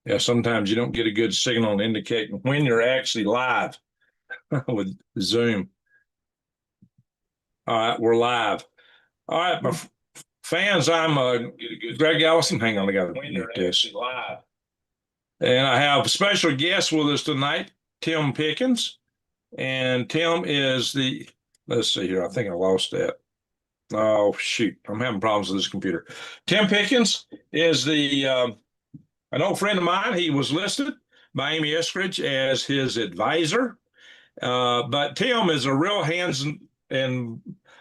Yeah, sometimes you don't get a good signal indicating when you're actually live with Zoom. All right, we're live. All right, my fans, I'm Greg Allison. Hang on, I got to mute this. Live. And I have a special guest with us tonight, Tim Pickens. And Tim is let's see here, I think I lost that. Oh, shoot, I'm having problems with this computer. Tim Pickens is an old friend of mine. He was listed by Amy Eskridge as his advisor. But Tim is a real hands and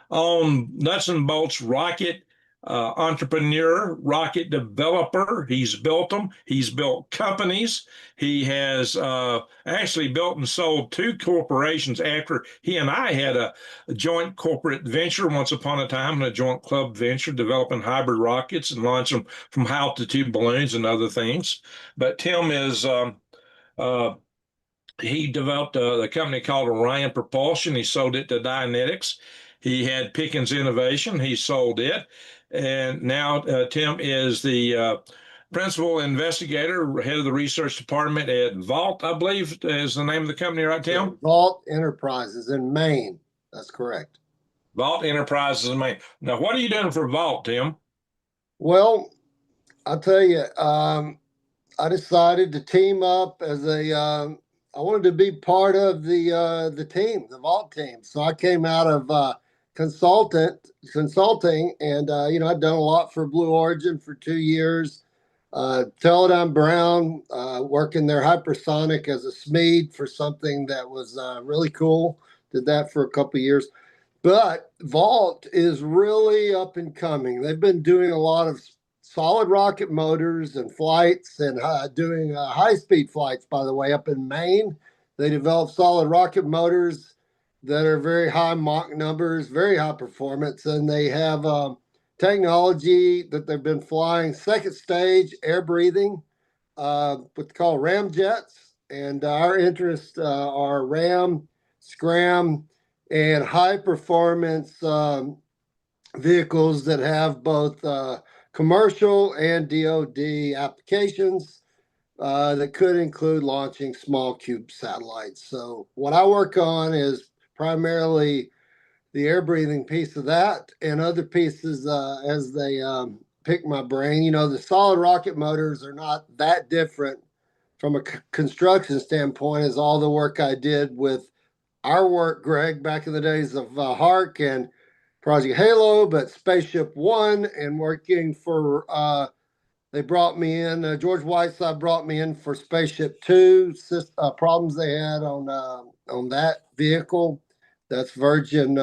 on nuts and bolts rocket entrepreneur, rocket developer. He's built them. He's built companies. He has actually built and sold two corporations after he and I had a joint corporate venture once upon a time, a joint club venture developing hybrid rockets and launching them from altitude balloons and other things. But Tim is he developed a company called Orion Propulsion. He sold it to Dynetics. He had Pickens Innovation. He sold it. And now Tim is the principal investigator, head of the research department at Vault, I believe is the name of the company, right, Tim? Vault Enterprises in Maine. That's correct. Vault Enterprises in Maine. Now, what are you doing for Vault, Tim? Well, I'll tell you, I decided to team up as I wanted to be part of the team, the Vault team. So I came out of consulting, and I've done a lot for Blue Origin for 2 years. Teledyne Brown, working their hypersonic as a SMED for something that was really cool. Did that for a couple of years. But Vault is really up and coming. They've been doing a lot of solid rocket motors and flights and doing high-speed flights, by the way, up in Maine. They develop solid rocket motors that are very high Mach numbers, very high performance, and they have technology that they've been flying second stage air breathing, what's called ramjets. And our interests are RAM, scram, and high performance vehicles that have both commercial and DoD applications that could include launching small cube satellites. So what I work on is primarily the air breathing piece of that and other pieces as they pick my brain. You know, the solid rocket motors are not that different from a construction standpoint as all the work I did with our work, Greg, back in the days of HARC and Project Halo, but Spaceship One, and working for, they brought me in, George Whiteside brought me in for Spaceship Two, problems they had on that vehicle. That's Virgin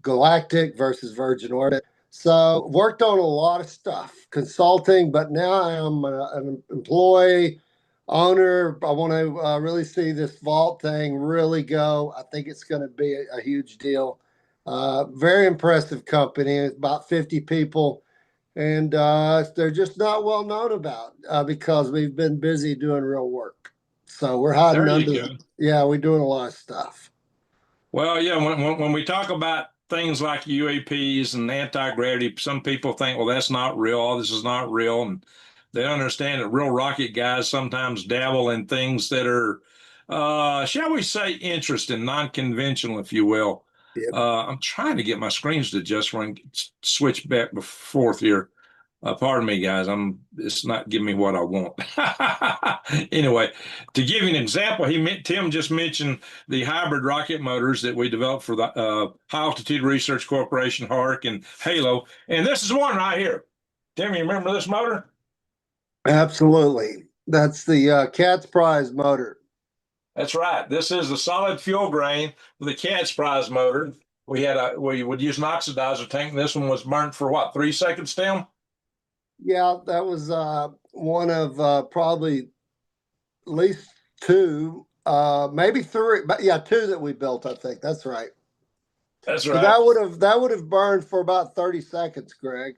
Galactic versus Virgin Orbit. So worked on a lot of stuff, consulting, but now I am an employee, owner. I want to really see this Vault thing really go. I think it's going to be a huge deal. Very impressive company, about 50 people, and they're just not well known about because we've been busy doing real work. So we're hiding under them. Yeah, we're doing a lot of stuff. Well, yeah, when we talk about things like UAPs and anti-gravity, some people think, well, that's not real. This is not real. And they understand that real rocket guys sometimes dabble in things that are, shall we say, interesting, non-conventional, if you will. Yep. I'm trying to get my screens to adjust when I switch back and forth here. Pardon me, guys. It's not giving me what I want. Anyway, to give you an example, Tim just mentioned the hybrid rocket motors that we developed for the High Altitude Research Corporation, HARC, and Halo. And this is one right here. Tim, you remember this motor? Absolutely. That's the Cat's Prize motor. That's right. This is the solid fuel grain with the Cat's Prize motor. We would use an oxidizer tank. This one was burnt for what, 3 seconds, Tim? Yeah, that was one of probably at least two, maybe three, but yeah, two that we built. I think that's right. That's so right. That would have burned for about 30 seconds, Greg.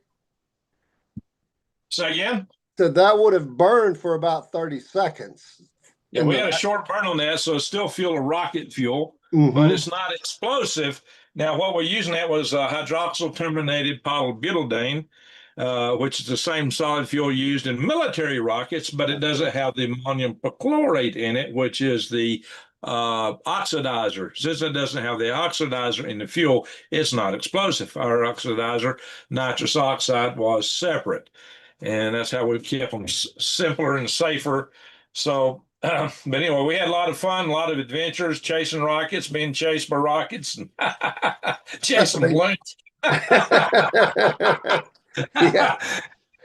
Say again? So that would have burned for about 30 seconds. Yeah, we had a short burn on that, so it's still fuel of rocket fuel, Mm-hmm. but it's not explosive. Now, what we're using that was hydroxyl terminated polybutadiene. which is the same solid fuel used in military rockets, but it doesn't have the ammonium perchlorate in it, which is the oxidizer. Since it doesn't have the oxidizer in the fuel, it's not explosive. Our oxidizer, nitrous oxide, was separate. And that's how we've kept them simpler and safer. So, but anyway, we had a lot of fun, a lot of adventures, chasing rockets, being chased by rockets, and chasing balloons. Yeah.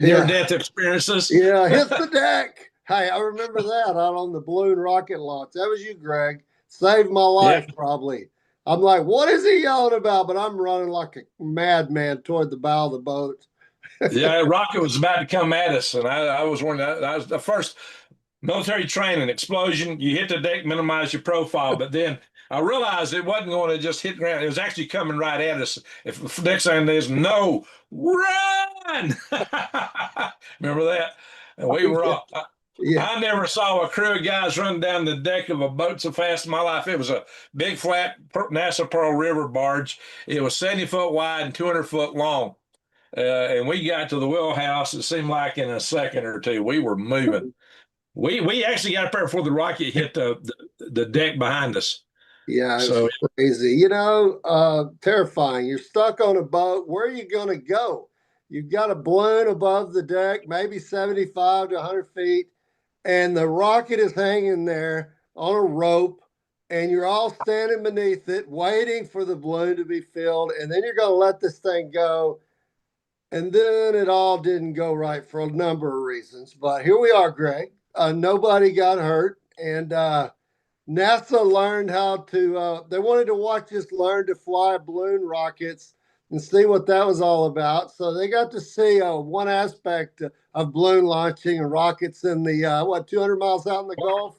Near-death experiences. Yeah, hit the deck. Hey, I remember that out on the balloon rocket launch. That was you, Greg. Saved my life, probably. I'm like, what is he yelling about? But I'm running like a madman toward the bow of the boat. Yeah, a rocket was about to come at us, and I was one. I was the first military training explosion. You hit the deck, minimize your profile, but then I realized it wasn't going to just hit the ground. It was actually coming right at us. If next thing is no, run! Remember that? And we were all. I never saw a crew of guys run down the deck of a boat so fast in my life. It was a big, flat NASA Pearl River barge. It was 70 foot wide and 200 foot long. And we got to the wheelhouse, it seemed like in a second or two. We were moving. We actually got up there before the rocket hit the deck behind us. Yeah, it's crazy. You know, terrifying. You're stuck on a boat. Where are you going to go? You've got a balloon above the deck, maybe 75 to 100 feet, and the rocket is hanging there on a rope, and you're all standing beneath it, waiting for the balloon to be filled, and then you're going to let this thing go. And then it all didn't go right for a number of reasons. But here we are, Greg. Nobody got hurt. And NASA learned how to, they wanted to watch us learn to fly balloon rockets and see what that was all about. So they got to see one aspect of balloon launching and rockets in the, 200 miles out in the Gulf.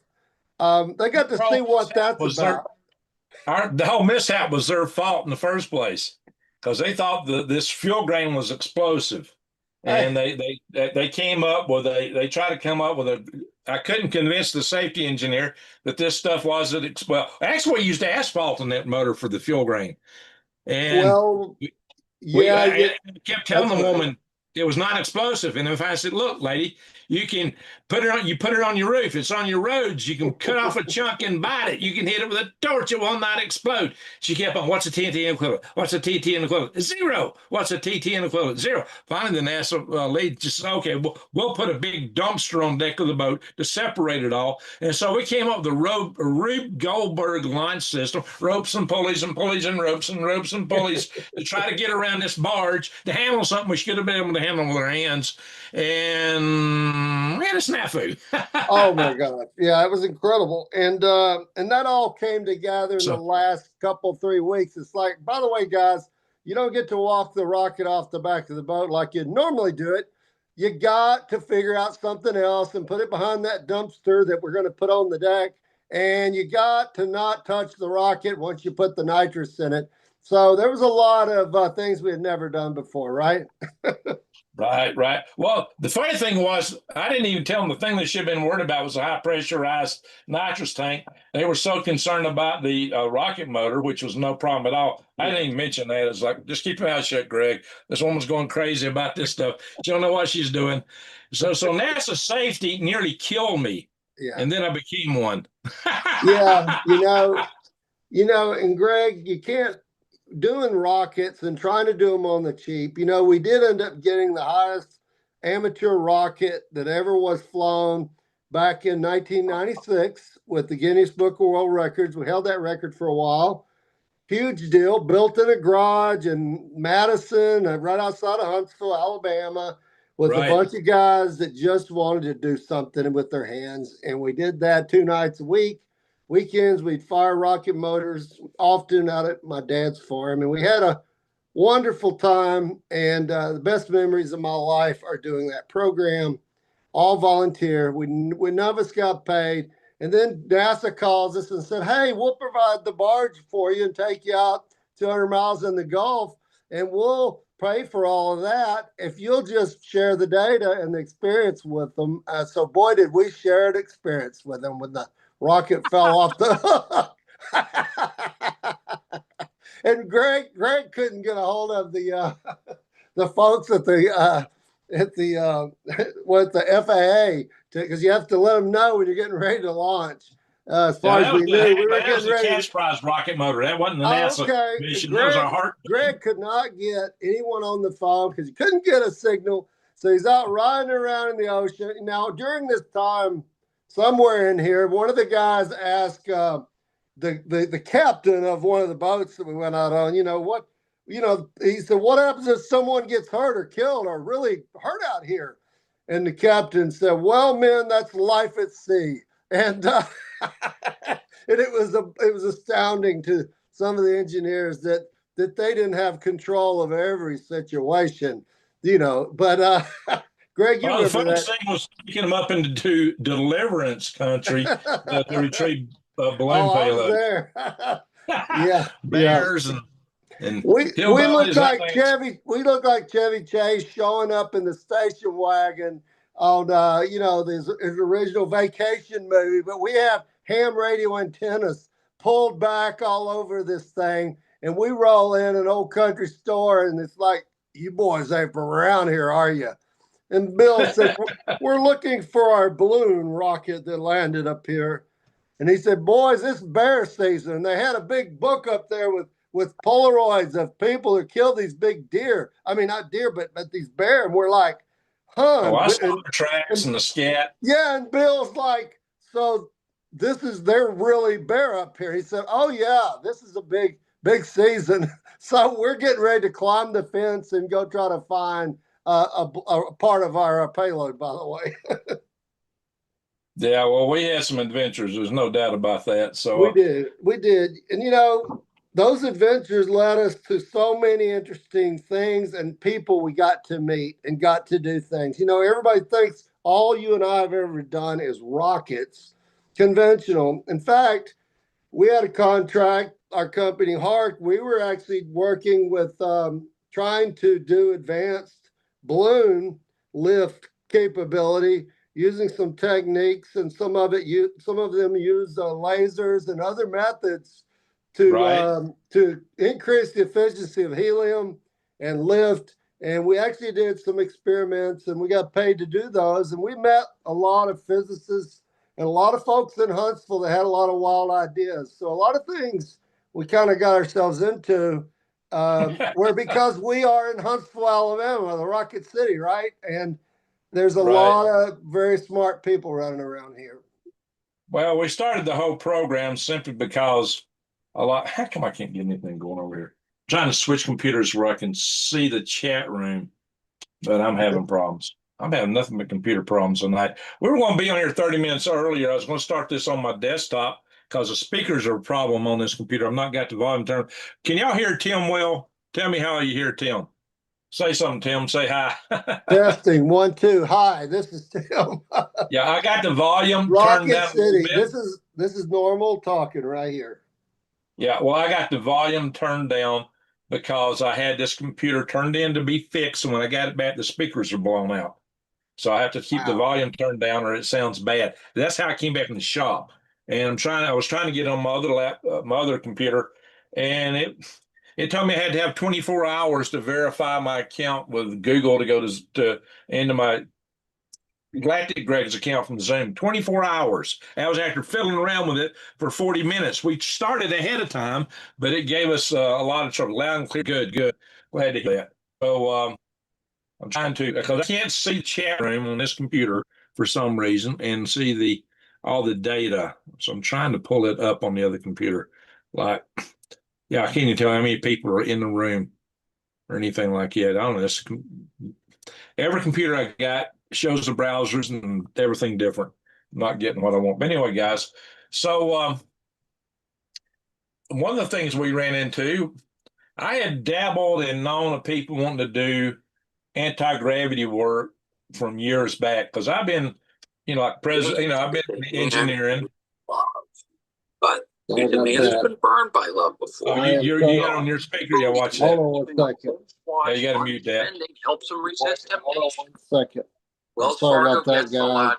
They got to see what that's about. The whole mishap was their fault in the first place, because they thought this fuel grain was explosive, and they came up with they tried to come up with I couldn't convince the safety engineer that this stuff wasn't well. Actually, we used asphalt in that motor for the fuel grain, and I kept telling the woman it was not explosive. And if I said, "Look, lady, you can put it on your roof. It's on your roads. You can cut off a chunk and bite it. You can hit it with a torch. It will not explode." She kept on, "What's a TNT equivalent? What's a TTN equivalent? Zero. What's a TTN equivalent? Zero." Finally, the NASA lead just said, "Okay, we'll put a big dumpster on deck of the boat to separate it all." And so we came up with the Rube Goldberg launch system, ropes and pulleys and pulleys and ropes and pulleys to try to get around this barge to handle something we should have been able to handle with our hands. And we had a snafu. Oh my God. Yeah, it was incredible. And that all came together in the last couple, 3 weeks. It's like, by the way, guys, you don't get to walk the rocket off the back of the boat like you'd normally do it. You got to figure out something else and put it behind that dumpster that we're going to put on the deck. And you got to not touch the rocket once you put the nitrous in it. So there was a lot of things we had never done before, right? Right. Well, the funny thing was, I didn't even tell them the thing they should have been worried about was a high pressurized nitrous tank. They were so concerned about the rocket motor, which was no problem at all. I didn't even mention that. It's like, just keep your mouth shut, Greg. This woman's going crazy about this stuff. She don't know what she's doing. So NASA safety nearly killed me. Yeah. And then I became one. Yeah, and Greg, you can't doing rockets and trying to do them on the cheap. We did end up getting the highest amateur rocket that ever was flown back in 1996 with the Guinness Book of World Records. We held that record for a while. Huge deal, built in a garage in Madison, right outside of Huntsville, Alabama, with a bunch of guys that just wanted to do something with their hands. And we did that 2 nights a week. Weekends, we'd fire rocket motors, often out at my dad's farm. And we had a wonderful time. And the best memories of my life are doing that program, all volunteer. We none of us got paid. And then NASA calls us and said, "Hey, we'll provide the barge for you and take you out 200 miles in the Gulf, and we'll pay for all of that if you'll just share the data and the experience with them." So boy, did we share an experience with them when the rocket fell off the and Greg couldn't get a hold of the folks at the at the with the FAA because you have to let them know when you're getting ready to launch. As far as we knew, we were that was getting the ready. cash prize rocket motor. That wasn't the Oh, NASA okay. mission. That was our heart. Greg could not get anyone on the phone because he couldn't get a signal. So he's out riding around in the ocean. Now, during this time, somewhere in here, one of the guys asked the captain of one of the boats that we went out on, he said, what happens if someone gets hurt or killed or really hurt out here? And the captain said, well, men, that's life at sea. And and it was astounding to some of the engineers that they didn't have control of every situation, But Greg, you Well, the remember fun thing was taking them up into deliverance country to that? retrieve balloon Oh, I was payloads. there. Yeah, yeah. Bears and We look hillbillies. like Chevy. We look like Chevy Chase showing up in the station wagon on his original Vacation movie. But we have ham radio antennas pulled back all over this thing, and we roll in an old country store, and it's like, you boys ain't from around here, are you? And Bill said, we're looking for our balloon rocket that landed up here. And he said, boys, this is bear season. And they had a big book up there with Polaroids of people who killed these big deer. I mean, not deer, but these bear. And we're like, huh? Oh, I saw the tracks and the scat. Yeah, and Bill's like, so they're really bear up here. He said, oh yeah, this is a big season. So we're getting ready to climb the fence and go try to find a part of our payload, by the way. Yeah, well, we had some adventures. There's no doubt about that. So we did. And those adventures led us to so many interesting things and people we got to meet and got to do things. Everybody thinks all you and I have ever done is rockets, conventional. In fact, we had a contract, our company, Hark, we were actually working with trying to do advanced balloon lift capability using some techniques, and some of them use lasers and other methods to increase the efficiency of helium and lift. And we actually did some experiments, and we got paid to do those. And we met a lot of physicists and a lot of folks in Huntsville that had a lot of wild ideas. So a lot of things we kind of got ourselves into where, because we are in Huntsville, Alabama, the Rocket City, right? And there's a lot of very smart people running around here. Well, we started the whole program simply because how come I can't get anything going over here? I'm trying to switch computers where I can see the chat room, but I'm having problems. I'm having nothing but computer problems tonight. We were going to be on here 30 minutes earlier. I was going to start this on my desktop because the speakers are a problem on this computer. I've not got the volume turned. Can y'all hear Tim well? Tell me how you hear Tim. Say something, Tim. Say hi. Testing 1, 2. Hi, this is Tim. Yeah, I got the volume turned Rocket down City. a little bit. This is normal talking right here. Yeah, well, I got the volume turned down because I had this computer turned in to be fixed, and when I got it back, the speakers are blown out. So I have to keep the volume turned down, or it sounds bad. That's how I came back in the shop. And I was trying to get on my other computer, and it told me I had to have 24 hours to verify my account with Google to go into my Galactic Greg's account from Zoom. 24 hours. I was after fiddling around with it for 40 minutes. We started ahead of time, but it gave us a lot of trouble. Loud and clear. Good. Glad to hear that. So I'm trying to, because I can't see the chat room on this computer for some reason and see all the data. So I'm trying to pull it up on the other computer. I can't even tell how many people are in the room or anything like that. I don't know. Every computer I got shows the browsers and everything different. I'm not getting what I want. But anyway, guys, so one of the things we ran into, I had dabbled and known of people wanting to do anti-gravity work from years back because I've been, I've been in engineering. But the man has been burned by love before. Oh, you got on your speaker. Yeah, watch that. Hold on 1 second. Yeah, you got to mute that. Helps him resist temptation. Hold on 1 second. Well, sorry about that, guys.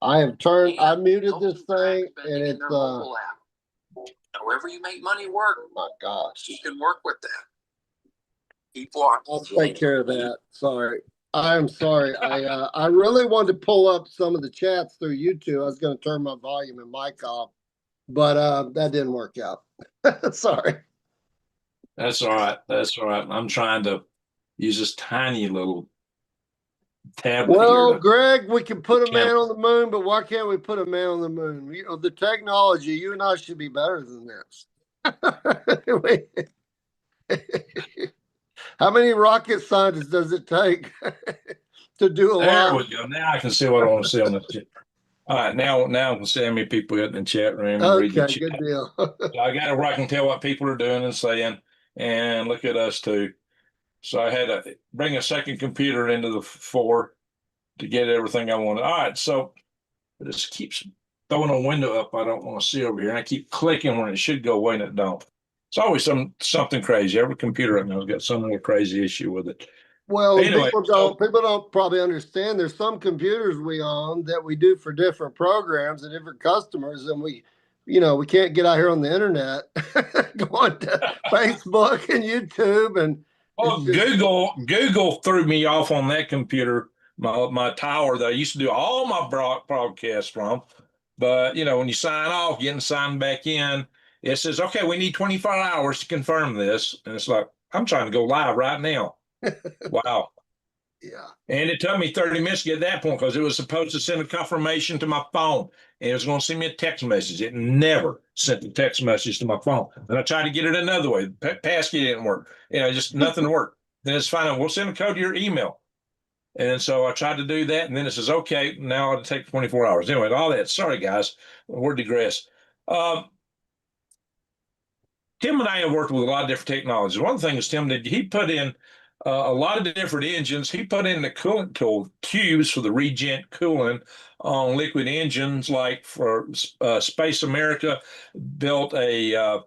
I muted this thing, and it's however you make money work. Oh my gosh, you can work with that. Keep watching. I'll take care of that. Sorry. I am sorry. I really wanted to pull up some of the chats through YouTube. I was going to turn my volume and mic off, but that didn't work out. Sorry. That's all right. That's all right. I'm trying to use this tiny little tablet here Well, to Greg, we can put a camera. man on the moon, but why can't we put a man on the moon? You know, the technology, you and I should be better than this. How many rocket scientists does it take to do a There lot? we go. Now I can see what I want to see on the chat. All right, now I can see how many people in the chat room and read the Okay, chat. good deal. So I got it where I can tell what people are doing and saying, and look at us too. So I had to bring a second computer into the fore to get everything I wanted. All right, so this keeps throwing a window up I don't want to see over here, and I keep clicking when it should go away and it don't. It's always something crazy. Every computer right now has got some little crazy issue with it. Well, Anyway, people don't probably understand there's some computers we own that we do for different programs and different customers, and we can't get out here on the internet going to Facebook and YouTube and well, Google threw me off on that computer, my tower that I used to do all my broadcasts from. But when you sign off, getting signed back in, it says, "Okay, we need 24 hours to confirm this," and it's like I'm trying to go live right now. Wow. yeah. And it took me 30 minutes to get that point because it was supposed to send a confirmation to my phone and it was going to send me a text message. It never sent the text message to my phone. And I tried to get it another way. Passkey didn't work. Just nothing worked. Then it's fine. We'll send a code to your email. And so I tried to do that. And then it says, okay, now it'll take 24 hours. Anyway, all that. Sorry, guys. We're digress. Tim and I have worked with a lot of different technologies. One thing is Tim did, he put in a lot of different engines. He put in the coolant tubes for the regent coolant on liquid engines, like for Space America built a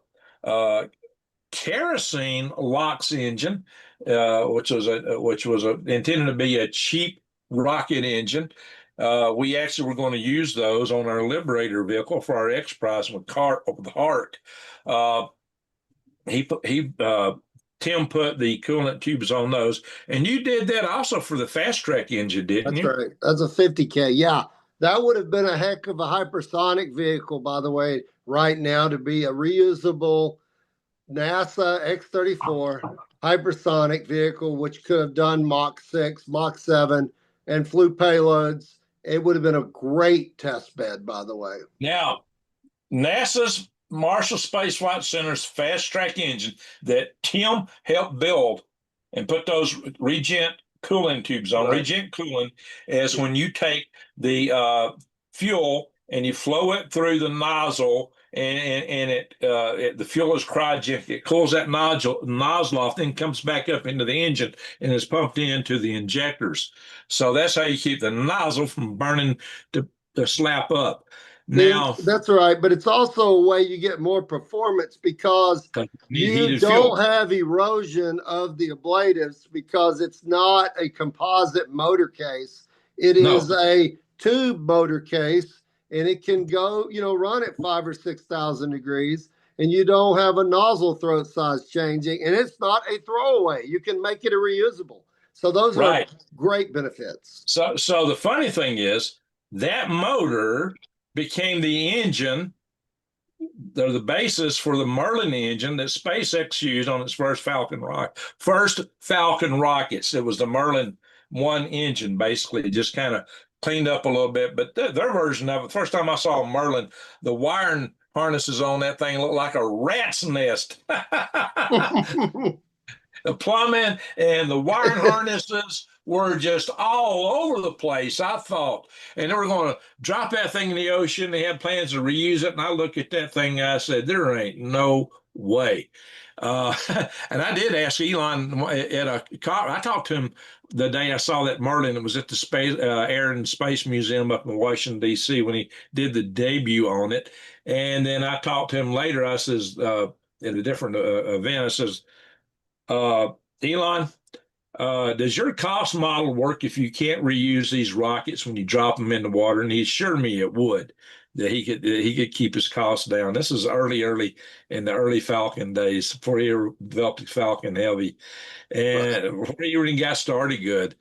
kerosene LOX engine, which was intended to be a cheap rocket engine. We actually were going to use those on our Liberator vehicle for our X Prize with HARC. Tim put the coolant tubes on those, and you did that also for the fast track engine, didn't That's you? right. That's a 50K. Yeah. That would have been a heck of a hypersonic vehicle, by the way, right now, to be a reusable NASA X-34 hypersonic vehicle, which could have done Mach 6, Mach 7, and flew payloads. It would have been a great test bed, by the way. Now, NASA's Marshall Space Flight Center's fast track engine that Tim helped build and put those regent cooling tubes on. Right. Regent cooling is when you take the fuel and you flow it through the nozzle, and the fuel is cryogenic. It cools that nozzle off, then comes back up into the engine and is pumped into the injectors. So that's how you keep the nozzle from burning to slap up. Now, that's right, but it's also a way you get more performance because you don't have erosion of the ablatives because it's not a composite motor case. It is a tube motor case, and it can go, run at 5,000 or 6,000 degrees, and you don't have a nozzle throat size changing, and it's not a throwaway. You can make it a reusable. So those are great benefits. So the funny thing is that motor became the engine, they're the basis for the Merlin engine that SpaceX used on its first Falcon rockets. It was the Merlin 1 engine, basically, just kind of cleaned up a little bit. But their version of it, first time I saw a Merlin, the wiring harnesses on that thing looked like a rat's nest. The plumbing and the wiring harnesses were just all over the place, I thought. And they were going to drop that thing in the ocean. They had plans to reuse it. And I looked at that thing and I said, there ain't no way. And I did ask Elon at a car. I talked to him the day I saw that Merlin. It was at the Air and Space Museum up in Washington, D.C. when he did the debut on it. And then I talked to him later. I says, at a different event, I says, Elon, does your cost model work if you can't reuse these rockets when you drop them in the water? And he assured me it would, that he could keep his costs down. This is early in the early Falcon days before he developed the Falcon Heavy, and before he even got started good.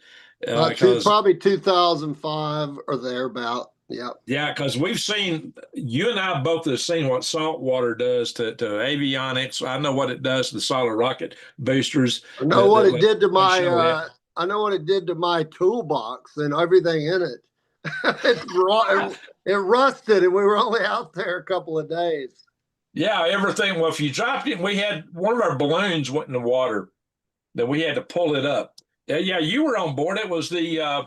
Probably 2005 or thereabout. Yeah. Yeah, because we've seen, you and I both have seen what salt water does to avionics. I know what it does to the solid rocket boosters. I know what it did to my I know what it did to my toolbox and everything in it. It rusted, and we were only out there a couple of days. Yeah, everything. Well, if you dropped it, we had one of our balloons went in the water, that we had to pull it up. Yeah, you were on board. It was the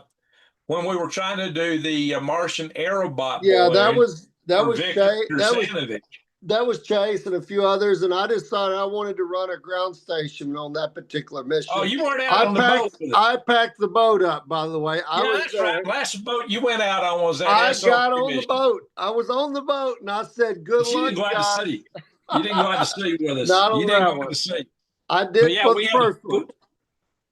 when we were trying to do the Martian aerobot balloon. That was Chase. That was Chase and a few others, and I decided I wanted to run a ground station on that particular mission. Oh, you weren't out on the boat with it. I packed the boat up, by the way. That's right. Last boat you went out on was that. I got on the boat. I was on the boat, and I said, "Good luck, guys." You didn't go out to sea with us. Not you on didn't that go one. out to sea. I did for the first one.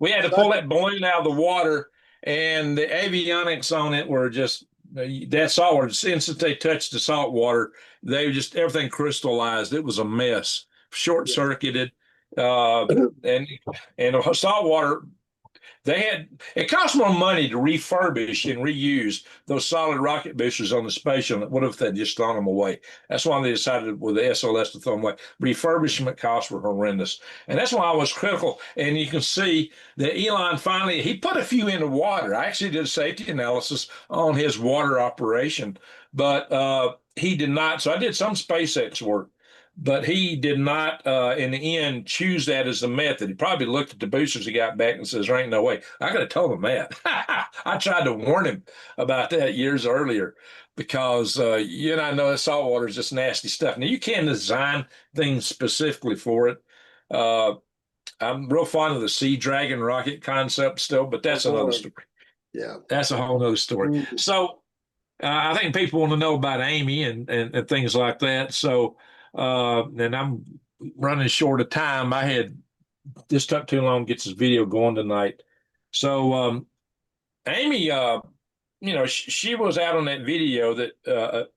We had to pull that balloon out of the water, and the avionics on it were just that salt water. Since they touched the salt water, they just everything crystallized. It was a mess, short circuited, and salt water. It cost more money to refurbish and reuse those solid rocket boosters on the Spatial. What if they just thrown them away? That's why they decided with the SLS to throw them away. Refurbishment costs were horrendous. And that's why I was critical. And you can see that Elon finally, he put a few in the water. I actually did a safety analysis on his water operation, but he did not. So I did some SpaceX work. But he did not, in the end, choose that as the method. He probably looked at the boosters he got back and says, there ain't no way. I could have told him that. I tried to warn him about that years earlier because, I know that salt water is just nasty stuff. Now, you can design things specifically for it. I'm real fond of the Sea Dragon rocket concept still, but that's another story. Yeah. That's a whole other story. Mm-hmm. So I think people want to know about Amy and things like that. So, and I'm running short of time. This took too long to get this video going tonight. So Amy, she was out on that video that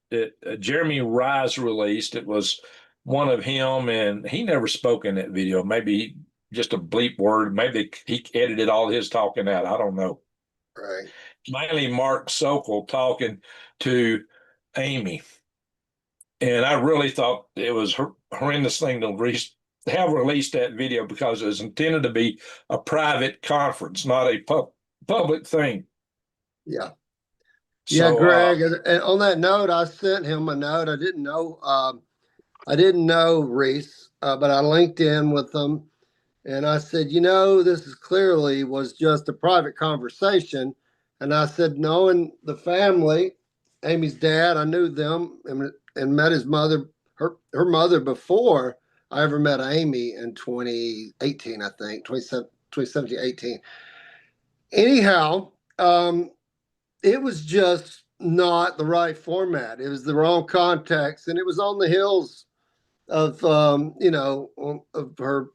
Jeremy Rise released. It was one of him, and he never spoke in that video. Maybe just a bleep word. Maybe he edited all his talking out. I don't know. Right. Mainly Mark Sokol talking to Amy. And I really thought it was a horrendous thing to have released that video because it was intended to be a private conference, not a public thing. Yeah. So, Greg. And on that note, I sent him a note. I didn't know Reese, but I linked in with him, and I said, this is clearly was just a private conversation. And I said, knowing the family, Amy's dad, I knew them and met his mother, her mother before I ever met Amy in 2018, I think, 2017, 18. Anyhow, it was just not the right format. It was the wrong context, and it was on the heels of, of her,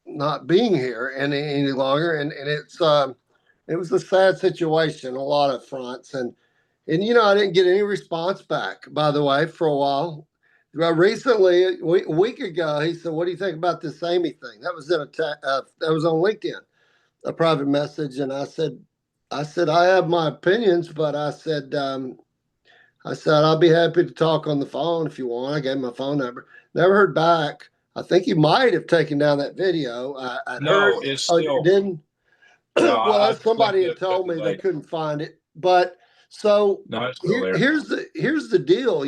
not being here any longer. And it was a sad situation, a lot of fronts. And I didn't get any response back, by the way, for a while. Recently, a week ago, he said, "What do you think about this Amy thing?" That was that was on LinkedIn, a private message. And I said, I have my opinions, but I said, I'll be happy to talk on the phone if you want. I gave him my phone number. Never heard back. I think he might have taken down that video. It's still didn't. No, well, somebody had told me they couldn't find it, but so here's the deal.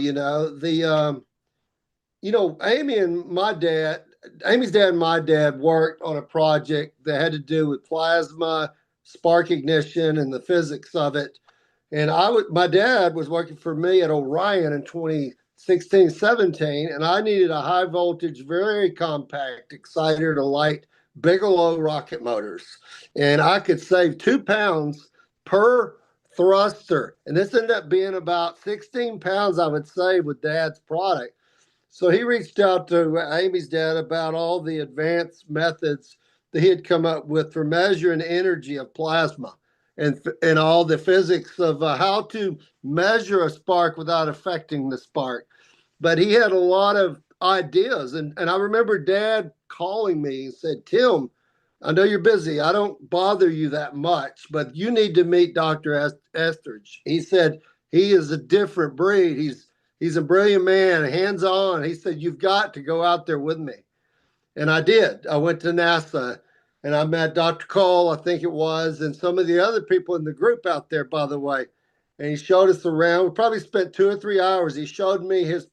Amy's dad and my dad worked on a project that had to do with plasma, spark ignition, and the physics of it. And my dad was working for me at Orion in 2016, 17, and I needed a high voltage, very compact exciter to light Bigelow rocket motors. And I could save 2 pounds per thruster. And this ended up being about 16 pounds I would save with Dad's product. So he reached out to Amy's dad about all the advanced methods that he had come up with for measuring energy of plasma and all the physics of how to measure a spark without affecting the spark. But he had a lot of ideas. And I remember Dad calling me and said, "Tim, I know you're busy. I don't bother you that much, but you need to meet Dr. Eskridge. He said he is a different breed. He's a brilliant man, hands on. He said, you've got to go out there with me. And I did. I went to NASA and I met Dr. Cole, I think it was, and some of the other people in the group out there, by the way. And he showed us around. We probably spent 2 or 3 hours. He showed me his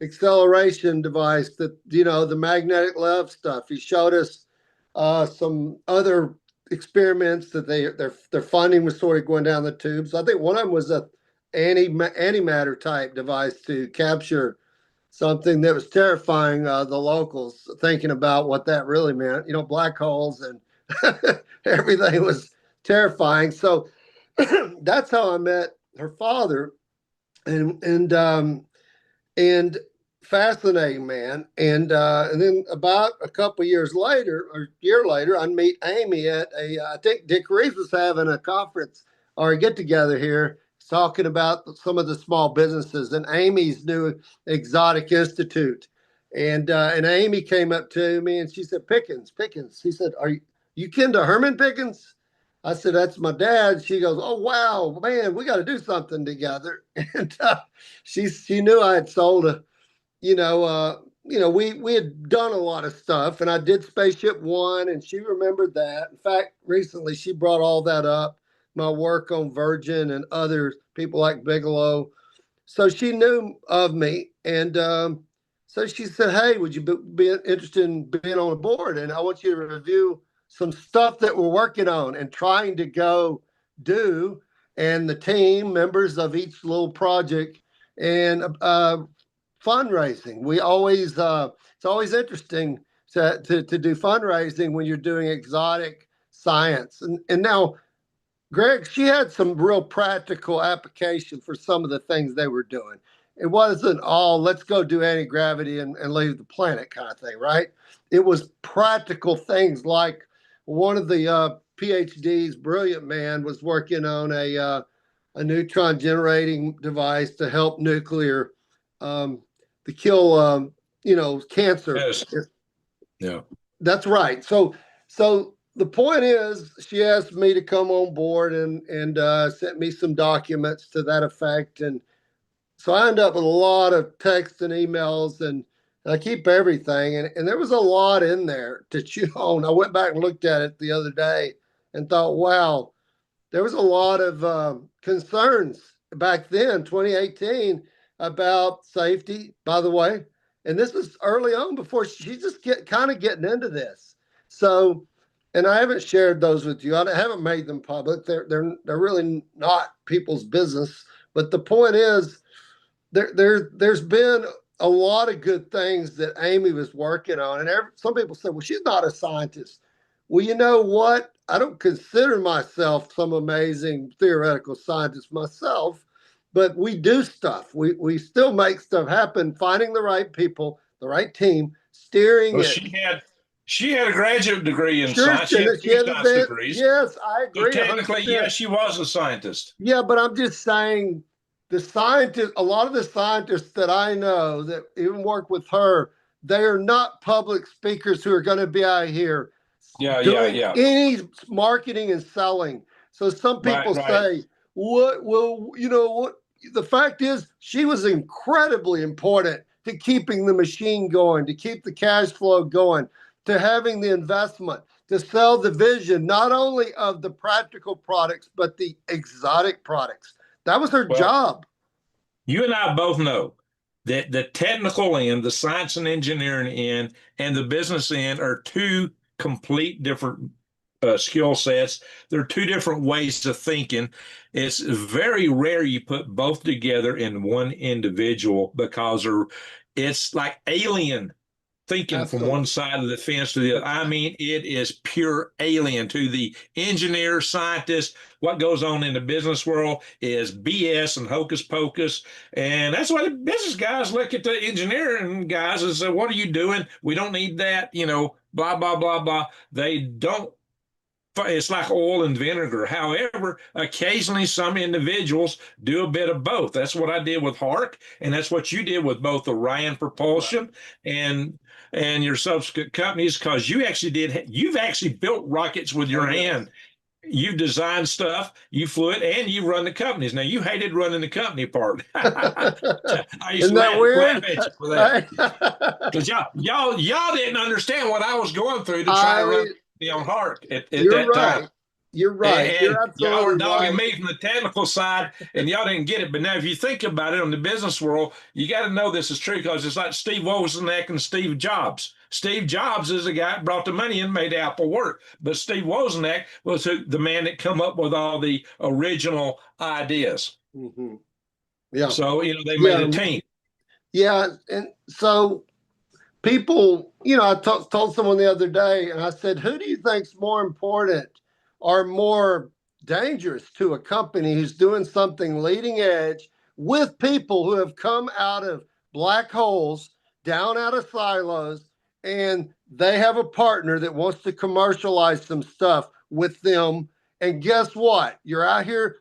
acceleration device, that, you know, the magnetic love stuff. He showed us some other experiments that their funding was sort of going down the tubes. I think one of them was a antimatter type device to capture something that was terrifying the locals, thinking about what that really meant. You know, black holes and everything was terrifying. So that's how I met her father, and fascinating man. And then about a couple years later, or a year later, I meet Amy at I think Dick Reeves was having a conference or a get together here, talking about some of the small businesses and Amy's new exotic institute. And Amy came up to me and she said, Pickens. He said, are you kin to Herman Pickens? I said, that's my dad. She goes, oh, wow, man, we got to do something together. And she knew I had sold we had done a lot of stuff, and I did Spaceship One, and she remembered that. In fact, recently she brought all that up, my work on Virgin and other people like Bigelow. So she knew of me, and so she said, hey, would you be interested in being on a board? And I want you to review some stuff that we're working on and trying to go do, and the team members of each little project, and fundraising. We always it's always interesting to do fundraising when you're doing exotic science. And now, Greg, she had some real practical application for some of the things they were doing. It wasn't all let's go do anti-gravity and leave the planet kind of thing, right? It was practical things like one of the PhDs, brilliant man, was working on a neutron generating device to help nuclear to kill cancer. Yes. Yeah. That's right. So the point is, she asked me to come on board and sent me some documents to that effect. And so I end up with a lot of texts and emails, and I keep everything. And there was a lot in there to chew on. I went back and looked at it the other day and thought, wow, there was a lot of concerns back then, 2018, about safety, by the way. And this was early on before she just kind of getting into this. So, and I haven't shared those with you. I haven't made them public. They're really not people's business. But the point is, there's been a lot of good things that Amy was working on. And some people say, well, she's not a scientist. Well, you know what? I don't consider myself some amazing theoretical scientist myself, but we do stuff. We still make stuff happen, finding the right people, the right team, steering Well, it. she had a graduate degree in Sure, science. She had she two had science advanced, degrees. yes, I So agree. technically, 100%. yes, she was a scientist. Yeah, but I'm just saying a lot of the scientists that I know that even work with her, they are not public speakers who are going to be out here doing any marketing and selling. So some people say, what? Well, you know what? The fact is, she was incredibly important to keeping the machine going, to keep the cash flow going, to having the investment, to sell the vision, not only of the practical products, but the exotic products. That was her job. You and I both know that the technical end, the science and engineering end, and the business end are two complete different skill sets. They're two different ways of thinking. It's very rare you put both together in one individual because it's like alien thinking from one side of the fence to the other. I mean, it is pure alien to the engineer, scientist. What goes on in the business world is BS and hocus pocus. And that's why the business guys look at the engineering guys and say, what are you doing? We don't need that, blah, blah, blah, blah. They don't it's like oil and vinegar. However, occasionally some individuals do a bit of both. That's what I did with Hark, and that's what you did with both Orion Propulsion and your subsequent companies, because you've actually built rockets with your hand. You designed stuff, you flew it, and you run the companies. Now, you hated running the company part. I used Isn't to that laugh weird? at you for that. Because y'all didn't understand what I was going through to try to run the on Hark at You're that right. time. You're right. And You're y'all were absolutely dogging right. me from the technical side, and y'all didn't get it. But now, if you think about it, on the business world, you got to know this is true, because it's like Steve Wozniak and Steve Jobs. Steve Jobs is the guy that brought the money in, made Apple work. But Steve Wozniak was the man that come up with all the original ideas. Mm-hmm. Yeah. So, they made a team. Yeah. And so people, I told someone the other day, and I said, who do you think's more important or more dangerous to a company who's doing something leading edge with people who have come out of black holes, down out of silos, and they have a partner that wants to commercialize some stuff with them? And guess what? You're out here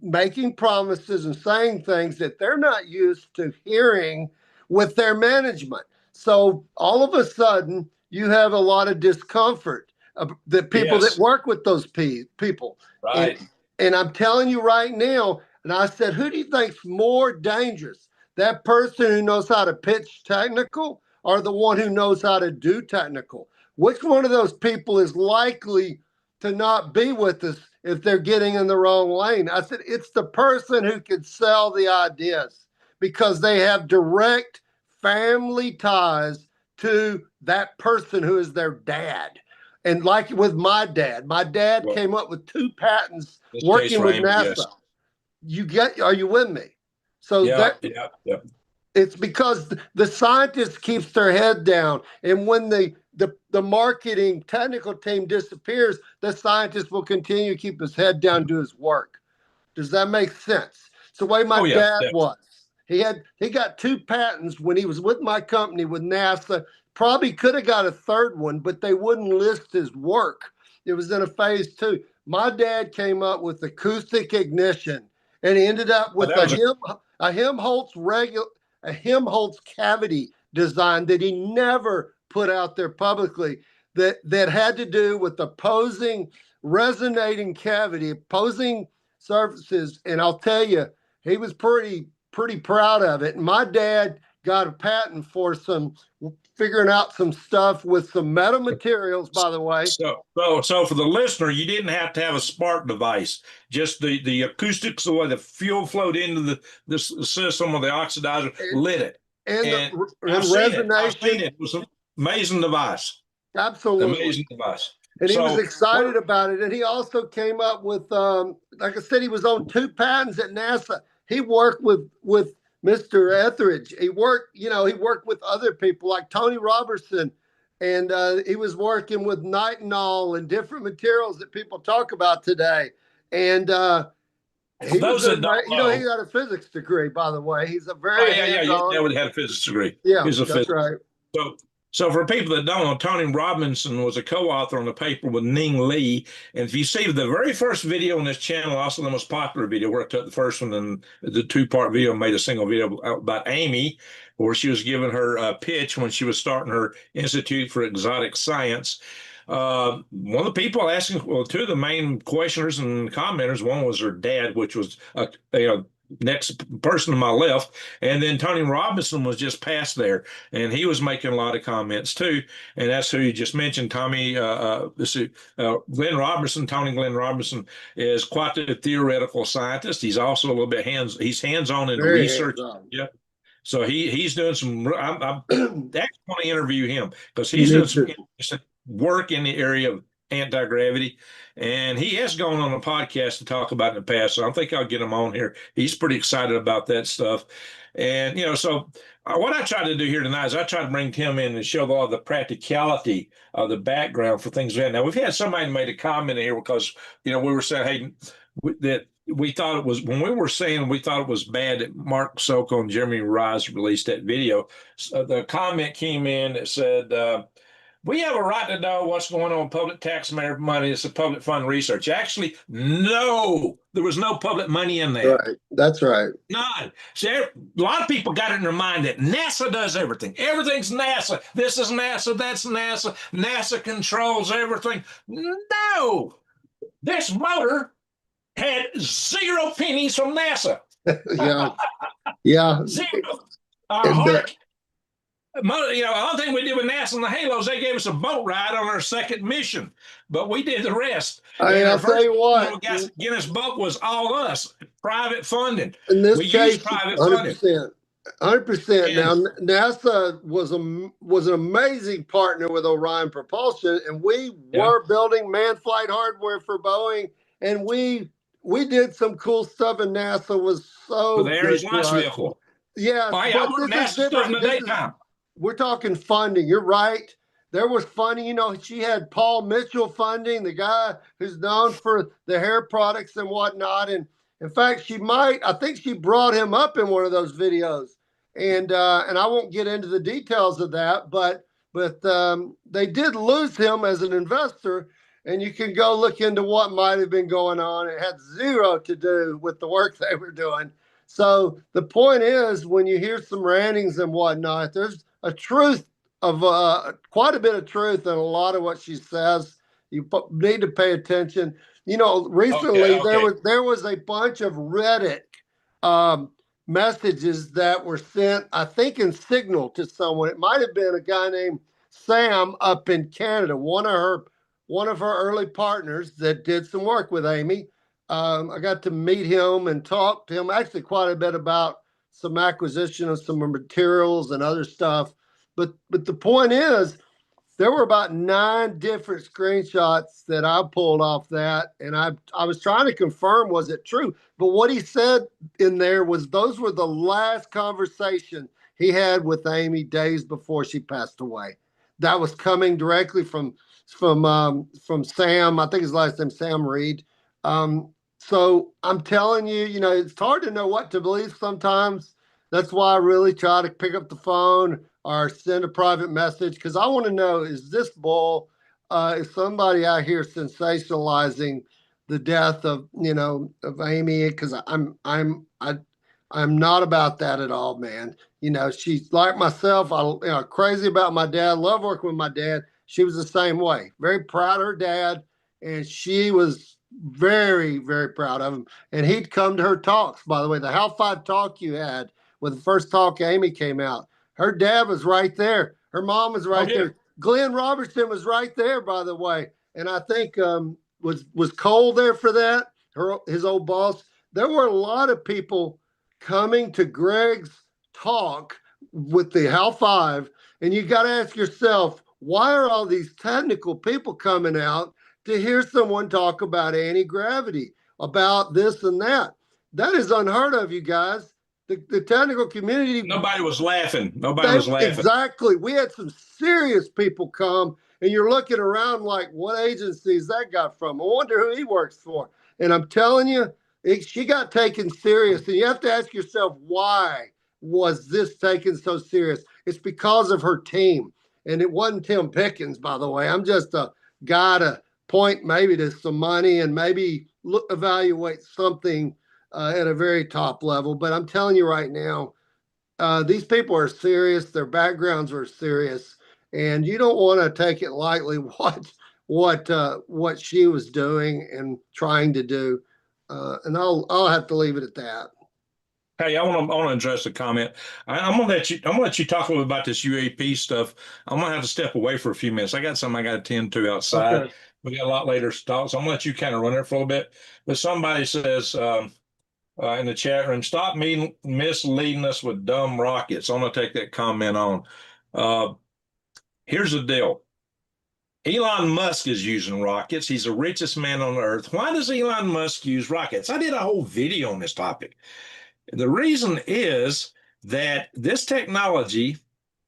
making promises and saying things that they're not used to hearing with their management. So all of a sudden, you have a lot of discomfort of the people that work with those people. Right. And I'm telling you right now, and I said, who do you think's more dangerous? That person who knows how to pitch technical, or the one who knows how to do technical? Which one of those people is likely to not be with us if they're getting in the wrong lane? I said, it's the person who can sell the ideas, because they have direct family ties to that person who is their dad. And like with my dad came up with 2 patents working with NASA. Yes. Are you with me? So it's because the scientist keeps their head down. And when the marketing technical team disappears, the scientist will continue to keep his head down, do his work. Does that make sense? It's the way my dad was. He got 2 patents when he was with my company with NASA. Probably could have got a 3rd one, but they wouldn't list his work. It was in a phase 2. My dad came up with acoustic ignition, and he ended up with a Helmholtz cavity design that he never put out there publicly, that had to do with opposing resonating cavity, opposing surfaces. And I'll tell you, he was pretty proud of it. And my dad got a patent for figuring out some stuff with some metal materials, by the way. So for the listener, you didn't have to have a spark device. Just the acoustics, the way the fuel flowed into the system of the oxidizer, lit it. And I've seen it. It was an amazing device. Absolutely. Amazing device. And he was excited about it. And he also came up with, like I said, he was on 2 patents at NASA. He worked with Mr. Eskridge. He worked with other people like Tony Robertson. And he was working with nitinol and different materials that people talk about today. And he got a physics degree, by the way. He's a very he had a physics degree. Yeah, that's right. So for people that don't know, Tony Robinson was a co-author on the paper with Ning Lee. And if you see the very first video on this channel, also the most popular video, where I took the first one and the 2-part video, made a single video about Amy, where she was giving her pitch when she was starting her Institute for Exotic Science. One of the people asking, 2 of the main questioners and commenters, one was her dad, which was next person to my left, and then Tony Robinson was just past there, and he was making a lot of comments too. And that's who you just mentioned, Glenn Robinson. Tony Glenn Robinson is quite the theoretical scientist. He's also a little bit hands-on in research. Yeah. So he's doing some. I actually want to interview him, because he's doing some interesting work in the area of anti-gravity, and he has gone on a podcast to talk about it in the past, so I think I'll get him on here. He's pretty excited about that stuff. And so what I try to do here tonight is I try to bring Tim in and show all the practicality of the background for things like that. Now, we've had somebody made a comment here, because we were saying, hey, that we thought it was, when we were saying we thought it was bad that Mark Soko and Jeremy Rise released that video, the comment came in that said, we have a right to know what's going on with public taxpayer money. It's a public fund research. Actually, no, there was no public money in that. Right. That's right. None. See, a lot of people got it in their mind that NASA does everything. Everything's NASA. This is NASA. That's NASA. NASA controls everything. No, this motor had 0 pennies from NASA. Yeah. Yeah. Zero. Our And, heart. You know, the only thing we did with NASA and the Halos, they gave us a boat ride on our second mission, but we did the rest. And I'll tell you what, Guinness boat was all us, private funding. in this We case, used private funding. 100%. 100%. Now, And- NASA was an amazing partner with Orion Propulsion, and we were building manned flight hardware for Boeing, and we did some cool stuff, and NASA was so with the Ares good launch to us. vehicle. Yeah, Oh, yeah, I but worked this is NASA during the different. daytime. We're talking funding. You're right. There was funding. You know, she had Paul Mitchell funding, the guy who's known for the hair products and whatnot. And in fact, I think she brought him up in one of those videos. And I won't get into the details of that, but they did lose him as an investor. And you can go look into what might have been going on. It had zero to do with the work they were doing. So the point is, when you hear some rantings and whatnot, there's a truth of quite a bit of truth in a lot of what she says. You need to pay attention. You know, recently there was a bunch of Reddit messages that were sent, I think, in Signal to someone. It might have been a guy named Sam up in Canada, one of her early partners that did some work with Amy. I got to meet him and talk to him actually quite a bit about some acquisition of some materials and other stuff. But the point is, there were about 9 different screenshots that I pulled off that, and I was trying to confirm, was it true? But what he said in there was those were the last conversation he had with Amy days before she passed away. That was coming directly from Sam. I think his last name Sam Reed. So I'm telling you, you know, it's hard to know what to believe sometimes. That's why I really try to pick up the phone or send a private message, because I want to know, is this bull? Is somebody out here sensationalizing the death of Amy? Because I'm not about that at all, man. You know, she's like myself. Crazy about my dad. Love working with my dad. She was the same way. Very proud of her dad, and she was very, very proud of him. And he'd come to her talks. By the way, the Hal 5 talk you had with the first talk Amy came out, her dad was right there. Her mom was right there. Glenn Robertson was right there, by the way. And I think was Cole there for that, his old boss. There were a lot of people coming to Greg's talk with the Hal 5. And you got to ask yourself, why are all these technical people coming out to hear someone talk about anti-gravity, about this and that? That is unheard of, you guys. The technical community. Nobody was laughing. Nobody was laughing. Exactly. We had some serious people come, and you're looking around like, what agency is that guy from? I wonder who he works for. And I'm telling you, she got taken serious. And you have to ask yourself, why was this taken so serious? It's because of her team. And it wasn't Tim Pickens, by the way. I'm just a guy to point maybe to some money and maybe evaluate something at a very top level. But I'm telling you right now, these people are serious. Their backgrounds are serious. And you don't want to take it lightly what she was doing and trying to do. And I'll have to leave it at that. Hey, I want to address a comment. I'm gonna let you talk a little about this UAP stuff. I'm gonna have to step away for a few minutes. I got something I got to attend to outside. Okay. We got a lot later to talk, so I'm gonna let you kind of run it for a little bit. But somebody says in the chat room, stop misleading us with dumb rockets. I'm gonna take that comment on. Here's the deal. Elon Musk is using rockets. He's the richest man on earth. Why does Elon Musk use rockets? I did a whole video on this topic. The reason is that this technology,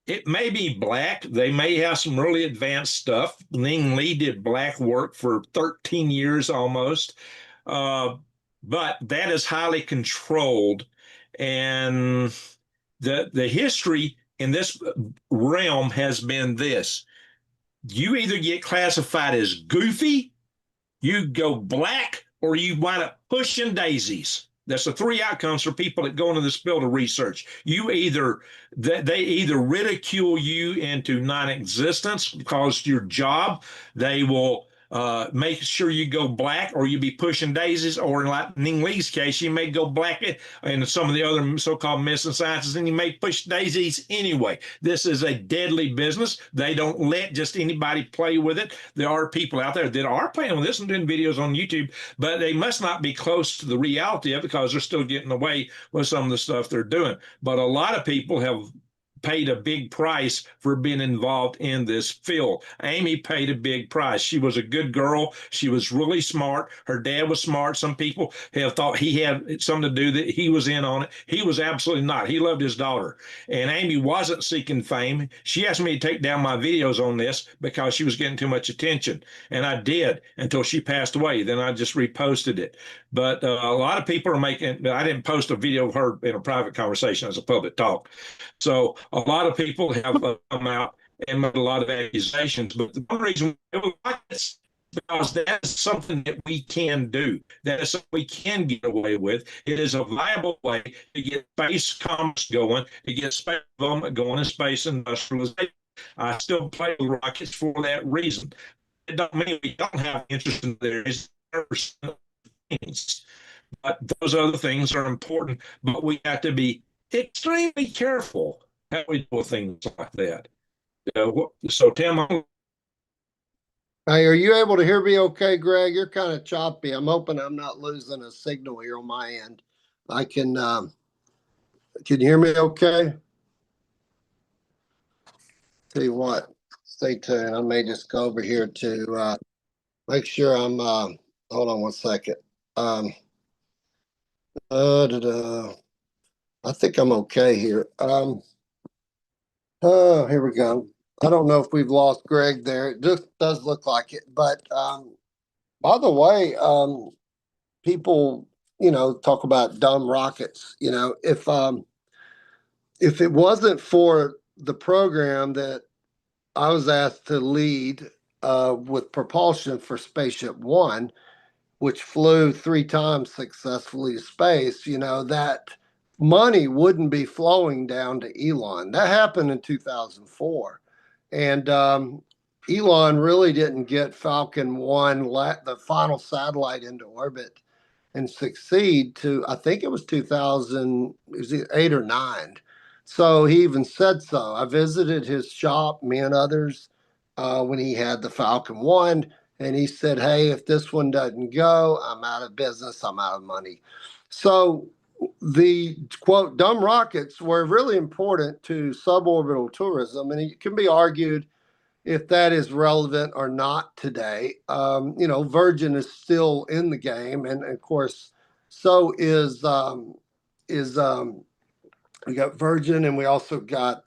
it may be black. They may have some really advanced stuff. Ling Lee did black work for 13 years almost. But that is highly controlled. And the history in this realm has been this. you either get classified as goofy, you go black, or you wind up pushing daisies. That's the three outcomes for people that go into this field of research. They either ridicule you into non-existence because your job, they will make sure you go black, or you be pushing daisies, or in Lightning Lee's case, you may go black, and some of the other so-called missing sciences, and you may push daisies anyway. This is a deadly business. They don't let just anybody play with it. There are people out there that are playing with this and doing videos on YouTube, but they must not be close to the reality of it because they're still getting away with some of the stuff they're doing. But a lot of people have paid a big price for being involved in this field. Amy paid a big price. She was a good girl. She was really smart. Her dad was smart. Some people have thought he had something to do, that he was in on it. He was absolutely not. He loved his daughter. And Amy wasn't seeking fame. She asked me to take down my videos on this because she was getting too much attention. And I did until she passed away. Then I just reposted it. But a lot of people are making, I didn't post a video of her in a private conversation as a public talk. So a lot of people have come out and made a lot of accusations. But the one reason we like this, because that's something that we can do. That is something we can get away with. It is a viable way to get space commerce going, to get space development going, and space industrialization. I still play with rockets for that reason. It doesn't mean we don't have interest in there. But those other things are important. But we have to be extremely careful how we do things like that. So, Tim, Hey, are you able to hear me okay, Greg? You're kind of choppy. I'm hoping I'm not losing a signal here on my end. I can you hear me okay? Tell you what, stay tuned. I may just go over here to make sure I'm, hold on one second. I think I'm okay here. Here we go. I don't know if we've lost Greg there. It just does look like it. But by the way, people, talk about dumb rockets. If it wasn't for the program that I was asked to lead with Propulsion for Spaceship One, which flew 3 times successfully to space, that money wouldn't be flowing down to Elon. That happened in 2004. And Elon really didn't get Falcon 1, the final satellite, into orbit and succeed to, I think it was 2008 or 9. So he even said so. I visited his shop, me and others, when he had the Falcon 1. And he said, hey, if this one doesn't go, I'm out of business, I'm out of money. So the quote, dumb rockets were really important to suborbital tourism. And it can be argued if that is relevant or not today. Virgin is still in the game. And of course, so is we got Virgin, and we also got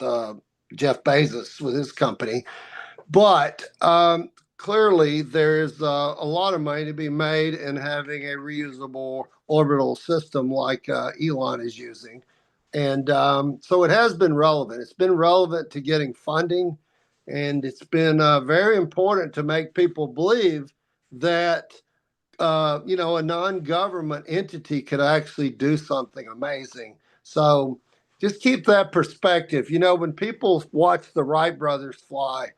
Jeff Bezos with his company. But clearly, there's a lot of money to be made in having a reusable orbital system like Elon is using. And so it has been relevant. It's been relevant to getting funding. And it's been very important to make people believe that, a non-government entity could actually do something amazing. So just keep that perspective. When people watch the Wright brothers fly,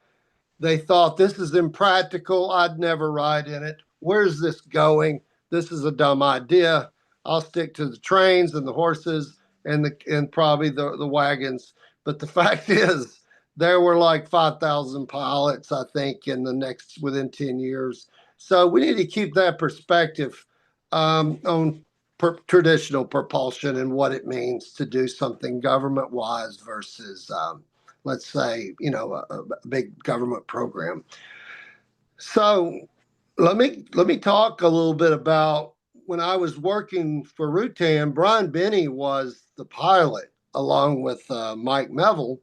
they thought, this is impractical. I'd never ride in it. Where's this going? This is a dumb idea. I'll stick to the trains and the horses and probably the wagons. But the fact is, there were like 5,000 pilots, I think, within 10 years. So we need to keep that perspective on traditional propulsion and what it means to do something government-wise versus let's say, a big government program. So let me talk a little bit about when I was working for Rutan. Brian Benny was the pilot along with Mike Melville.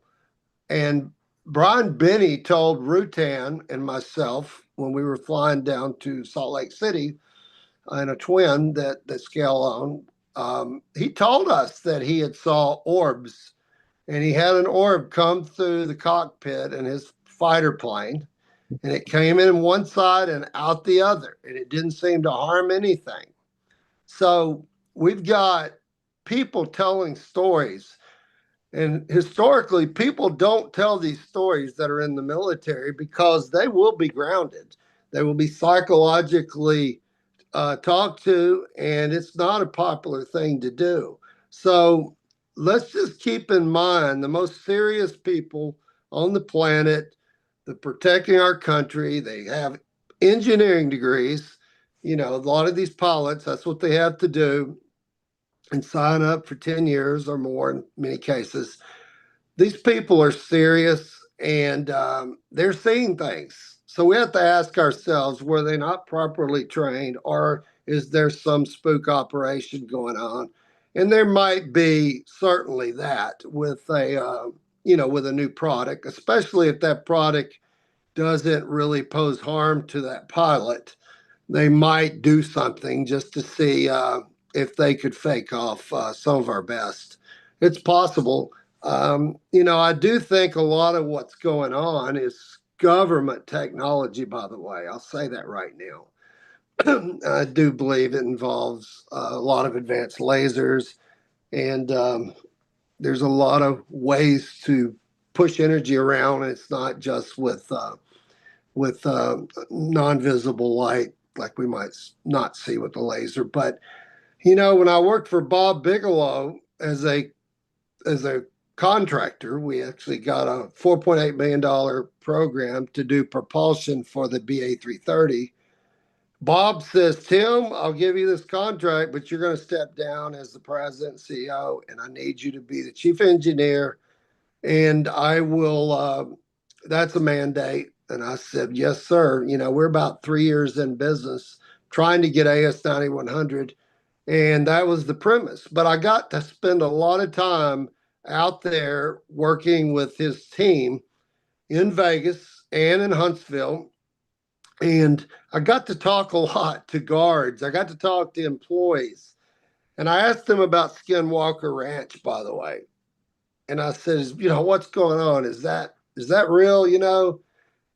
And Brian Benny told Rutan and myself when we were flying down to Salt Lake City in a twin that scale on, he told us that he had saw orbs. And he had an orb come through the cockpit in his fighter plane. and it came in one side and out the other, and it didn't seem to harm anything. So we've got people telling stories. And historically, people don't tell these stories that are in the military because they will be grounded. They will be psychologically talked to, and it's not a popular thing to do. So let's just keep in mind the most serious people on the planet, the protecting our country, they have engineering degrees. You know, a lot of these pilots, that's what they have to do and sign up for 10 years or more in many cases. These people are serious, and they're seeing things. So we have to ask ourselves, were they not properly trained, or is there some spook operation going on? And there might be certainly that with with a new product, especially if that product doesn't really pose harm to that pilot. They might do something just to see if they could fake off some of our best. It's possible. I do think a lot of what's going on is government technology, by the way. I'll say that right now. I do believe it involves a lot of advanced lasers, and there's a lot of ways to push energy around. And it's not just with non-visible light like we might not see with the laser. But when I worked for Bob Bigelow as a contractor, we actually got a $4.8 million program to do propulsion for the BA330. Bob says, Tim, I'll give you this contract, but you're going to step down as the president and CEO, and I need you to be the chief engineer, and I will, that's a mandate. And I said, yes, sir. We're about 3 years in business trying to get AS 9100. And that was the premise. But I got to spend a lot of time out there working with his team in Vegas and in Huntsville. And I got to talk a lot to guards. I got to talk to employees. And I asked them about Skinwalker Ranch, by the way. And I said, what's going on? Is that real?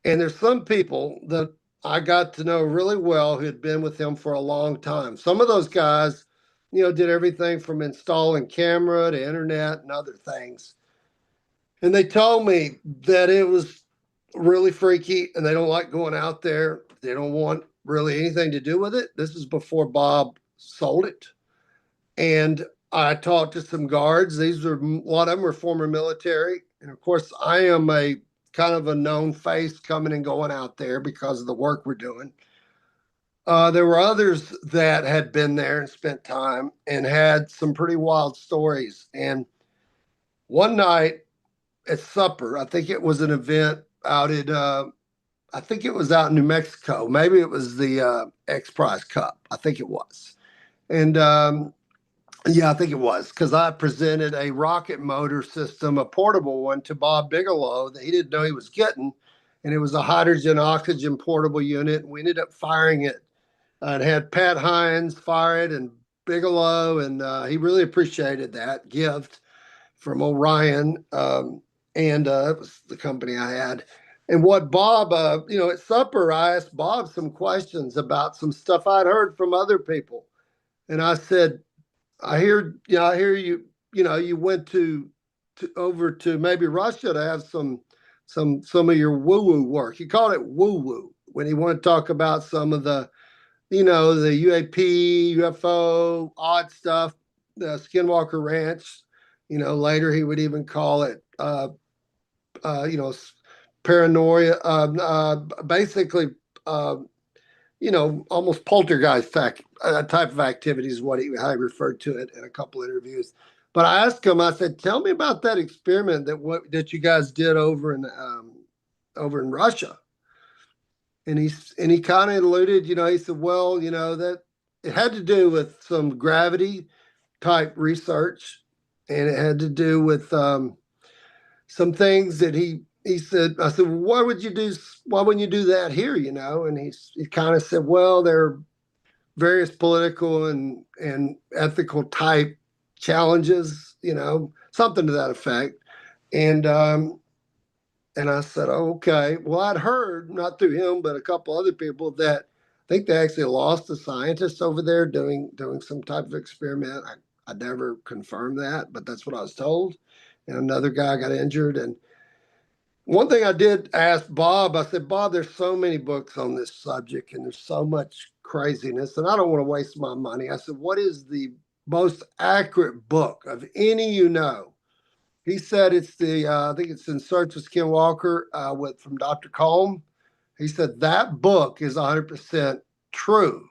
And there's some people that I got to know really well who had been with him for a long time. Some of those guys, did everything from installing camera to internet and other things. And they told me that it was really freaky and they don't like going out there. They don't want really anything to do with it. This is before Bob sold it. And I talked to some guards. A lot of them were former military. And of course, I am a kind of a known face coming and going out there because of the work we're doing. There were others that had been there and spent time and had some pretty wild stories. And one night at supper, I think it was an event out in, I think it was out in New Mexico. Maybe it was the X Prize Cup. I think it was. And yeah, I think it was because I presented a rocket motor system, a portable one, to Bob Bigelow that he didn't know he was getting. And it was a hydrogen oxygen portable unit. We ended up firing it. It had Pat Hines fire it and Bigelow, and he really appreciated that gift from Orion. And it was the company I had. And what Bob, at supper, I asked Bob some questions about some stuff I'd heard from other people. And I said, I hear you, you went to over to maybe Russia to have some of your woo-woo work. He called it woo-woo when he wanted to talk about some of the, the UAP, UFO, odd stuff, the Skinwalker Ranch. Later he would even call it, paranoia, basically, almost poltergeist type of activity is how he referred to it in a couple interviews. But I asked him, I said, tell me about that experiment that you guys did over in Russia. And he kind of alluded, he said, well, that it had to do with some gravity type research, and it had to do with some things that he said. I said, well, why wouldn't you do that here? And he kind of said, well, there are various political and ethical type challenges, something to that effect. And And I said, oh, okay. Well, I'd heard, not through him, but a couple other people, that I think they actually lost a scientist over there doing some type of experiment. I never confirmed that, but that's what I was told. And another guy got injured. And one thing I did ask Bob, I said, Bob, there's so many books on this subject and there's so much craziness, and I don't want to waste my money. I said, what is the most accurate book of any you know? He said it's I think it's In Search of Skinwalker from Dr. Combe. He said that book is 100% true.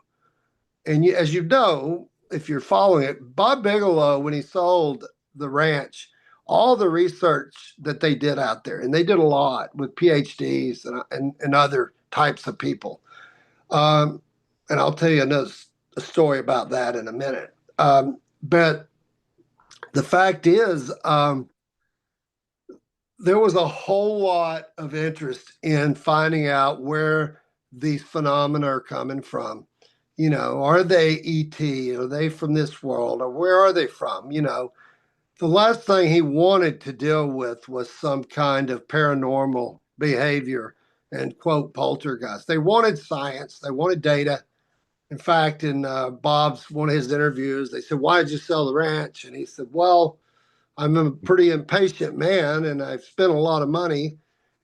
And as you know, if you're following it, Bob Bigelow, when he sold the ranch, all the research that they did out there, and they did a lot with PhDs and other types of people. And I'll tell you another story about that in a minute. But the fact is, there was a whole lot of interest in finding out where these phenomena are coming from. You know, are they ET? Are they from this world? Or where are they from? You know, the last thing he wanted to deal with was some kind of paranormal behavior and quote poltergeist. They wanted science. They wanted data. In fact, in Bob's one of his interviews, they said, "Why did you sell the ranch?" And he said, "Well, I'm a pretty impatient man, and I've spent a lot of money,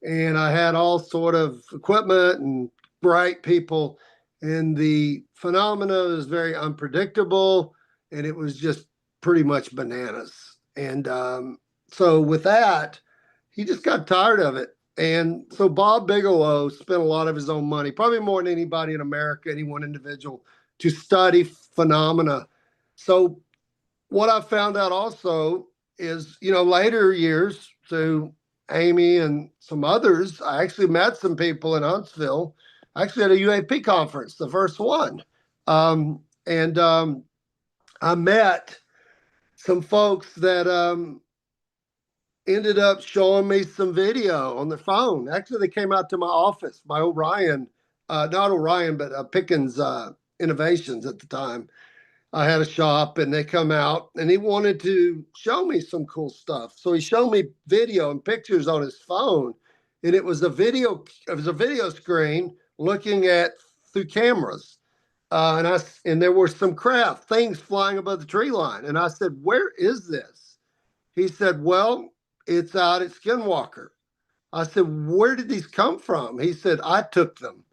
and I had all sort of equipment and bright people, and the phenomena is very unpredictable, and it was just pretty much bananas." And so with that, he just got tired of it. And so Bob Bigelow spent a lot of his own money, probably more than anybody in America, any one individual, to study phenomena. So what I found out also is, you know, later years through Amy and some others, I actually met some people in Huntsville, actually at a UAP conference, the first one. And I met some folks that ended up showing me some video on the phone. Actually, they came out to my office, my Orion, not Orion, but Pickens Innovations at the time. I had a shop, and they come out, and he wanted to show me some cool stuff. So he showed me video and pictures on his phone, and it was a video screen looking at through cameras. And there were some craft things flying above the tree line. And I said, "Where is this?" He said, "Well, it's out at Skinwalker." I said, "Where did these come from?" He said, "I took them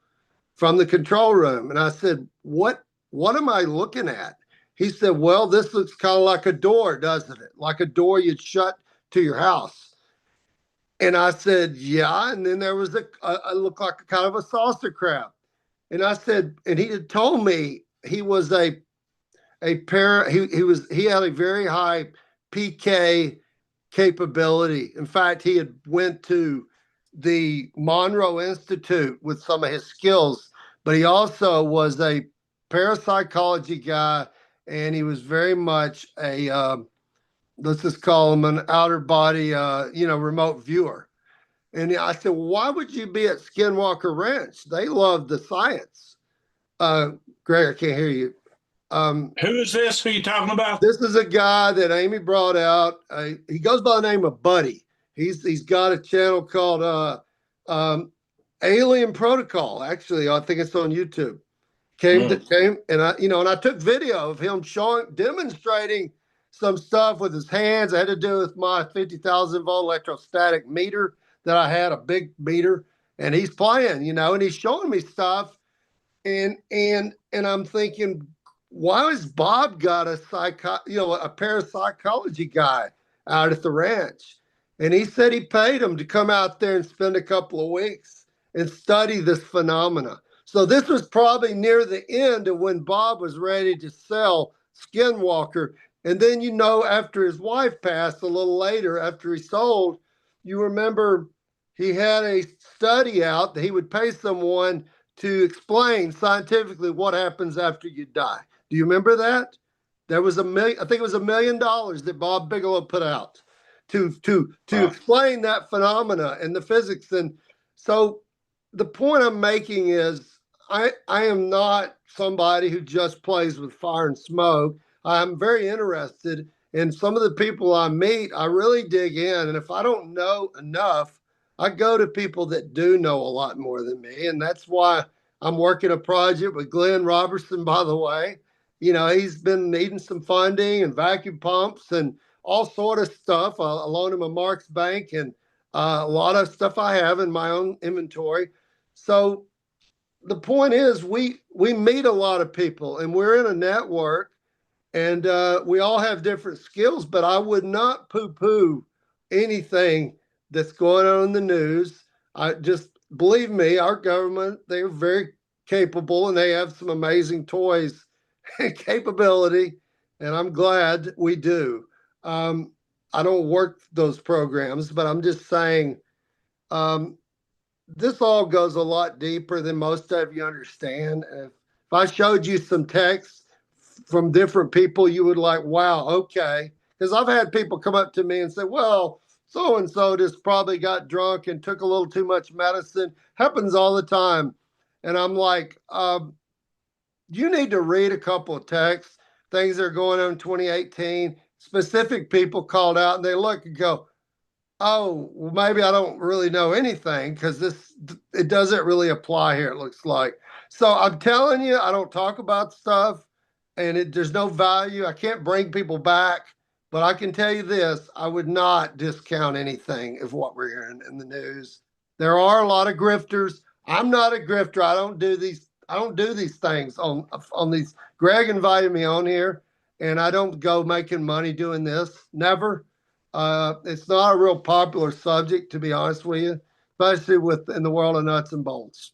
from the control room." And I said, what am I looking at?" He said, "Well, this looks kind of like a door, doesn't it? Like a door you'd shut to your house." And I said, "Yeah." And then there was it looked like a kind of a saucer crab. And I said, and he had told me he was he had a very high PK capability. In fact, he had went to the Monroe Institute with some of his skills, but he also was a parapsychology guy, and he was very much a let's just call him an outer body, remote viewer. And I said, well, "Why would you be at Skinwalker Ranch? They love the science." Greg, I can't hear you. Who is this? Who are you talking about? This is a guy that Amy brought out. He goes by the name of Buddy. He's got a channel called Alien Protocol. Actually, I think it's on YouTube. Came and I took video of him demonstrating some stuff with his hands. It had to do with my 50,000 volt electrostatic meter that I had, a big meter, and he's playing, and he's showing me stuff, and I'm thinking, why has Bob got a parapsychology guy out at the ranch? And he said he paid him to come out there and spend a couple of weeks and study this phenomena. So this was probably near the end of when Bob was ready to sell Skinwalker. And then, after his wife passed a little later, after he sold, you remember he had a study out that he would pay someone to explain scientifically what happens after you die. Do you remember that? There was I think it was $1 million that Bob Bigelow put out to explain that phenomena and the physics. And so the point I'm making is I am not somebody who just plays with fire and smoke. I'm very interested in some of the people I meet. I really dig in. And if I don't know enough, I go to people that do know a lot more than me. And that's why I'm working a project with Glenn Robertson, by the way. You know, he's been needing some funding and vacuum pumps and all sort of stuff. I loaned him a Marks Bank and a lot of stuff I have in my own inventory. So the point is, we meet a lot of people, and we're in a network, and we all have different skills. But I would not poo-poo anything that's going on in the news. I just believe me, our government, they're very capable, and they have some amazing toys and capability, and I'm glad we do. I don't work those programs, but I'm just saying. Um, this all goes a lot deeper than most of you understand. If I showed you some texts from different people, you would like, wow, okay. Because I've had people come up to me and say, well, so and so just probably got drunk and took a little too much medicine. Happens all the time. And I'm like, you need to read a couple of texts, things that are going on in 2018. Specific people called out and they look and go, oh, well, maybe I don't really know anything because it doesn't really apply here, it looks like. So I'm telling you, I don't talk about stuff and there's no value. I can't bring people back, but I can tell you this, I would not discount anything of what we're hearing in the news. There are a lot of grifters. I'm not a grifter. I don't do these things on these. Greg invited me on here and I don't go making money doing this. Never. It's not a real popular subject, to be honest with you, especially in the world of nuts and bolts.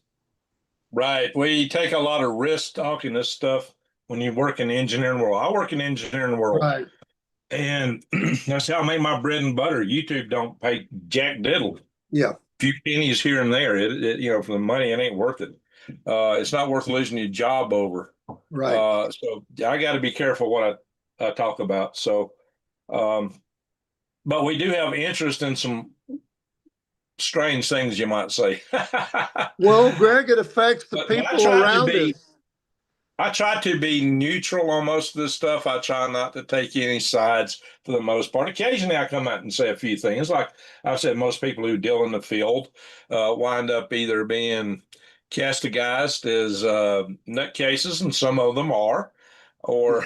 Right. We take a lot of risk talking this stuff when you work in the engineering world. I work in the engineering world. Right. And that's how I make my bread and butter. YouTube don't pay jack diddle. Yeah. A few pennies here and there. For the money, it ain't worth it. It's not worth losing your job over. Right. So I got to be careful what I talk about. So, but we do have interest in some strange things, you might say. Well, Greg, it affects the people around us. I try to be neutral on most of this stuff. I try not to take any sides for the most part. Occasionally, I come out and say a few things. Like I said, most people who deal in the field wind up either being castigized as nutcases, and some of them are, or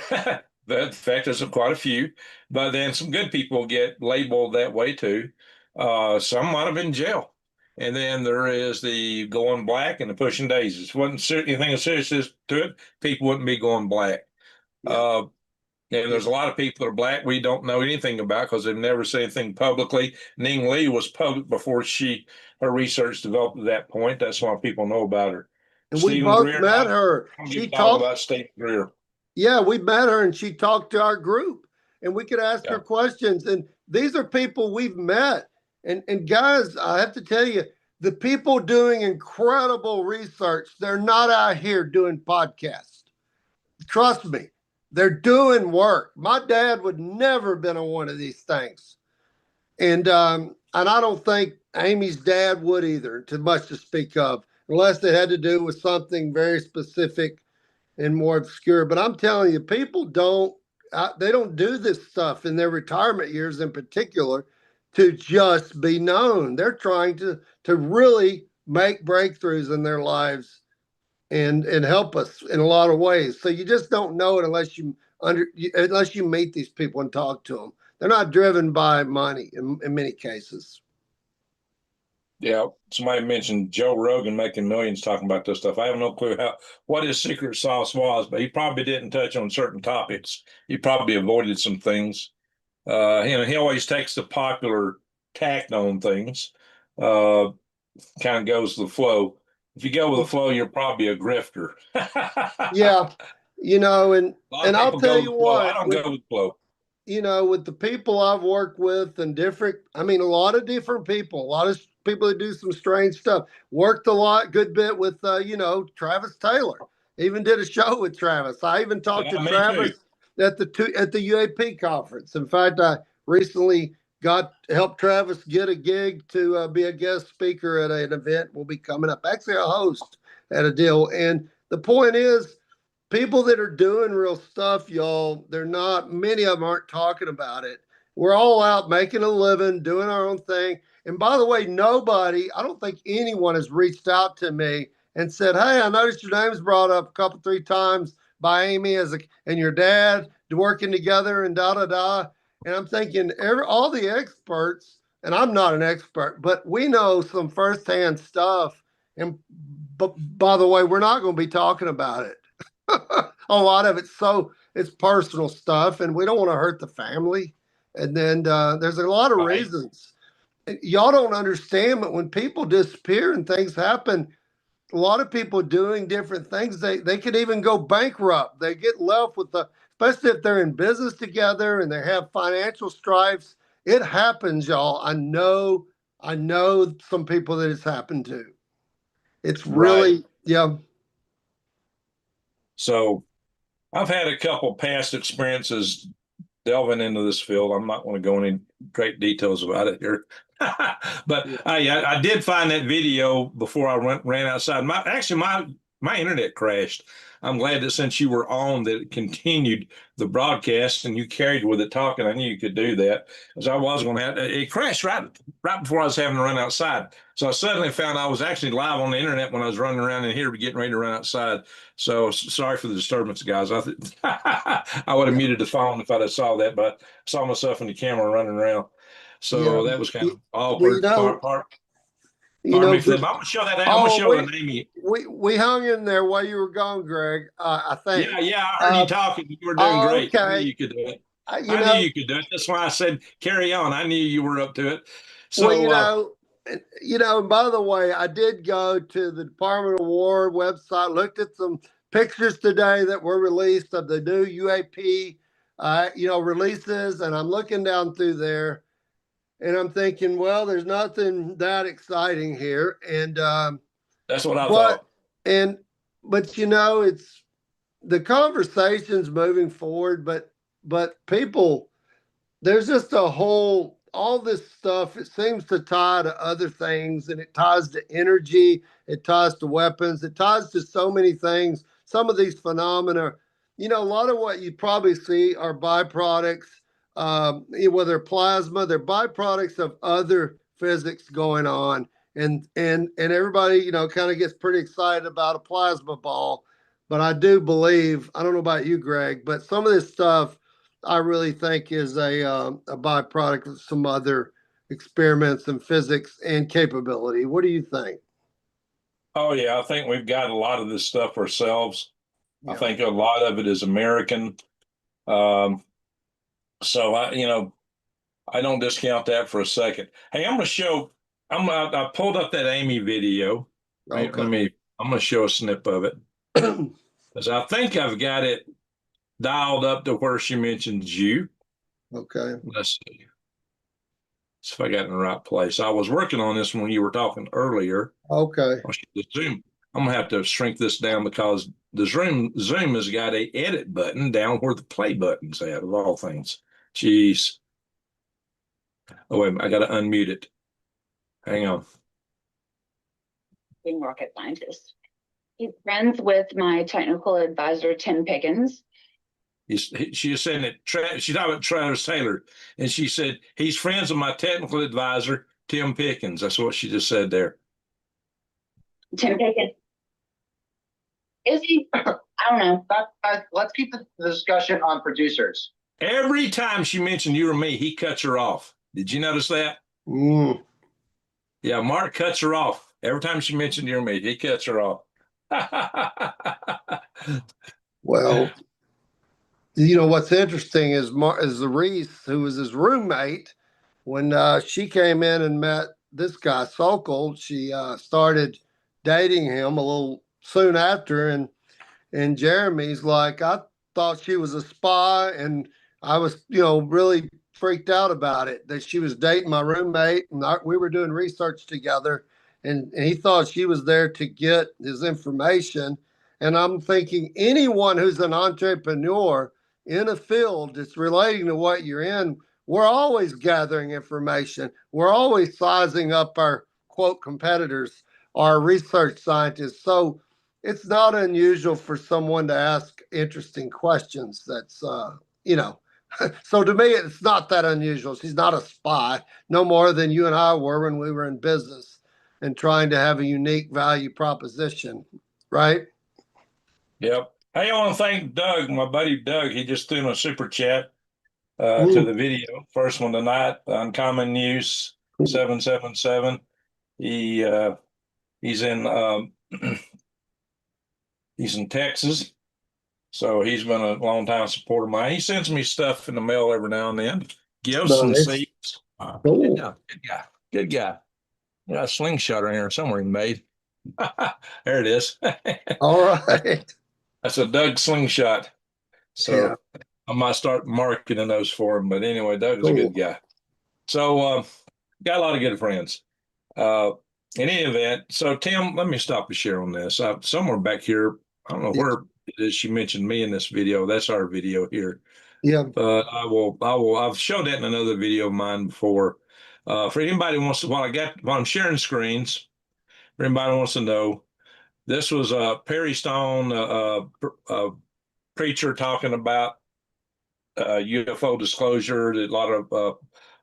in fact, there's quite a few. But then some good people get labeled that way too. Some might have been in jail. And then there is the going black and the pushing daisies. Wasn't anything serious to it, people wouldn't be going black. Yeah. And there's a lot of people that are black we don't know anything about because they've never said anything publicly. Ning Lee was public before her research developed at that point. That's why people know about her. And we both met her. She talked about Stephen Greer. Yeah, we met her and she talked to our group and we could ask her questions. And these are people we've met. And guys, I have to tell you, the people doing incredible research, they're not out here doing podcasts. Trust me, they're doing work. My dad would never have been on one of these things. And I don't think Amy's dad would either, too much to speak of, unless it had to do with something very specific and more obscure. But I'm telling you, people they don't do this stuff in their retirement years in particular to just be known. They're trying to really make breakthroughs in their lives and help us in a lot of ways. So you just don't know it unless you meet these people and talk to them. They're not driven by money in many cases. Yeah, somebody mentioned Joe Rogan making millions talking about this stuff. I have no clue what his secret sauce was, but he probably didn't touch on certain topics. He probably avoided some things. He always takes the popular tact on things. Kind of goes with the flow. If you go with the flow, you're probably a grifter. Yeah, and I'll tell you what, I don't go with the flow. With the people I've worked with and a lot of different people, a lot of people that do some strange stuff. Worked a good bit with, Travis Taylor. Even did a show with Travis. I even talked to Travis at the UAP conference. In fact, I recently helped Travis get a gig to be a guest speaker at an event will be coming up. Actually, a host at a deal. And the point is, people that are doing real stuff, y'all, many of them aren't talking about it. We're all out making a living, doing our own thing. And by the way, I don't think anyone has reached out to me and said, "Hey, I noticed your name's brought up a couple, 3 times by Amy and your dad working together and da da da." And I'm thinking, all the experts, and I'm not an expert, but we know some firsthand stuff. And by the way, we're not going to be talking about it. A lot of it's personal stuff, and we don't want to hurt the family. And then there's a lot of reasons. Y'all don't understand, but when people disappear and things happen, a lot of people doing different things, they could even go bankrupt. They get left with especially if they're in business together and they have financial strifes. It happens, y'all. I know some people that it's happened to. It's really, yeah. So I've had a couple past experiences delving into this field. I'm not going to go into great details about it here. But I did find that video before I ran outside. My internet crashed. I'm glad that since you were on that it continued the broadcast and you carried with it talking. I knew you could do that because I was going to have it crashed right before I was having to run outside. So I suddenly found I was actually live on the internet when I was running around in here getting ready to run outside. So sorry for the disturbance, guys. I would have muted the phone if I'd have saw that, but I saw myself in the camera running around. So that was kind of awkward. I'm gonna show that. I'm gonna show the name. We hung in there while you were gone, Greg. I think. Yeah. I heard you talking. You were doing great. Okay. I knew you could do it. I knew you could do it. That's why I said carry on. I knew you were up to it. So and by the way, I did go to the Department of War website, looked at some pictures today that were released of the new UAP, releases, and I'm looking down through there. And I'm thinking, well, there's nothing that exciting here. And that's what I thought. But it's the conversation's moving forward, but people, there's just all this stuff. It seems to tie to other things, and it ties to energy, it ties to weapons, it ties to so many things. Some of these phenomena, a lot of what you probably see are byproducts. Whether plasma, they're byproducts of other physics going on, and everybody kind of gets pretty excited about a plasma ball. But I do believe, I don't know about you, Greg, but some of this stuff I really think is a byproduct of some other experiments in physics and capability. What do you think? Oh yeah, I think we've got a lot of this stuff ourselves. Yeah. I think a lot of it is American. So I don't discount that for a second. Hey, I'm gonna show. I pulled up that Amy video. Okay. I'm gonna show a snip of it because I think I've got it dialed up to where she mentions you. Okay. Let's see. See if I got it in the right place. I was working on this when you were talking earlier. Okay. The Zoom. I'm gonna have to shrink this down because the Zoom has got a edit button down where the play button's at, of all things. Jeez. Oh, wait a minute. I got to unmute it. Hang on. Being rocket scientist. He's friends with my technical advisor, Tim Pickens. She is saying that she's talking about Travis Taylor, and she said he's friends with my technical advisor, Tim Pickens. That's what she just said there. Tim Pickens. Is he? I don't know. Let's keep the discussion on producers. Every time she mentioned you or me, he cuts her off. Did you notice that? Mm. Yeah, Mark cuts her off. Every time she mentioned you or me, he cuts her off. Well, what's interesting is the Reese, who was his roommate, when she came in and met this guy, Sokol, she started dating him a little soon after. And Jeremy's like, I thought she was a spy, and I was, really freaked out about it, that she was dating my roommate, and we were doing research together, and he thought she was there to get his information. And I'm thinking anyone who's an entrepreneur in a field that's relating to what you're in, we're always gathering information. We're always sizing up our, quote, competitors, our research scientists. So it's not unusual for someone to ask interesting questions. That's, So to me, it's not that unusual. She's not a spy, no more than you and I were when we were in business and trying to have a unique value proposition, right? Yep. Hey, I want to thank Doug, my buddy Doug. He just threw in a super chat to Ooh. the video. First one tonight, Uncommon News 777. He's in he's in Texas, so he's been a long time supporter of mine. He sends me stuff in the mail every now and then. Gifts and Nice. seeds. Cool. Good guy. Good guy. Got a slingshot in here somewhere he made. There it is. All right. That's a Doug slingshot. So Yeah. I might start marketing those for him. But anyway, Doug's a Cool. good guy. So got a lot of good friends. In any event, so Tim, let me stop and share on this. Somewhere back here, I don't know where it is. She mentioned me in this video. That's our video here. Yeah. But I've showed that in another video of mine before. For anybody who wants to, while I'm sharing screens, for anybody who wants to know, this was Perry Stone, a preacher talking about UFO disclosure. That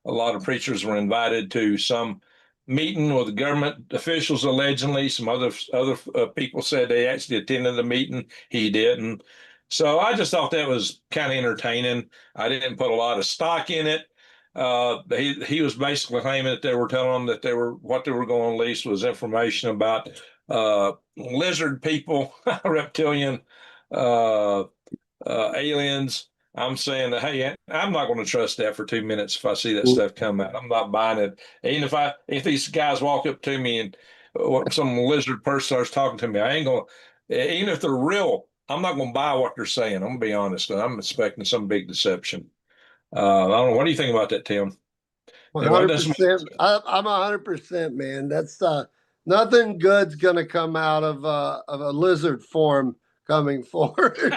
a lot of preachers were invited to some meeting with government officials allegedly. Some other people said they actually attended the meeting. He didn't. So I just thought that was kind of entertaining. I didn't put a lot of stock in it. He was basically claiming that they were telling them that what they were going to release was information about lizard people, reptilian aliens. I'm saying that, hey, I'm not going to trust that for 2 minutes if I see that stuff come out. I'm not buying it. Even if these guys walk up to me and some lizard person starts talking to me, I ain't going to, even if they're real, I'm not going to buy what they're saying. I'm going to be honest. I'm expecting some big deception. I don't know. What do you think about that, Tim? 100%. I'm 100%, man. That's nothing good's gonna come out of a lizard form coming forward.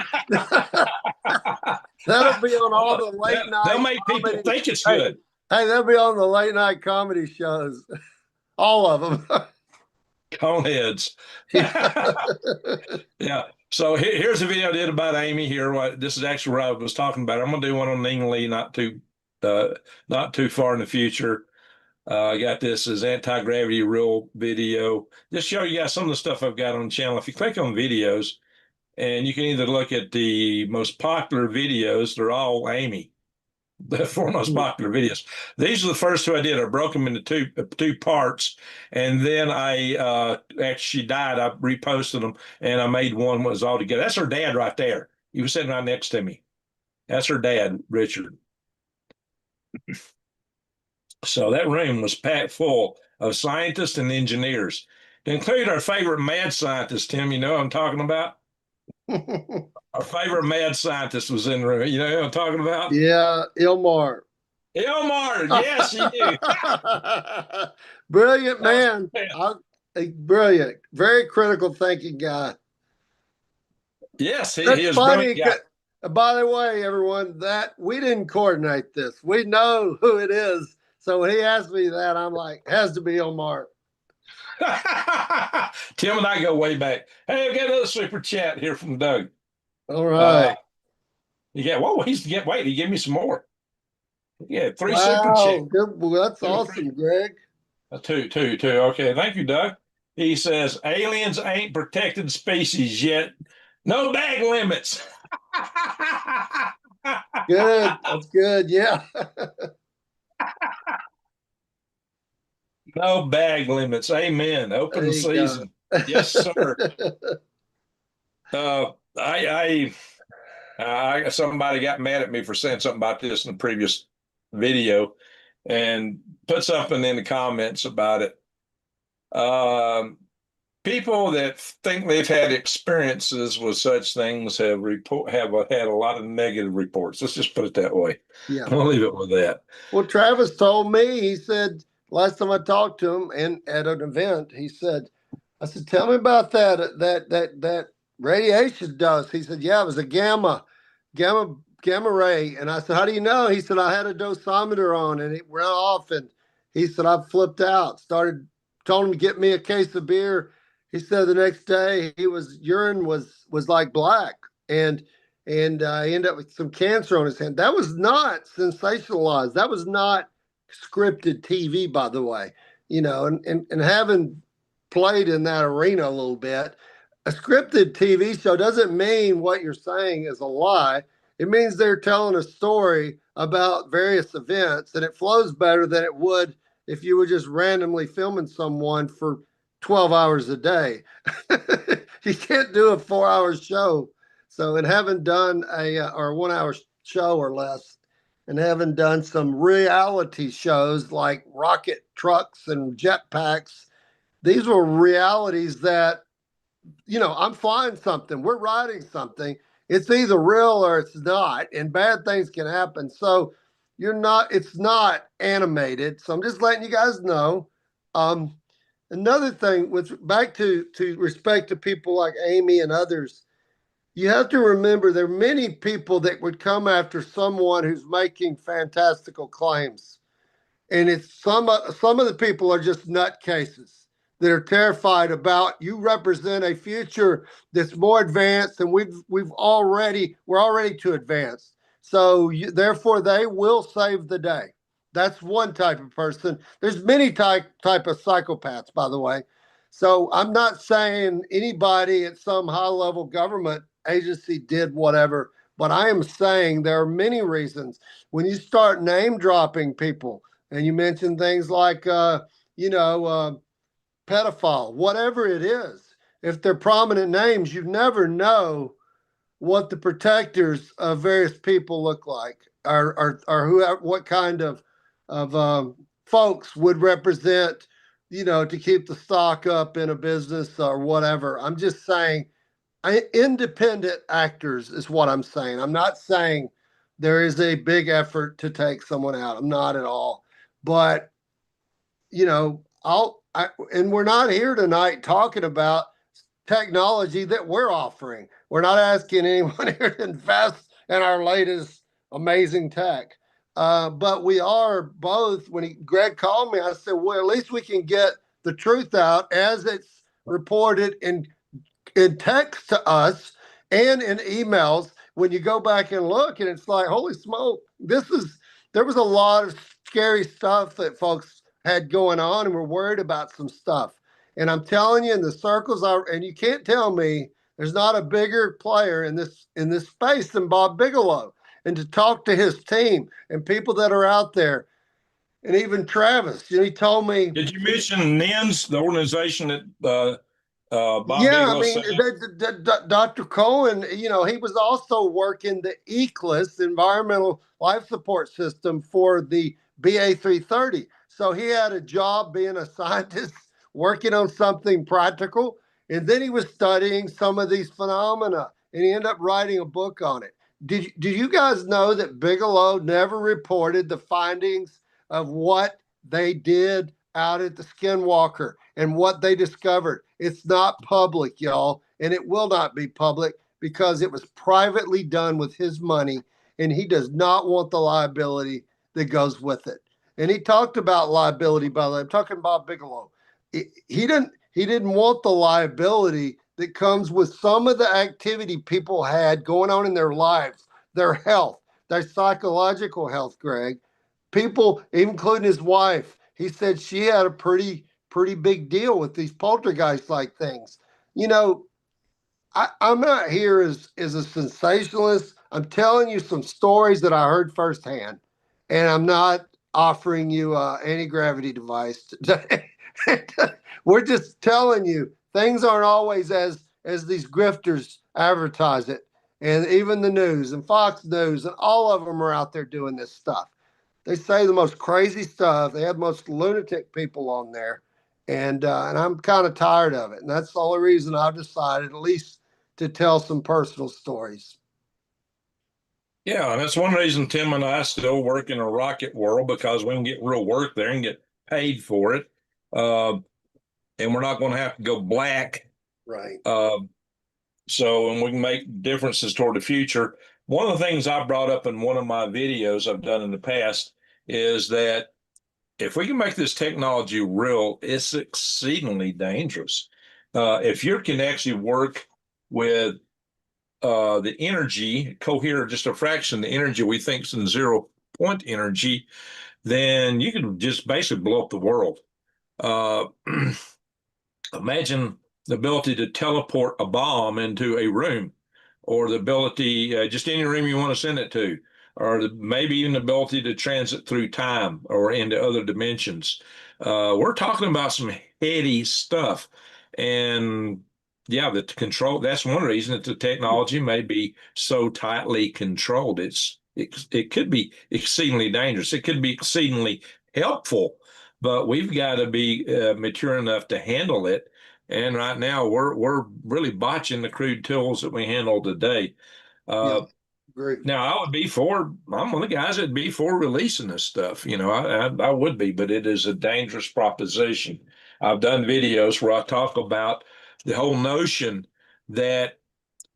That'll be on all the late night. They'll make people think it's good. Hey, they'll be on the late night comedy shows. All of them. Coneheads. Yeah. So here's a video I did about Amy here. This is actually what I was talking about. I'm going to do one on Ning Lee not too far in the future. I got this as Antigravity Real video. Just show you guys some of the stuff I've got on the channel. If you click on videos, and you can either look at the most popular videos, they're all Amy, the four most popular videos. These are the first two I did. I broke them into two parts, and then after she died, I reposted them, and I made one that was all together. That's her dad right there. He was sitting right next to me. That's her dad, Richard. So that room was packed full of scientists and engineers, to include our favorite mad scientist, Tim. You know what I'm talking about? Our favorite mad scientist was in the room. You know who I'm talking about? Yeah, Ilmar. Ilmar, yes, you do. Brilliant man. Brilliant. Very critical thinking guy. Yes, he That's is funny. brilliant. By the way, everyone, that we didn't coordinate this. We know who it is. So when he asked me that, I'm like, has to be Ilmar. Tim and I go way back. Hey, I've got another super chat here from Doug. All right. Yeah, whoa, he gave me some more. Yeah, three super chats. Good. Well, that's awesome, Greg. Two. Okay, thank you, Doug. He says, aliens ain't protected species yet. No bag limits. Good. That's good. Yeah. No bag limits. Amen. Open season. Yes, sir. Somebody got mad at me for saying something about this in the previous video and put something in the comments about it. People that think they've had experiences with such things have had a lot of negative reports. Let's just put it that way. Yeah. I'll leave it with that. Well, Travis told me, he said, last time I talked to him and at an event, he said, I said, tell me about that radiation dose. He said, yeah, it was a gamma ray. And I said, how do you know? He said, I had a dosimeter on and it went off. And he said, I flipped out, told him to get me a case of beer. He said the next day urine was like black. And and he ended up with some cancer on his hand. That was not sensationalized. That was not scripted TV, by the way. You know, and having played in that arena a little bit, a scripted TV show doesn't mean what you're saying is a lie. It means they're telling a story about various events, and it flows better than it would if you were just randomly filming someone for 12 hours a day. You can't do a 4-hour show. So, and having done or 1 hour show or less, and having done some reality shows like rocket trucks and jetpacks, these were realities that, you know, I'm flying something, we're riding something. It's either real or it's not, and bad things can happen. So it's not animated. So I'm just letting you guys know. Another thing with back to respect to people like Amy and others, you have to remember there are many people that would come after someone who's making fantastical claims. And it's some of the people are just nutcases that are terrified about you represent a future that's more advanced, and we're already too advanced. So therefore they will save the day. That's one type of person. There's many type of psychopaths, by the way. So I'm not saying anybody at some high level government agency did whatever, but I am saying there are many reasons. When you start name dropping people, and you mention things like, pedophile, whatever it is. If they're prominent names, you never know what the protectors of various people look like, or what kind of folks would represent, to keep the stock up in a business or whatever. I'm just saying, independent actors is what I'm saying. I'm not saying there is a big effort to take someone out. I'm not at all. But, and we're not here tonight talking about technology that we're offering. We're not asking anyone here to invest in our latest amazing tech. But we are both, when Greg called me, I said, well, at least we can get the truth out as it's reported in text to us and in emails. When you go back and look, and it's like, holy smoke, there was a lot of scary stuff that folks had going on, and were worried about some stuff. And I'm telling you, in the circles and you can't tell me there's not a bigger player in this space than Bob Bigelow. And to talk to his team and people that are out there, and even Travis, he told me. Did you mention NINS, the organization that Bob Yeah, Bigelow I mean, Dr. Cohen, he was also working the ECLS, Environmental Life Support System, for the BA330. So he had a job being a scientist, working on something practical. And then he was studying some of these phenomena, and he ended up writing a book on it. Did you guys know that Bigelow never reported the findings of what they did out at the Skinwalker and what they discovered? It's not public, y'all, and it will not be public because it was privately done with his money, and he does not want the liability that goes with it. And he talked about liability, by the way. I'm talking about Bigelow. He didn't want the liability that comes with some of the activity people had going on in their lives, their health, their psychological health, Greg. People, including his wife, he said she had a pretty big deal with these poltergeist like things. I'm not here as a sensationalist. I'm telling you some stories that I heard firsthand, and I'm not offering you an anti-gravity device today. We're just telling you things aren't always as these grifters advertise it, and even the news and Fox News and all of them are out there doing this stuff. They say the most crazy stuff. They have the most lunatic people on there, and I'm kind of tired of it. And that's the only reason I've decided, at least, to tell some personal stories. Yeah, and that's one reason Tim and I still work in a rocket world, because we can get real work there and get paid for it. And we're not going to have to go black. Right. And we can make differences toward the future. One of the things I brought up in one of my videos I've done in the past is that if we can make this technology real, it's exceedingly dangerous. If you can actually work with the energy, cohere just a fraction of the energy we think is in 0 point energy, then you can just basically blow up the world. Imagine the ability to teleport a bomb into a room, or the ability, just any room you want to send it to, or maybe even the ability to transit through time or into other dimensions. We're talking about some heady stuff. And yeah, the control, that's one reason that the technology may be so tightly controlled. It could be exceedingly dangerous. It could be exceedingly helpful, but we've got to be mature enough to handle it. And right now, we're really botching the crude tools that we handle today. Great. Now, I'm one of the guys that'd be for releasing this stuff. You know, I would be, but it is a dangerous proposition. I've done videos where I talk about the whole notion that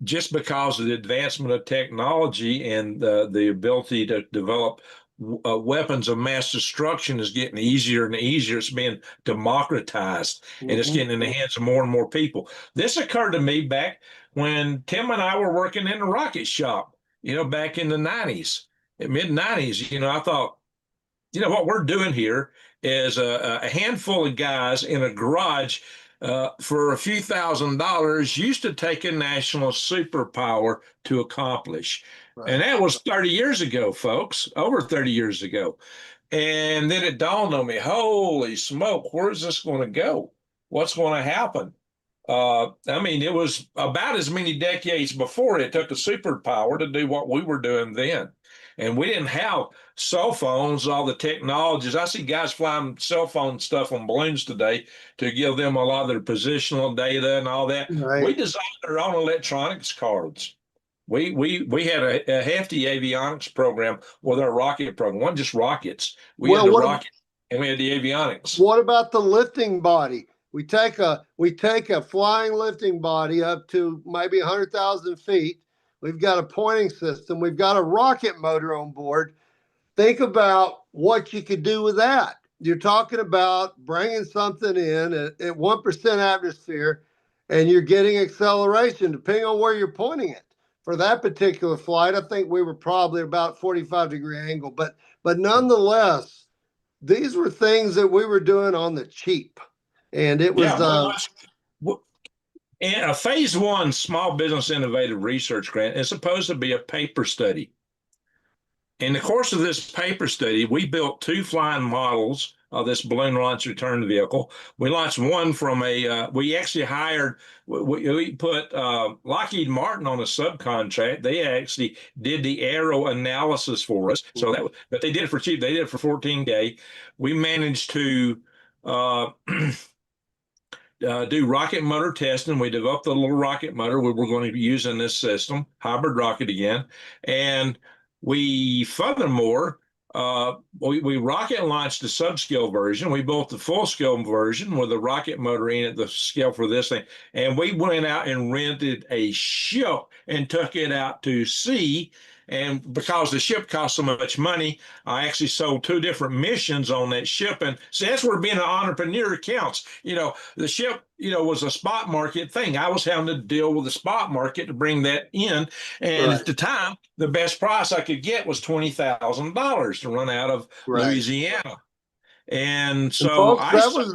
just because of the advancement of technology and the ability to develop weapons of mass destruction is getting easier and easier. It's being democratized, and it's getting in the hands of more and more people. This occurred to me back when Tim and I were working in the rocket shop, you know, back in the 90s, mid-90s. You know, I thought, you know, what we're doing here is a handful of guys in a garage for a few $1,000s used to take a national superpower to accomplish. Right. And that was 30 years ago, folks, over 30 years ago. And then it dawned on me, holy smoke, where's this going to go? What's going to happen? I mean, it was about as many decades before it took a superpower to do what we were doing then. And we didn't have cell phones, all the technologies. I see guys flying cell phone stuff on balloons today to give them a lot of their positional data and all that. Right. We designed our own electronics cards. We had a hefty avionics program with our rocket program. It wasn't just rockets. We had the rocket and we had the avionics. What about the lifting body? We take a flying lifting body up to maybe 100,000 feet. We've got a pointing system. We've got a rocket motor on board. Think about what you could do with that. You're talking about bringing something in at 1% atmosphere, and you're getting acceleration depending on where you're pointing it. For that particular flight, I think we were probably about 45-degree angle, but nonetheless, these were things that we were doing on the cheap. And it was and a phase 1 small business innovative research grant is supposed to be a paper study. In the course of this paper study, we built 2 flying models of this balloon launch return vehicle. We launched one from we actually hired, we put Lockheed Martin on a subcontract. They actually did the aero analysis for us. So but they did it for cheap. They did it for $14K. We managed to do rocket motor testing. We developed a little rocket motor we were going to be using this system, hybrid rocket again. And we furthermore, we rocket launched the subscale version. We built the full scale version with a rocket motor in at the scale for this thing. And we went out and rented a ship and took it out to sea. And because the ship cost so much money, I actually sold 2 different missions on that ship. And so that's where being an entrepreneur counts. You know, the ship, you know, was a spot market thing. I was having to deal with the spot market to bring that in. And at the time, the best price I could get was $20,000 to run out of Louisiana. And so folks,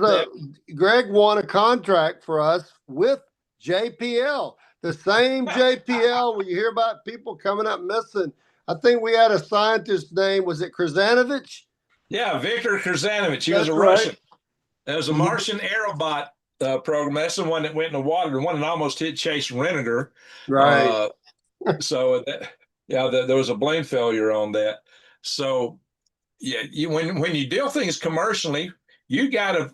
Greg won a contract for us with JPL. The same JPL when you hear about people coming up missing. I think we had a scientist name, was it Krasanovich? Yeah, Viktor Krasanovich. He was a Russian. There was a Martian Aerobot program. That's the one that went in the water, the one that almost hit Chase Reniger. Right. There was a blame failure on that. So, yeah, when you deal things commercially, you got to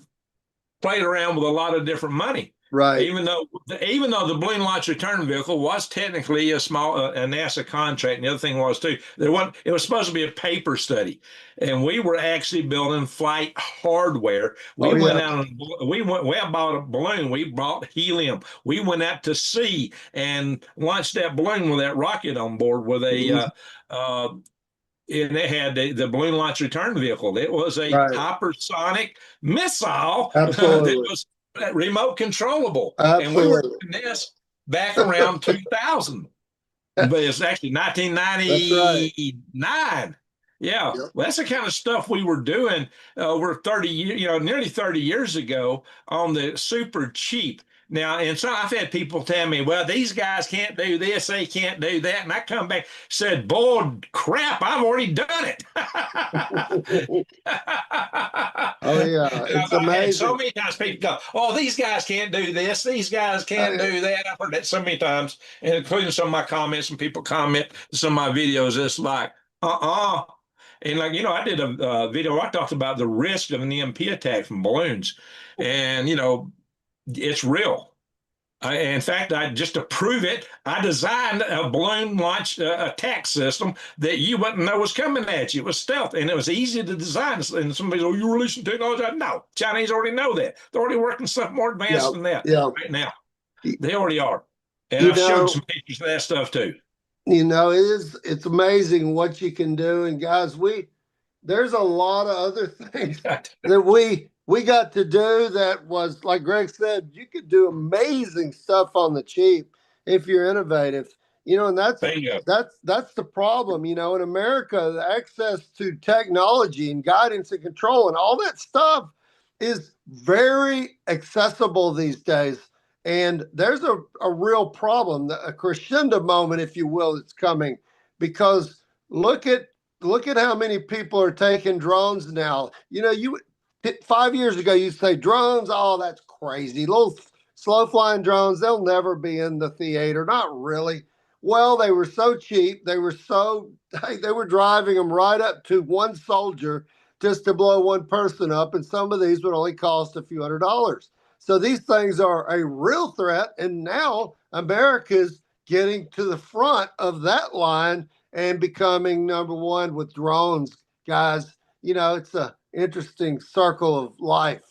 play around with a lot of different money. Right. Even though the balloon launch return vehicle was technically a NASA contract, and the other thing was too, it was supposed to be a paper study, and we were actually building flight hardware. We went out and we bought a balloon. We bought helium. We went out to sea and launched that balloon with that rocket on board with a and it had the balloon launch return vehicle. It was a hypersonic missile that was remote controllable. Absolutely. And we were doing this back around 2000. but it's actually That's right. 1999. Yeah, Yep. well, that's the kind of stuff we were doing over 30 years, nearly 30 years ago on the super cheap. Now, and so I've had people tell me, well, these guys can't do this, they can't do that. And I come back, said, boy, crap, I've already done it. Oh yeah, And it's I've had so amazing. many times people go, oh, these guys can't do this, these guys can't do that. I've heard that so many times, and including some of my comments, and people comment some of my videos. It's like, uh-uh. And like, I did a video where I talked about the risk of an EMP attack from balloons. And, it's real. In fact, just to prove it, I designed a balloon launch attack system that you wouldn't know was coming at you. It was stealth, and it was easy to design. And somebody's, oh, you're releasing technology? No, Chinese already know that. They're already working stuff more advanced Yeah, than that yeah. right now. They already are. And You I've showed know, some pictures of that stuff too. it's amazing what you can do. And guys, there's a lot of other things that we got to do that was, like Greg said, you could do amazing stuff on the cheap if you're innovative. And Bingo. that's the problem. In America, the access to technology and guidance and control and all that stuff is very accessible these days. And there's a real problem, a crescendo moment, if you will, that's coming, because look at how many people are taking drones now. 5 years ago, you'd say drones, oh, that's crazy. Little slow flying drones, they'll never be in the theater. Not really. Well, they were so cheap. They were driving them right up to one soldier just to blow one person up. And some of these would only cost a few $100s. So these things are a real threat. And now America's getting to the front of that line and becoming number one with drones. Guys, it's a interesting circle of life.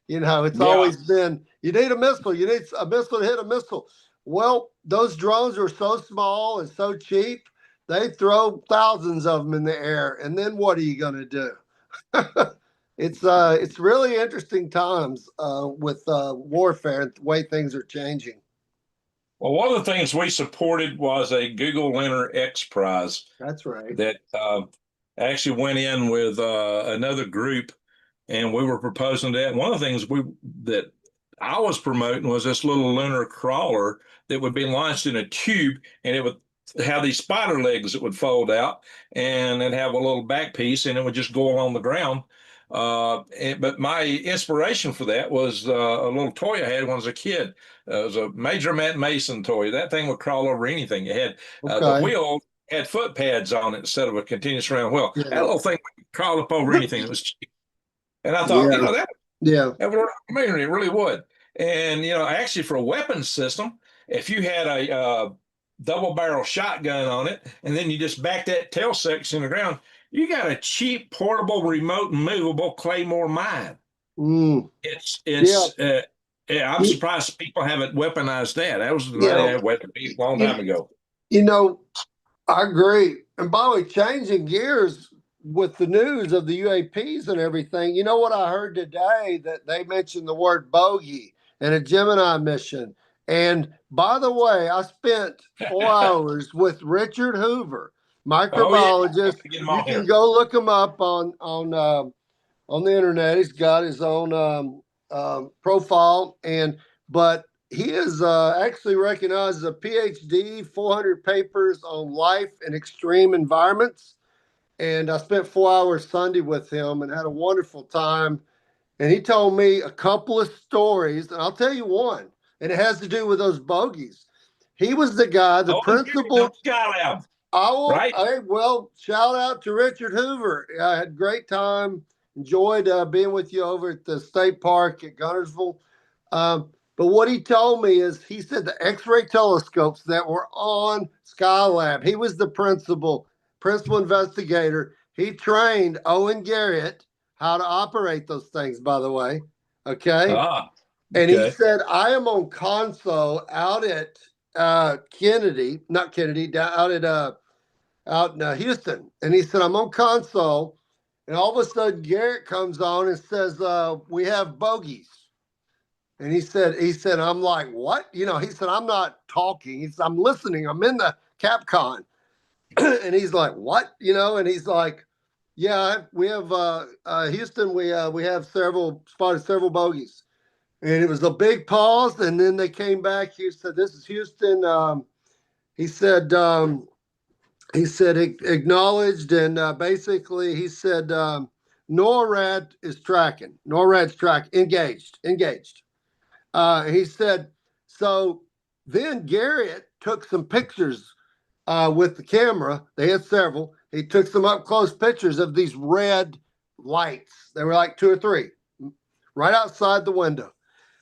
It's always been, you need a missile. You need a missile to hit a missile. Well, those drones are so small and so cheap, they throw thousands of them in the air. And then what are you going to do? It's really interesting times with warfare and the way things are changing. Well, one of the things we supported was a Google Lunar X Prize. That's right. That actually went in with another group, and we were proposing that. One of the things that I was promoting was this little lunar crawler that would be launched in a tube, and it would have these spider legs that would fold out, and then have a little back piece, and it would just go along the ground. But my inspiration for that was a little toy I had when I was a kid. It was a Major Matt Mason toy. That thing would crawl over anything. It had the wheel had foot pads on it instead of a continuous round wheel. Yeah. That little thing would crawl up over anything. It was cheap. And I thought, that would work for me. It really would. And, actually for a weapons system, if you had a double barrel shotgun on it, and then you just back that tail section in the ground, you got a cheap, portable, remote, and movable Claymore mine. I'm surprised people haven't weaponized that. That was a long time ago. I agree. And by the way, changing gears with the news of the UAPs and everything, what I heard today, that they mentioned the word bogey and a Gemini mission. And by the way, I spent 4 hours with Richard Hoover, microbiologist. You can go look him up on the internet. He's got his own profile, but he is actually recognized as a PhD, 400 papers on life in extreme environments. And I spent 4 hours Sunday with him and had a wonderful time. And he told me a couple of stories, and I'll tell you one, and it has to do with those bogeys. He was the guy, the principal. Skylab. Shout out to Richard Hoover. I had a great time. Enjoyed being with you over at the state park at Gunnersville. But what he told me is, he said the X-ray telescopes that were on Skylab, he was the principal investigator. He trained Owen Garrett how to operate those things, by the way. Okay. And he said, I am on console out at out in Houston. And he said, I'm on console. And all of a sudden, Garrett comes on and says, we have bogeys. And he said, I'm like, what? You know, he said, I'm not talking. He said, I'm listening. I'm in the Capcom. And he's like, what? You know, and he's like, yeah, we have Houston. We have spotted several bogeys. And it was a big pause. And then they came back. He said, this is Houston. He said, acknowledged. And basically he said, NORAD is tracking. NORAD's tracking. Engaged. He said, so then Garrett took some pictures with the camera. They had several. He took some up close pictures of these red lights. They were like 2 or 3 right outside the window.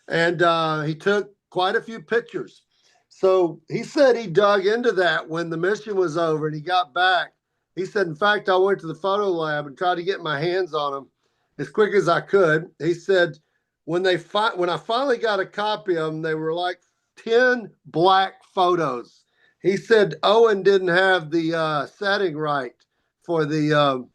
And he took quite a few pictures. So he said he dug into that when the mission was over and he got back. He said, in fact, I went to the photo lab and tried to get my hands on them as quick as I could. He said, when I finally got a copy of them, they were like 10 black photos. He said Owen didn't have the setting right for the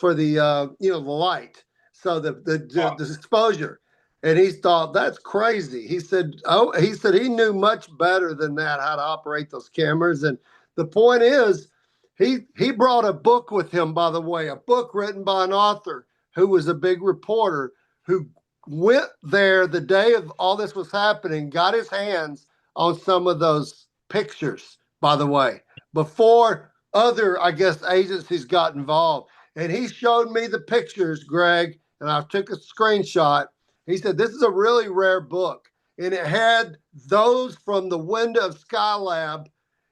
the light, so the exposure, and he thought that's crazy. He said he knew much better than that how to operate those cameras. And the point is, he brought a book with him, by the way, a book written by an author who was a big reporter who went there the day of all this was happening, got his hands on some of those pictures, by the way, before other, I guess, agencies got involved. And he showed me the pictures, Greg, and I took a screenshot. He said, this is a really rare book. And it had those from the window of Skylab.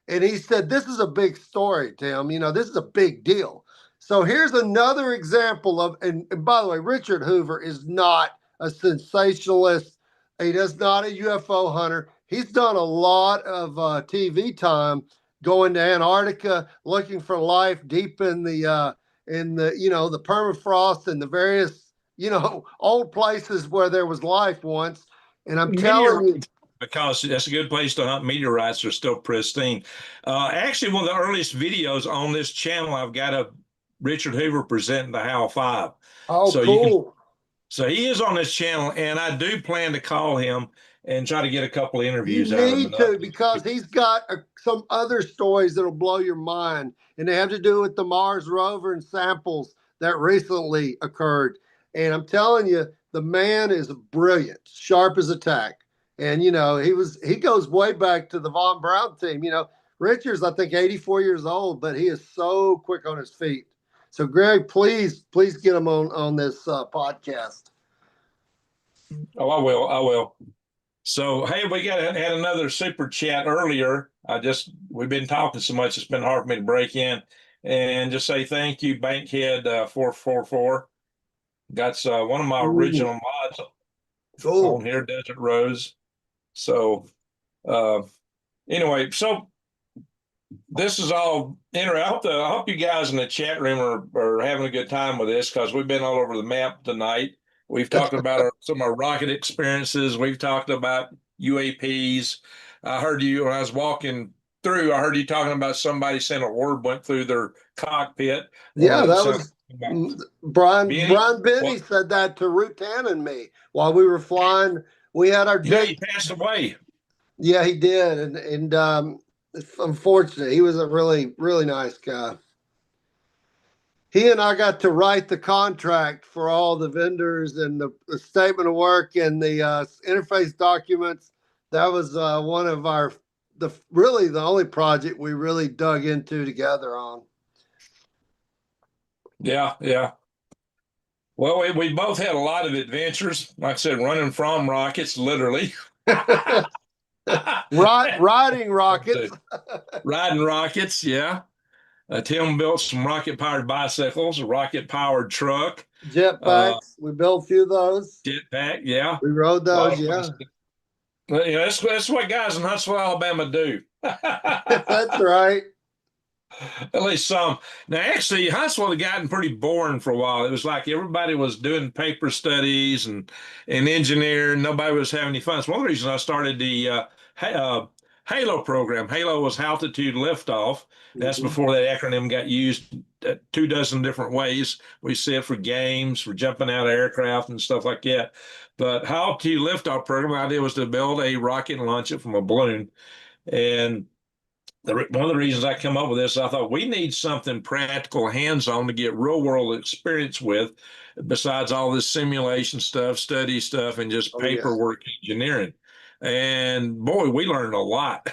And he said, this is a big story, Tim. You know, this is a big deal. So here's another example of, and by the way, Richard Hoover is not a sensationalist. He is not a UFO hunter. He's done a lot of TV time going to Antarctica, looking for life deep in the the permafrost and the various, old places where there was life once. And I'm telling you, because that's a good place to hunt. Meteorites are still pristine. Actually, one of the earliest videos on this channel, I've got a Richard Hoover presenting the HAL 5. oh, So cool. So he is on this channel, and I do plan to call him and try to get a couple of You interviews out of him. need to, because he's got some other stories that'll blow your mind, and they have to do with the Mars rover and samples that recently occurred. And I'm telling you, the man is brilliant, sharp as a tack. And he goes way back to the Von Braun team. Richard's, I think, 84 years old, but he is so quick on his feet. So Greg, please get him on this podcast. Oh, I will. So, hey, we had another super chat earlier. We've been talking so much, it's been hard for me to break in and just say thank you, Bankhead 444. That's one of my original mods on here, Desert Rose. So, anyway, so this is all interesting. I hope you guys in the chat room are having a good time with this, because we've been all over the map tonight. We've talked about some of our rocket experiences. We've talked about UAPs. I heard you when I was walking through. I heard you talking about somebody saying a orb went through their cockpit. Yeah, that was Brian Benny said that to Rutan and me while we were flying. We had our yeah, he passed away. Yeah, he did, and it's unfortunate. He was a really, really nice guy. He and I got to write the contract for all the vendors and the statement of work and the interface documents. That was one of the only project we really dug into together on. Yeah. Well, we both had a lot of adventures. Like I said, running from rockets, literally. Riding rockets. Riding rockets, yeah. Tim built some rocket-powered bicycles, a rocket-powered truck. Jetpacks. We built a few of those. Jetpack, yeah. We rode those, yeah. That's what guys in Huntsville, Alabama do. That's right. At least some. Now, actually, Huntsville had gotten pretty boring for a while. It was like everybody was doing paper studies and engineering. Nobody was having any fun. It's one of the reasons I started the HALO program. HALO was altitude liftoff. That's Mhm. before that acronym got used 24 different ways. We see it for games, for jumping out of aircraft and stuff like that. But altitude liftoff program, the idea was to build a rocket and launch it from a balloon. And one of the reasons I come up with this, I thought we need something practical, hands-on to get real-world experience with, besides all this simulation stuff, study stuff, and just Oh, yeah. paperwork engineering. And boy, we learned a lot.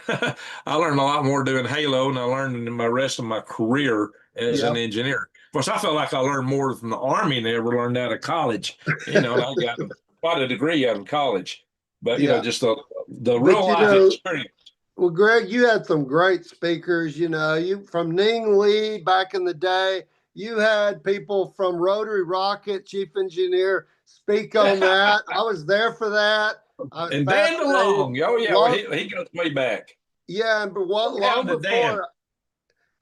I learned a lot more doing Halo than I learned in my rest of my career as Yeah. an engineer. Of course, I felt like I learned more from the Army than I ever learned out of college. And I got quite a degree out of college. But, Yeah. just the But, real life experience. Well, Greg, you had some great speakers. You from Ning Lee back in the day. You had people from Rotary Rocket, chief engineer, speak on that. I was there for that. I was And Dan fascinated. DeLong, oh yeah, well, he goes way back. Yeah, and but what What long happened to Dan? before?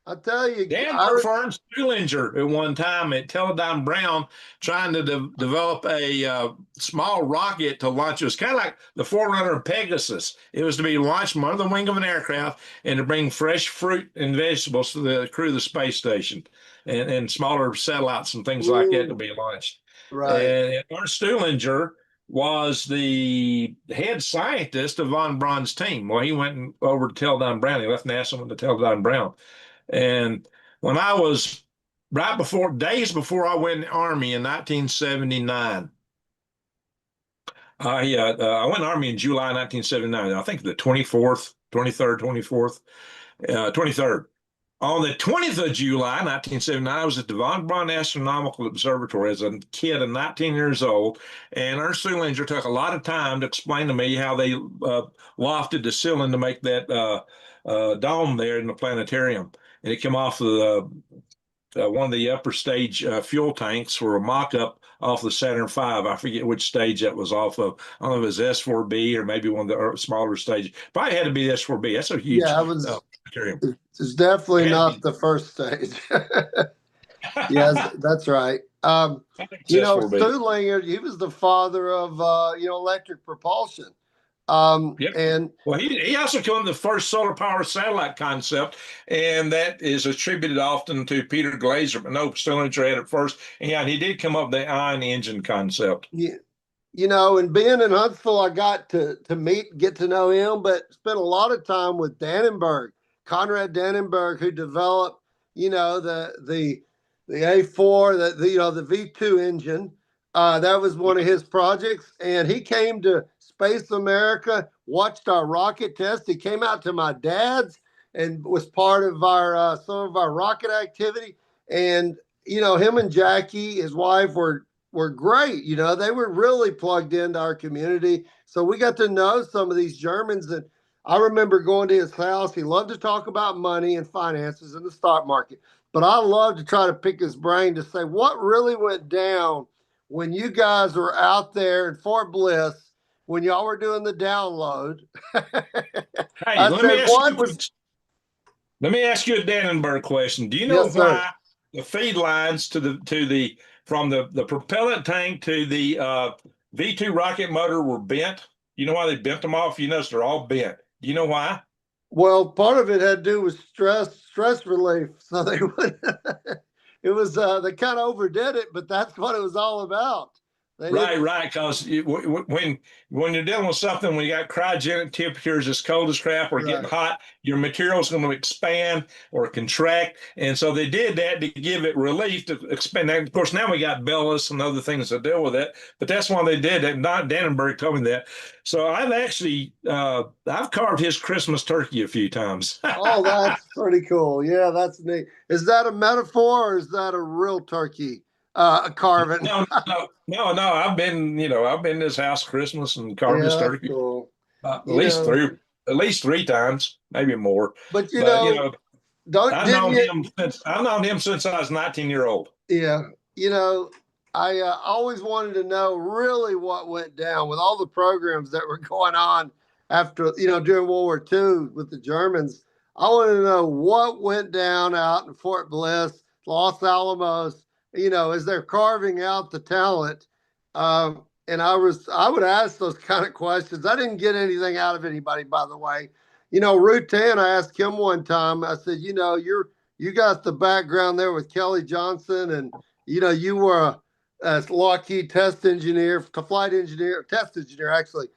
I tell you, Dan worked for Ernst Stuhlinger at one time at Teledyne Brown, trying to develop a small rocket to launch. It was kind of like the forerunner of Pegasus. It was to be launched from under the wing of an aircraft and to bring fresh fruit and vegetables to the crew of the space station, and smaller satellites and things like that to be launched. right. And Ernst Stuhlinger was the head scientist of von Braun's team. Well, he went over to Teledyne Brown. He left NASA and went to Teledyne Brown. And when I was days before I went in the Army in 1979, I went in the Army in July 1979. I think the 24th, 23rd, 24th, 23rd. On the 20th of July, 1979, I was at the Von Braun Astronomical Observatory as a kid of 19 years old, and Ernst Stuhlinger took a lot of time to explain to me how they lofted the ceiling to make that dome there in the planetarium. And it came off of one of the upper stage fuel tanks for a mock-up off the Saturn V. I forget which stage that was off of. I don't know if it was S4B or maybe one of the smaller stages. Probably had to be S4B. That's a huge planetarium. It's definitely not the first stage. Yes, that's right. Stuhlinger, he was the father of electric propulsion. Yep. And well, he also came up with the first solar power satellite concept, and that is attributed often to Peter Glaser, but no, Stuhlinger had it first. And he did come up with the ion engine concept. Yeah. And being in Huntsville, I got to get to know him, but spent a lot of time with Dannenberg, Conrad Dannenberg, who developed, the A4, the V2 engine. That was one of his projects, and he came to Space America, watched our rocket test. He came out to my dad's and was part of our some of our rocket activity. And him and Jackie, his wife, were great. They were really plugged into our community. So we got to know some of these Germans. And I remember going to his house. He loved to talk about money and finances and the stock market. But I loved to try to pick his brain to say what really went down when you guys were out there in Fort Bliss, when y'all were doing the download. Hey, let me ask you a Dannenberg question. Do you know why the feed lines from the propellant tank to the V2 rocket motor were bent? You know why they bent them off? You notice they're all bent. Do you know why? Well, part of it had to do with stress relief. So they would. It was they kind of overdid it, but that's what it was all about. Right. Because when you're dealing with something, when you got cryogenic temperatures as cold as crap or getting hot, your material is going to expand or contract. And so they did that to give it relief to expand. And of course, now we got bellows and other things to deal with it. But that's why they did that. Not Dannenberg told me that. So I've actually I've carved his Christmas turkey a few times. Oh, that's pretty cool. Yeah, that's neat. Is that a metaphor or is that a real turkey? Carving. No. I've been in this house Christmas and carved his turkey. Cool. At least three times, maybe more. But I've known him since I was 19-year-old. Yeah, I always wanted to know really what went down with all the programs that were going on after during World War II with the Germans. I wanted to know what went down out in Fort Bliss, Los Alamos. As they're carving out the talent. And I would ask those kind of questions. I didn't get anything out of anybody, by the way. you know, Rutan, I asked him one time, I said, you know, you got the background there with Kelly Johnson, and, you know, you were a Lockheed test engineer, test engineer, actually.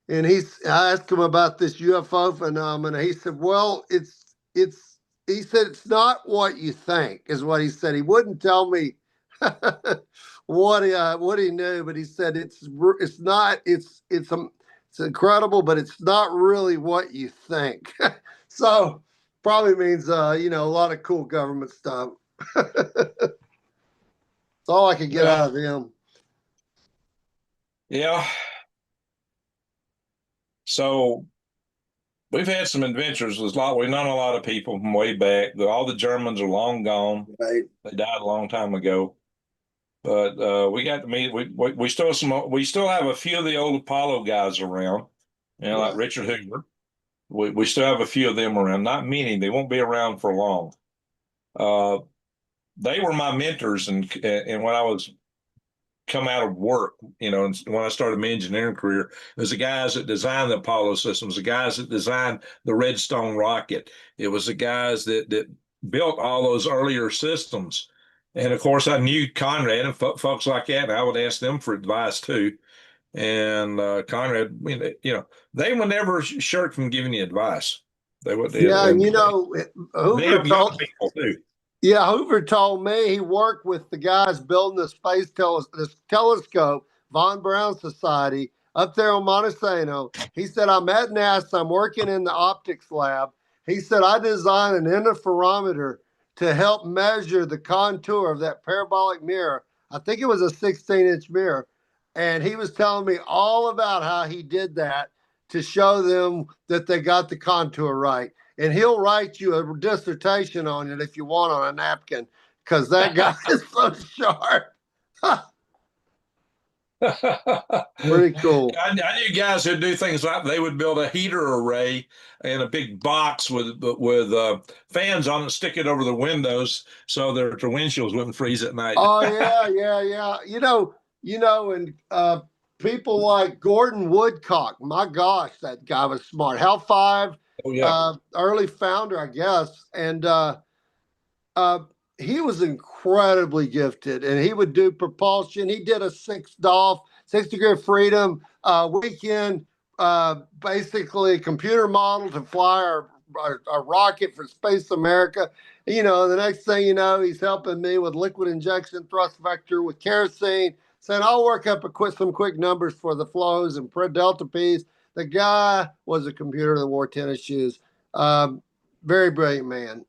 And I asked him about this UFO phenomenon. He said, well, he said, it's not what you think, is what he said. He wouldn't tell me what he knew, but he said, it's incredible, but it's not really what you think. So probably means, you know, a lot of cool government stuff. That's all I could get out of him. Yeah. So we've had some adventures. We've known a lot of people from way back. All the Germans are long gone. Right. They died a long time ago. But we got to meet. We still have a few of the old Apollo guys around. You know, like Richard Hoover. We still have a few of them around. Not many. They won't be around for long. They were my mentors, and when I was come out of work, you know, and when I started my engineering career, it was the guys that designed the Apollo systems, the guys that designed the Redstone rocket. It was the guys that built all those earlier systems. And of course, I knew Conrad and folks like that, and I would ask them for advice too. And Conrad, you know, they would never shirk from giving you advice. They would. Yeah, and you know, they have young people too. Yeah, Hoover told me he worked with the guys building the space this telescope, Von Braun Society, up there on Montesano. He said, I'm at NASA, I'm working in the optics lab. He said, I designed an interferometer to help measure the contour of that parabolic mirror. I think it was a 16-inch mirror. And he was telling me all about how he did that to show them that they got the contour right. And he'll write you a dissertation on it if you want on a napkin, because that guy is so sharp. Pretty cool. I knew guys who'd do things like they would build a heater array in a big box with fans on it, stick it over the windows so their windshields wouldn't freeze at night. Oh yeah. You know, and people like Gordon Woodcock. My gosh, that guy was smart. Hal 5. Oh, yeah. Early founder, I guess. And he was incredibly gifted, and he would do propulsion. He did a 6 degree of freedom weekend, basically computer model to fly our rocket for Space America. You know, the next thing you know, he's helping me with liquid injection thrust vector with kerosene, saying I'll work up some quick numbers for the flows and delta P's. The guy was a computer that wore tennis shoes. Very brilliant man.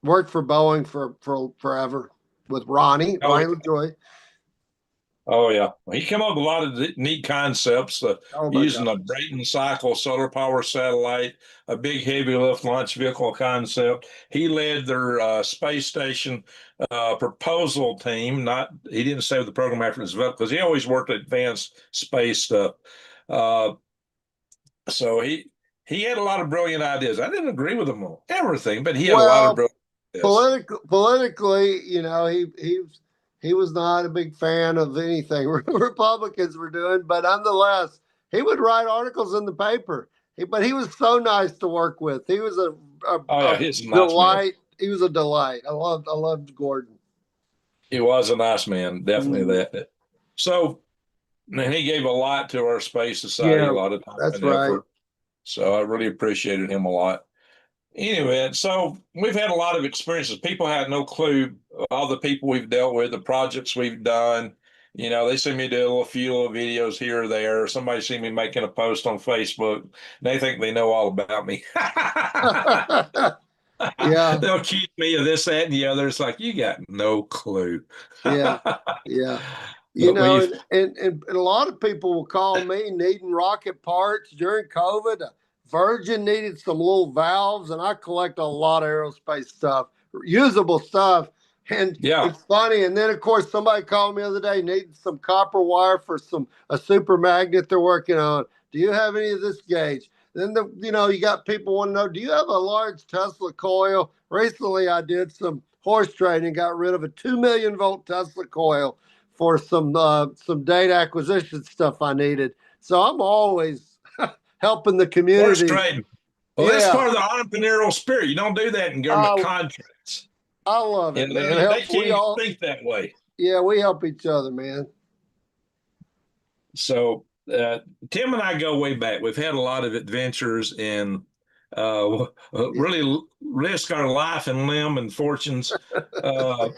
Worked for Boeing for forever with Ronnie LaJoy. Oh, yeah. He came up with a lot of neat concepts, using a Brayton cycle solar power satellite, a big heavy lift launch vehicle concept. He led their space station proposal team. He didn't say the program after his development because he always worked at advanced space stuff. So he had a lot of brilliant ideas. I didn't agree with him on everything, but he had a lot of brilliant ideas. Politically, you know, he was not a big fan of anything Republicans were doing, but nonetheless, he would write articles in the paper. But he was so nice to work with. He was a delight. He was a delight. I loved Gordon. He was a nice man, definitely that. So, and he gave a lot to our space society, a lot of time and effort. So I really appreciated him a lot. Anyway, so we've had a lot of experiences. People had no clue, all the people we've dealt with, the projects we've done. You know, they see me do a few little videos here or there. Somebody see me making a post on Facebook. They think they know all about me. Yeah. They'll accuse me of this, that, and the other. It's like, you got no clue. Yeah. You know, and a lot of people will call me needing rocket parts during COVID. Virgin needed some little valves, and I collect a lot of aerospace stuff, usable stuff. And it's funny. And then, of course, somebody called me the other day, needing some copper wire for a super magnet they're working on. Do you have any of this gauge? Then, you got people want to know, do you have a large Tesla coil? Recently, I did some horse trading, got rid of a 2 million volt Tesla coil for some data acquisition stuff I needed. So I'm always helping the community. Horse trading. Well, that's Yeah. part of the entrepreneurial spirit. You don't do that in government Oh, contracts. I love it, And man. they Help, can't we even all, think that way. yeah, we help each other, man. So Tim and I go way back. We've had a lot of adventures and really risk our life and limb and fortunes uh,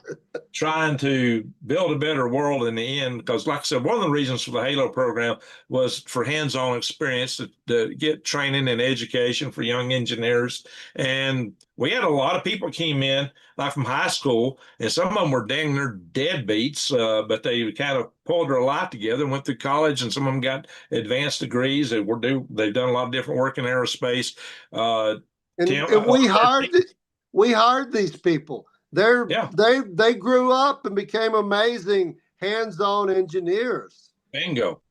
trying to build a better world in the end. Because, like I said, one of the reasons for the Halo program was for hands-on experience to get training and education for young engineers. And we had a lot of people came in, like from high school, and some of them were dang near deadbeats, but they kind of pulled their life together and went through college, and some of them got advanced degrees. They've done a lot of different work in aerospace. And, Tim, and we hired these people. yeah, They grew up and became amazing hands-on engineers. bingo.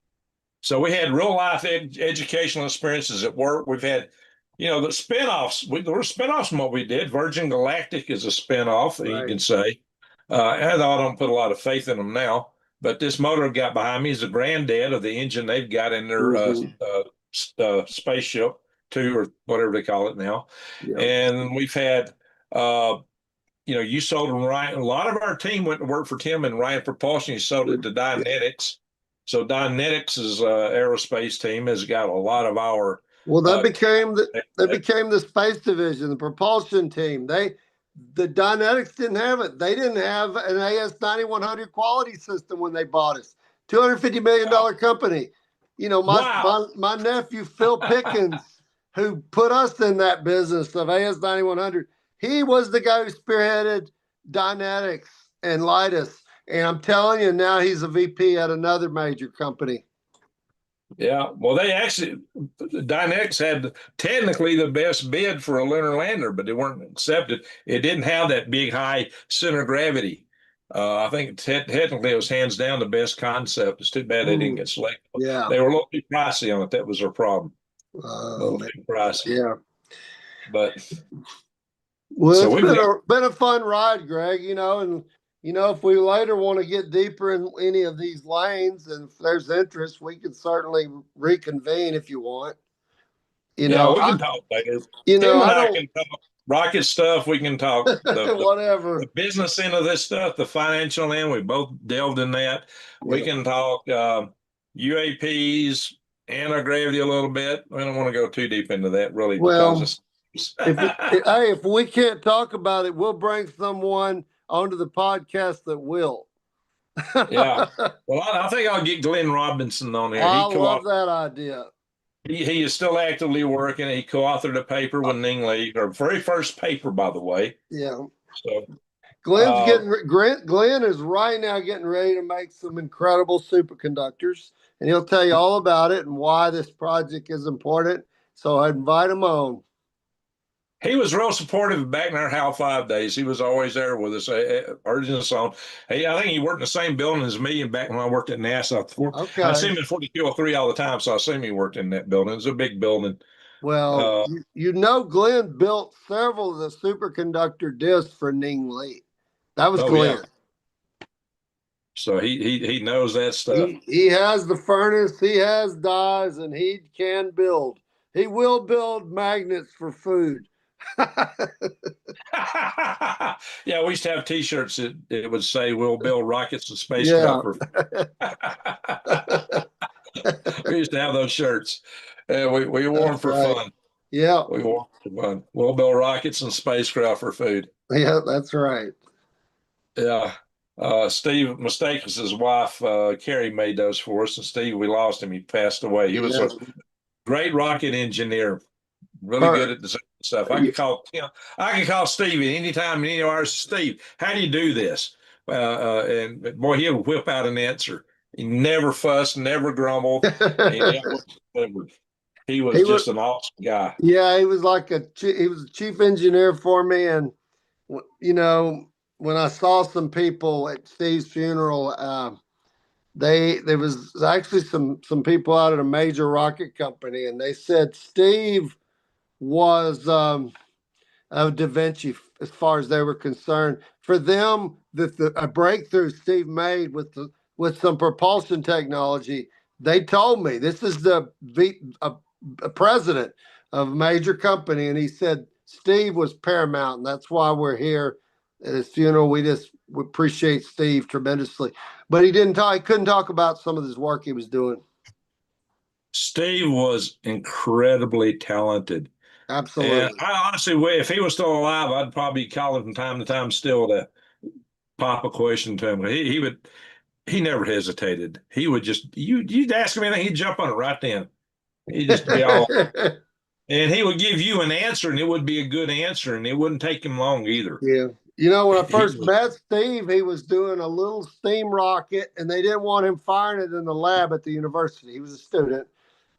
So we had real life educational experiences at work. We've had, the spinoffs. There were spinoffs from what we did. Virgin Galactic is a spinoff, you Right. can say. I don't put a lot of faith in them now, but this motor got behind me is the granddad of the engine they've got in their spaceship 2 or whatever they call it now. Yeah. And we've had, you sold them Ryan. A lot of our team went to work for Tim and Ryan Propulsion. He sold it to Dynetics. So Dynetics' aerospace team has got a lot of our. Well, they became the space division, the propulsion team. The Dynetics didn't have it. They didn't have an AS9100 quality system when they bought us. $250 million company. My nephew Phil Pickens, who put us in that business of AS9100, he was the guy who spearheaded Dynetics and Leidos. And I'm telling you, now he's a VP at another major company. Yeah, well, Dynetics had technically the best bid for a lunar lander, but they weren't accepted. It didn't have that big high center of gravity. I think technically it was hands down the best concept. It's too bad they didn't get selected. Yeah, they were a little too pricey on it. That was their problem. A little too pricey. Yeah, but well, so it's been a fun ride, Greg. If we later want to get deeper in any of these lanes, and if there's interest, we can certainly reconvene if you want. We can talk later. Tim and I can talk rocket stuff. We can talk whatever the business end of this stuff, the financial end. We both delved in that. Yeah. We can talk UAPs, antigravity a little bit. We don't want to go too deep into that, really. Well, because if we can't talk about it, we'll bring someone onto the podcast that will. Yeah. Well, I think I'll get Glenn Robinson on there. I love that idea. He is still actively working. He co-authored a paper with Ning Lee, our very first paper, by the way. Yeah. So Glenn is right now getting ready to make some incredible superconductors, and he'll tell you all about it and why this project is important. So I invite him on. He was real supportive back in our HAL 5 days. He was always there with us, urging us on. I think he worked in the same building as me back when I worked at NASA. Okay. I see him in 4203 all the time, so I assume he worked in that building. It's a big building. Well, Glenn built several of the superconductor discs for Ning Lee. That was Glenn. Yeah. So he knows that stuff. He has the furnace, he has dies, and he can build. He will build magnets for food. Yeah, we used to have T-shirts that it would say "We'll build rockets and spacecraft." Yeah. We used to have those shirts. We wore them for fun. Yeah, we wore them for fun. We'll build rockets and spacecraft for food. Yeah, that's right. Yeah. Steve Mistakes, his wife, Carrie, made those for us. And Steve, we lost him. He passed away. He was a great rocket engineer, really good at design stuff. I could call Steve at any time, any hours. Steve, how do you do this? And boy, he'll whip out an answer. He never fussed, never grumbled. He was just an awesome guy. Yeah, he was he was a chief engineer for me. And, when I saw some people at Steve's funeral, there was actually some people out at a major rocket company, and they said Steve was a Da Vinci as far as they were concerned. For them, a breakthrough Steve made with some propulsion technology, they told me this is the president of a major company, and he said Steve was paramount, and that's why we're here at his funeral. We appreciate Steve tremendously, but he couldn't talk about some of his work he was doing. Steve was incredibly talented. Absolutely. And I honestly, if he was still alive, I'd probably call him from time to time still to pop a question to him. He never hesitated. He would just, you'd ask him anything, he'd jump on it right then. He'd just be all, and he would give you an answer, and it would be a good answer, and it wouldn't take him long either. Yeah. You know, when I first met Steve, he was doing a little steam rocket, and they didn't want him firing it in the lab at the university. He was a student.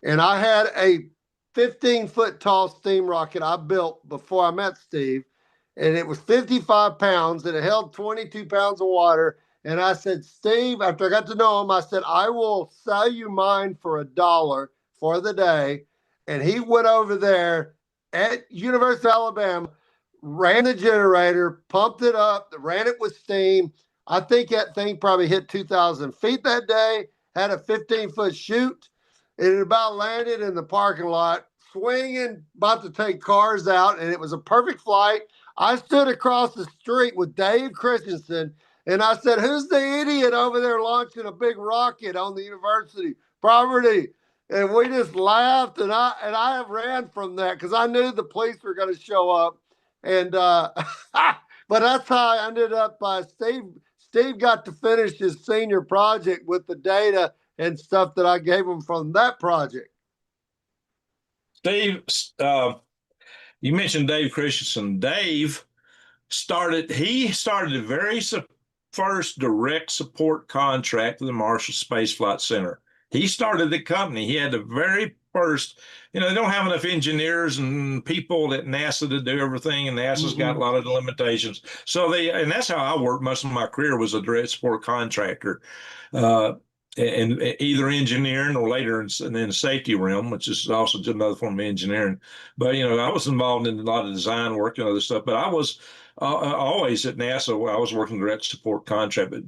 And I had a 15-foot tall steam rocket I built before I met Steve, and it was 55 pounds, and it held 22 pounds of water. And I said, Steve, after I got to know him, I said, I will sell you mine for $1 for the day. And he went over there at University of Alabama, ran the generator, pumped it up, ran it with steam. I think that thing probably hit 2,000 feet that day, had a 15-foot chute. It about landed in the parking lot, swinging, about to take cars out, and it was a perfect flight. I stood across the street with Dave Christensen, and I said, who's the idiot over there launching a big rocket on the university property? And we just laughed, and I ran from that because I knew the police were going to show up. And but that's how I ended up. Steve got to finish his senior project with the data and stuff that I gave him from that project. Steve, you mentioned Dave Christensen. Dave started the very first direct support contract with the Marshall Space Flight Center. He started the company. He had the very first, they don't have enough engineers and people at NASA to do everything, and NASA's got a lot of limitations. So and that's how I worked most of my career, was a direct support contractor, and either engineering or later in the safety realm, which is also just another form of engineering. But, I was involved in a lot of design work and other stuff, but I was always at NASA where I was working direct support contract. But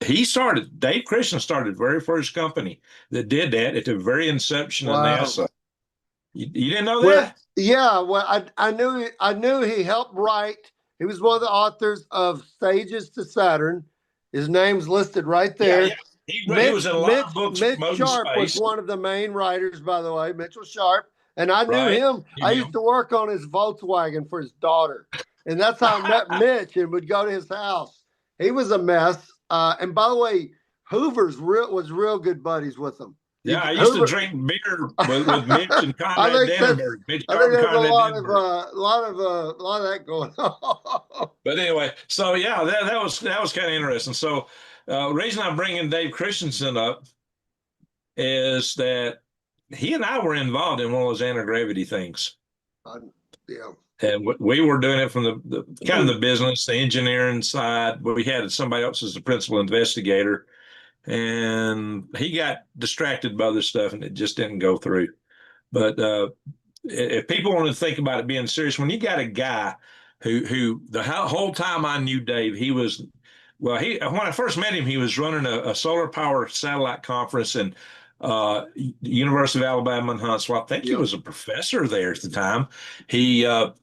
Dave Christian started the very first company that did that at the very inception of NASA. You didn't know that? Well, yeah. Well, I knew he helped write. He was one of the authors of Stages to Saturn. His name's listed right there. Yeah. He was in a lot of books. Mitch Sharp was one of the main writers, by the way, Mitchell Sharp. And I knew him. I used to work on his Volkswagen for his daughter. And that's how I met Mitch and would go to his house. He was a mess. And by the way, Hoover's was real good buddies with him. Yeah, I used to drink beer with Mitch and Conrad Dannenberg. I think there's a lot of that going on. But anyway, so yeah, that was kind of interesting. So the reason I'm bringing Dave Christensen up is that he and I were involved in one of those anti-gravity things. Yeah. And we were doing it from the kind of the business, the engineering side, but we had somebody else as the principal investigator, and he got distracted by other stuff, and it just didn't go through. But if people want to think about it being serious, when you got a guy who the whole time I knew Dave, when I first met him, he was running a solar power satellite conference in University of Alabama in Huntsville. I think he was a professor there at the time. He ran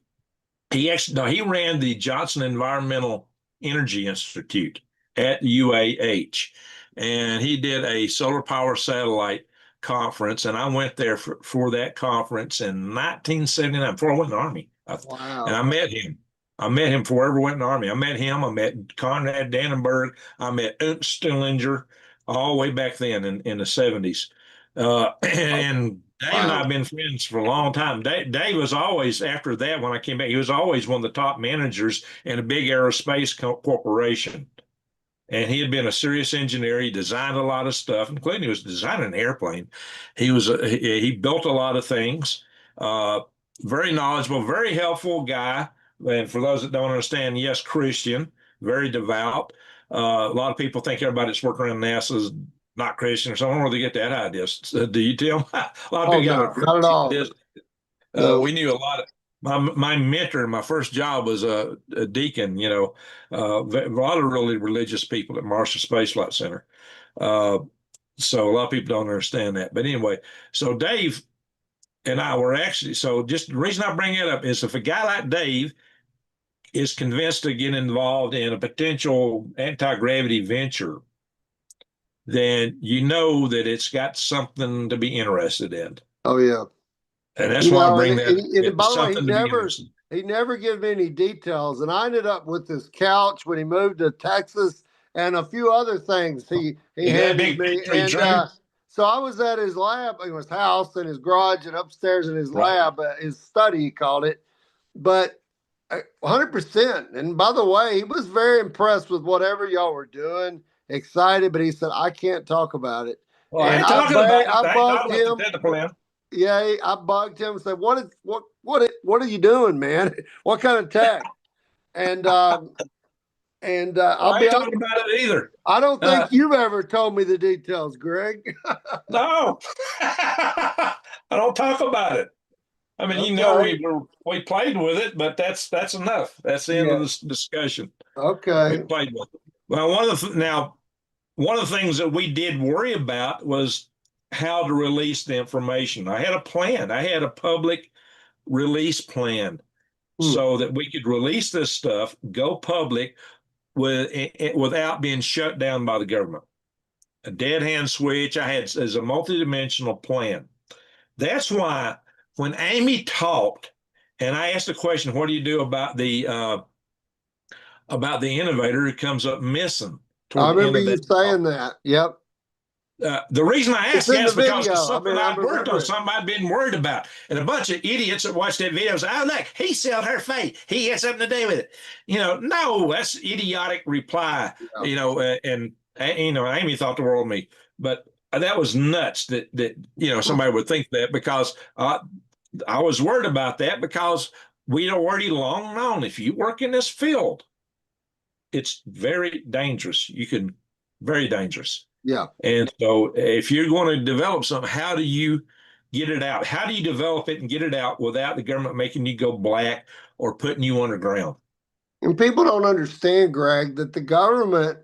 the Johnson Environmental Energy Institute at UAH, and he did a solar power satellite conference, and I went there for that conference in 1979 before I went in the Army. Wow. And I met him. Before I ever went in the Army. I met him. I met Conrad Dannenberg. I met Stillinger all the way back then in the 70s. And Dave and I have been friends for a long time. Dave was always, after that, when I came back, he was always one of the top managers in a big aerospace corporation. And he had been a serious engineer. He designed a lot of stuff, including he was designing an airplane. He built a lot of things. Very knowledgeable, very helpful guy. And for those that don't understand, yes, Christian, very devout. A lot of people think everybody that's working around NASA is not Christian or something. I don't know where they get that idea. Do you, Tim? A lot of people not at all. We knew a lot of my mentor in my first job was a deacon, a lot of really religious people at Marshall Space Flight Center. So a lot of people don't understand that. But anyway, so Dave and I were actually, so just the reason I bring it up is if a guy like Dave is convinced to get involved in a potential anti-gravity venture, then you know that it's got something to be interested in. Oh yeah. And that's why I bring that. And by the way, something to be interested. he never gave me any details. And I ended up with this couch when he moved to Texas and a few other things he handed me. And so I was at his lab, his house and his garage and upstairs in his lab, his study, he called it. But 100%. And by the way, he was very impressed with whatever y'all were doing, excited, but he said, I can't talk about it. Well, I ain't talking about it. I bugged him. Yeah, I bugged him and said, what are you doing, man? What kind of tech? And I'll be talking about it either. I don't think you've ever told me the details, Greg. No, I don't talk about it. I mean, we played with it, but that's enough. That's the end of this discussion. Okay. We played with it. Well, one of the things that we did worry about was how to release the information. I had a plan. I had a public release plan so that we could release this stuff, go public without being shut down by the government. A dead hand switch. I had as a multidimensional plan. That's why when Amy talked and I asked the question, what do you do about the innovator who comes up missing? I remember you saying that. Yep. The reason I asked that is because it's something I worked on, something I've been worried about. And a bunch of idiots that watched that video say, oh, look, he sold her fate. He had something to do with it. No, that's idiotic reply, and Amy thought the world of me. But that was nuts that somebody would think that, because I was worried about that, because we'd already long known if you work in this field, it's very dangerous. Very dangerous. Yeah. And so if you're going to develop something, how do you get it out? How do you develop it and get it out without the government making you go black or putting you underground? And people don't understand, Greg, that the government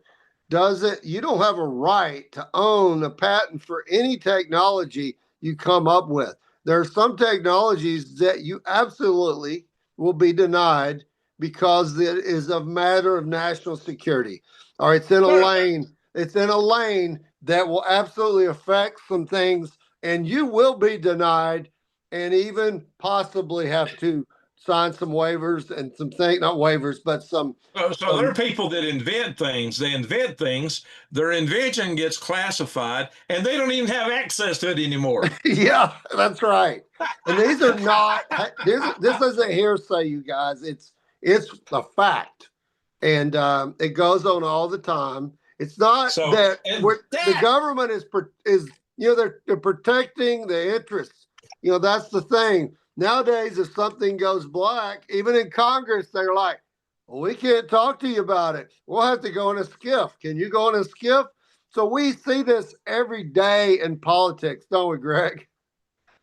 you don't have a right to own a patent for any technology you come up with. There are some technologies that you absolutely will be denied because it is a matter of national security. Or it's in a lane. It's in a lane that will absolutely affect some things, and you will be denied and even possibly have to sign some waivers and some things, not waivers, but some. So there are people that invent things. They invent things. Their invention gets classified, and they don't even have access to it anymore. Yeah, that's right. And these are not. This isn't hearsay, you guys. It's a fact, and it goes on all the time. It's not the government is they're protecting the interests. That's the thing. Nowadays, if something goes black, even in Congress, they're like, well, we can't talk to you about it. We'll have to go in a skiff. Can you go in a skiff? So we see this every day in politics, don't we, Greg?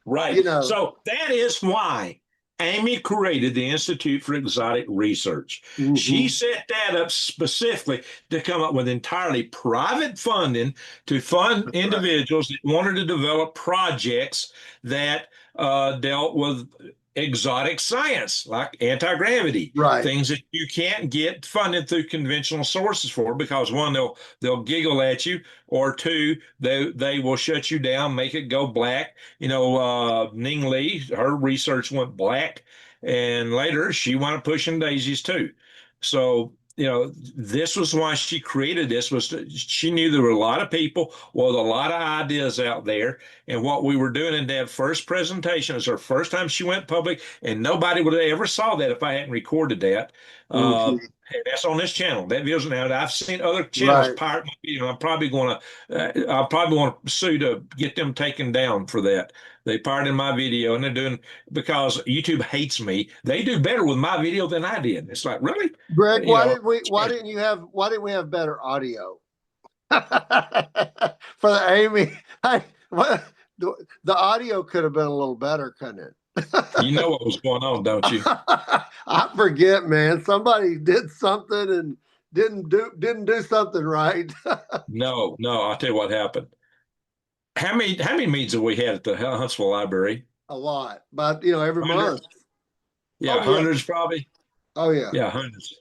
Right. So that is why Amy created the Institute for Exotic Research. Mm-hmm. She set that up specifically to come up with entirely private funding to fund individuals that wanted to develop projects that dealt with exotic science, like anti-gravity, things that you can't get funded through conventional sources for, because one, they'll giggle at you, or two, they will shut you down, make it go black. Ning Lee, her research went black, and later she wound up pushing daisies too. So this was why she created this, she knew there were a lot of people with a lot of ideas out there. And what we were doing in that first presentation, it was her first time she went public, and nobody would have ever saw that if I hadn't recorded that. That's on this channel. That video's now. I've seen other channels pirate my video. I'll probably want to sue to get them taken down for that. They pirated my video, and they're doing, because YouTube hates me. They do better with my video than I did. It's like, really, Greg? Why didn't we have better audio for the Amy? The audio could have been a little better, couldn't it? You know what was going on, don't you? I forget, man. Somebody did something and didn't do something right. No. I'll tell you what happened. How many meetings have we had at the Huntsville Library? A lot, but you know, every month. Yeah, Oh, yeah. hundreds probably. Oh yeah. Yeah, hundreds.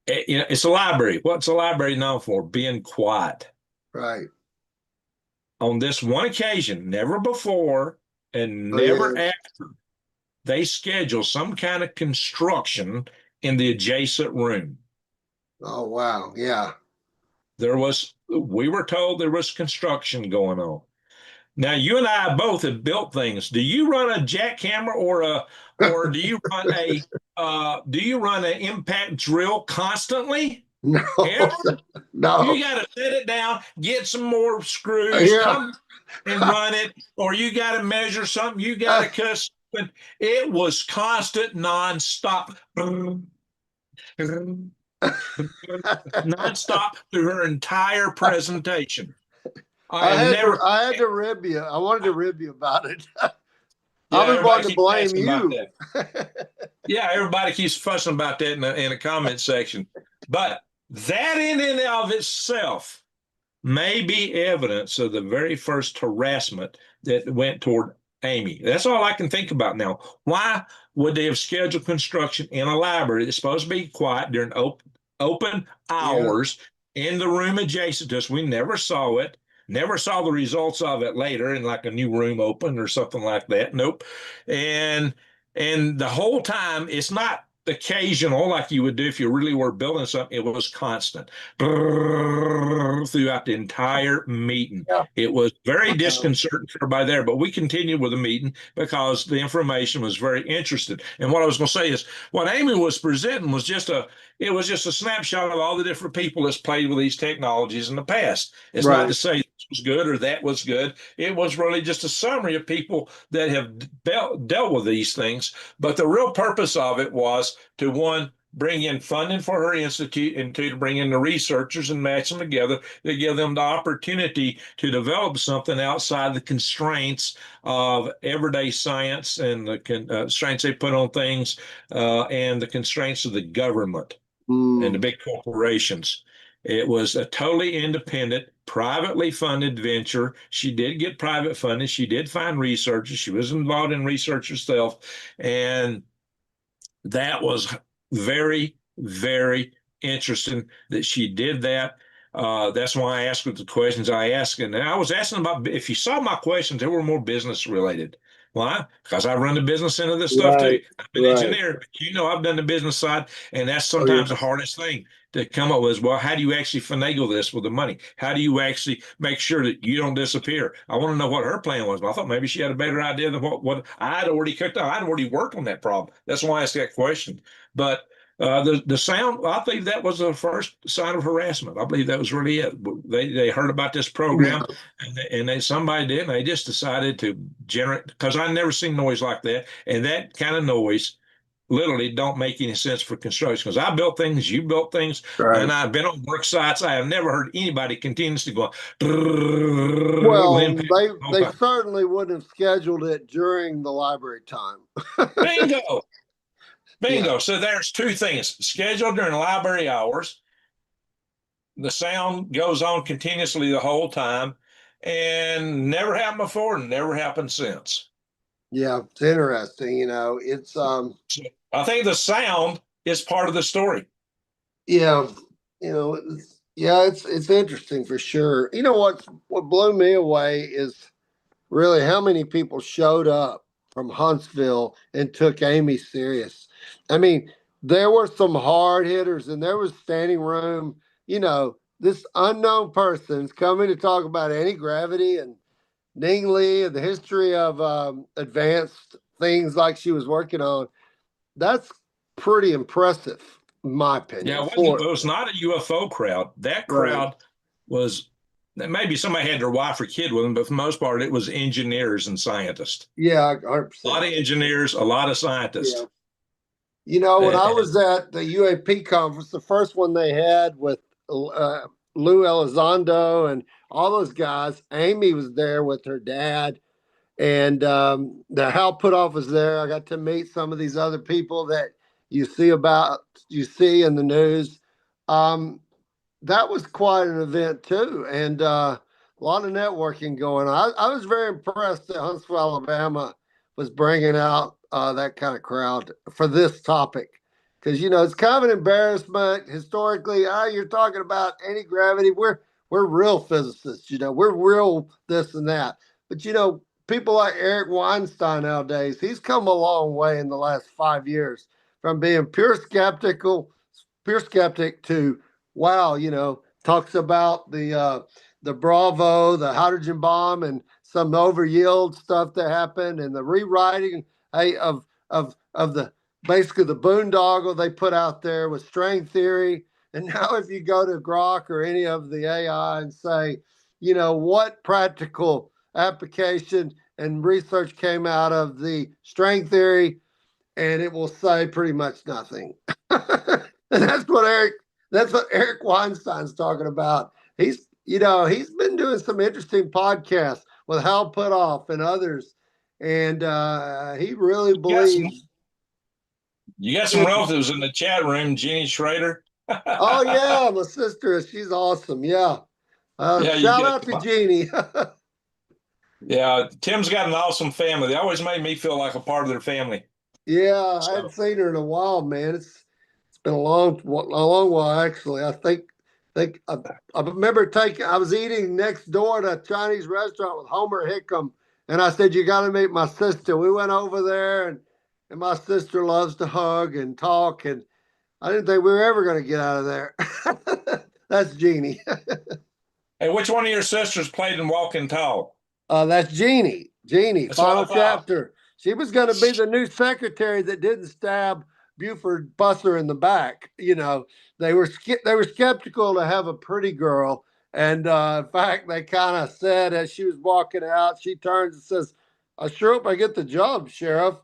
You know, it's a library. What's a library known for? Being quiet. Right. On this one occasion, never before and Oh never yeah. after, they schedule some kind of construction in the adjacent room. Oh wow. Yeah. We were told there was construction going on. Now, you and I both have built things. Do you run a jackhammer or do you run an impact drill constantly? No. Ever? No. You got to set it down, get some more screws, Yeah. come and run it, or you got to measure something, you got to cuss. It was constant, nonstop, nonstop through her entire presentation. I I have had never. to, I had to rib you. I wanted to rib you about it. Yeah, I was everybody wanting to keeps blame asking about you. that. Yeah, everybody keeps fussing about that in the comment section. But that in and of itself may be evidence of the very first harassment that went toward Amy. That's all I can think about now. Why would they have scheduled construction in a library that's supposed to be quiet during open hours in the room adjacent to us? We never saw it. Never saw the results of it later in like a new room open or something like that. Nope. And the whole time, it's not occasional like you would do if you really were building something. It was constant throughout the entire meeting. Yeah. It was very disconcerting for everybody there, but we continued with the meeting because the information was very interesting. And what I was going to say is what Amy was presenting was just a snapshot of all the different people that's played with these technologies in the past. It's not to say this was good or that was good. It was really just a summary of people that have dealt with these things. But the real purpose of it was to, one, bring in funding for her institute, and two, to bring in the researchers and match them together to give them the opportunity to develop something outside the constraints of everyday science and the constraints they put on things and the constraints of the government and the big corporations. It was a totally independent, privately funded venture. She did get private funding. She did find researchers. She was involved in research herself. And that was very, very interesting that she did that. That's why I asked her the questions I asked. And I was asking about, if you saw my questions, they were more business related. Why? Because I run the business end of this stuff too. I'm an engineer, but you know I've done the business side, and that's sometimes the hardest thing to come up with. Well, how do you actually finagle this with the money? How do you actually make sure that you don't disappear? I want to know what her plan was. But I thought maybe she had a better idea than what I'd already cooked up. I'd already worked on that problem. That's why I asked that question. But the sound, I believe that was the first sign of harassment. I believe that was really it. They heard about this program, and somebody did, and they just decided to generate, because I never seen noise like that, and that kind of noise literally don't make any sense for construction. Because I built things, you built things, and I've been on work sites. I have never heard anybody continuously go. Well, they certainly wouldn't have scheduled it during the library time. Bingo. Bingo. Yeah. So there's two things: scheduled during library hours. The sound goes on continuously the whole time, and never happened before, and never happened since. Yeah, it's interesting. You know, it's I think the sound is part of the story. Yeah, you know, it's interesting for sure. You know what blew me away is really how many people showed up from Huntsville and took Amy serious. I mean, there were some hard hitters, and there was standing room. You know, this unknown person's coming to talk about anti-gravity and Ningley and the history of advanced things like she was working on. That's pretty impressive, in my opinion. Yeah, it was not a UFO crowd. That crowd was, maybe somebody had their wife or kid with them, but for the most part, it was engineers and scientists. Yeah, 100%. A lot of engineers, a lot of scientists. Yeah. You know, when I was at the UAP conference, the first one they had with Lou Elizondo and all those guys, Amy was there with her dad, and the Hal Putoff was there. I got to meet some of these other people that you see in the news. That was quite an event too, and lot of networking going on. I was very impressed that Huntsville, Alabama was bringing out that kind of crowd for this topic. Because, you know, it's kind of an embarrassment historically. You're talking about anti-gravity. We're real physicists, you know, we're real this and that. But, you know, people like Eric Weinstein nowadays, he's come a long way in the last 5 years from being pure skeptic to, wow, you know, talks about the Bravo, the hydrogen bomb, and some overyield stuff that happened, and the rewriting of the basically the boondoggle they put out there with string theory. And now, if you go to Grok or any of the AI and say, you know, what practical application and research came out of the string theory, and it will say pretty much nothing. And that's what Eric Weinstein's talking about. He's been doing some interesting podcasts with Hal Puthoff and others, and he really believes. You got some relatives in the chat room, Jeannie Schrader. Oh yeah, my sister, she's awesome. Yeah, Yeah, shout out to Jeannie. Yeah, Tim's got an awesome family. They always made me feel like a part of their family. Yeah, I hadn't seen her in a while, man. It's been a long while actually. I remember I was eating next door to a Chinese restaurant with Homer Hickam, and I said, "You got to meet my sister." We went over there, and my sister loves to hug and talk, and I didn't think we were ever going to get out of there. That's Jeannie. Hey, which one of your sisters played in Walking Tall? That's Jeannie. Jeannie, That's final what I thought. chapter. She was going to be the new secretary that didn't stab Buford Busser in the back. You know, they were skeptical to have a pretty girl, and in fact, they kind of said as she was walking out, she turns and says, "I sure hope I get the job, Sheriff."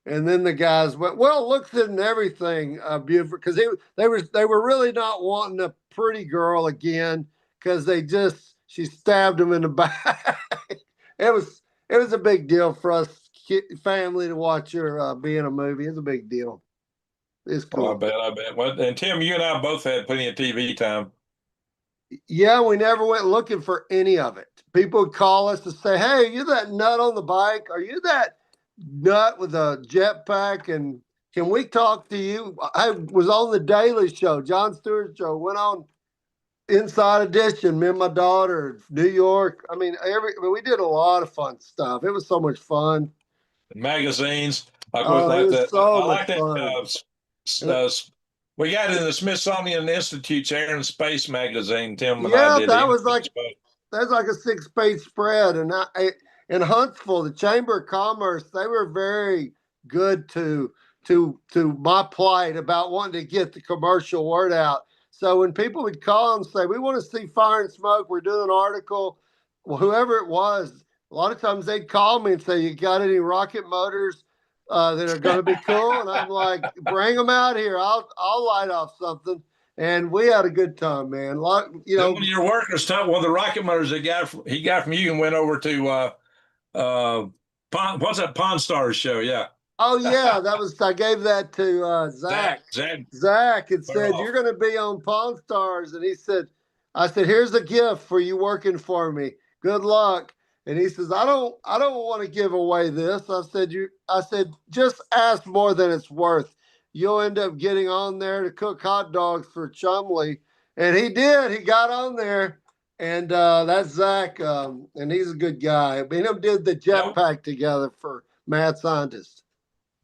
And then the guys went, "Well, looks and everything, Buford," because they were really not wanting a pretty girl again because she stabbed him in the back. It was a big deal for us family to watch her be in a movie. It's a big deal. It's cool. Oh, I bet. Well, and Tim, you and I both had plenty of TV time. Yeah, we never went looking for any of it. People would call us to say, "Hey, are you that nut on the bike? Are you that nut with a jetpack? And can we talk to you?" I was on the Daily Show, Jon Stewart's show, went on Inside Edition, me and my daughter, New York. I mean, we did a lot of fun stuff. It was so much fun. Magazines. It was so much fun. We got in the Smithsonian Institute's Air and Space magazine, Tim and Yeah, I did. that was like a 6-page spread. And in Huntsville, the Chamber of Commerce, they were very good to my plight about wanting to get the commercial word out. So when people would call and say, "We want to see Fire and Smoke, we're doing an article," well, whoever it was, a lot of times they'd call me and say, "You got any rocket motors that are going to be cool?" And I'm like, "Bring them out here. I'll light off something." And we had a good time, man. One of your workers took one of the rocket motors he got from you and went over to what's that Pawn Stars show? Yeah. Oh yeah, I gave that to Zach and said, "You're going to be on Pawn Stars," and he said, "I said, here's a gift for you working for me. Good luck." And he says, I don't want to give away this." I said, "Just ask more than it's worth. You'll end up getting on there to cook hot dogs for Chumley." And he did. He got on there, and that's Zach, and he's a good guy. Me and him did the jetpack together for Mad Scientist.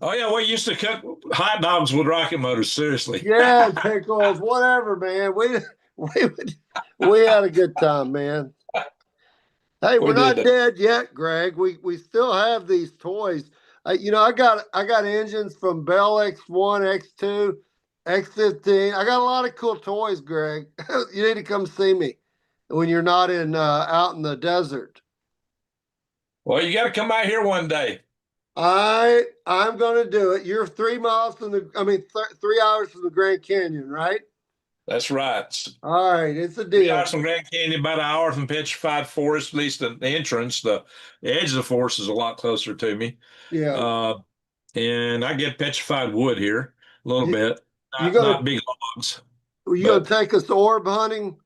Oh yeah, we used to cook hot dogs with rocket motors. Seriously. Yeah, pickles, whatever, man. We had a good time, man. Hey, we're not dead yet, Greg. We still have these toys. I got engines from Bell X1, X2, X15. I got a lot of cool toys, Greg. You need to come see me when you're not out in the desert. Well, you got to come out here one day. I'm going to do it. You're 3 miles from 3 hours from the Grand Canyon, right? That's right. All right, it's a deal. 3 hours from Grand Canyon, about an hour from Petrified Forest, at least the entrance. The edge of the forest is a lot closer to me. Yeah. And I get petrified wood here a little bit. Not big logs. You going to take us orb hunting?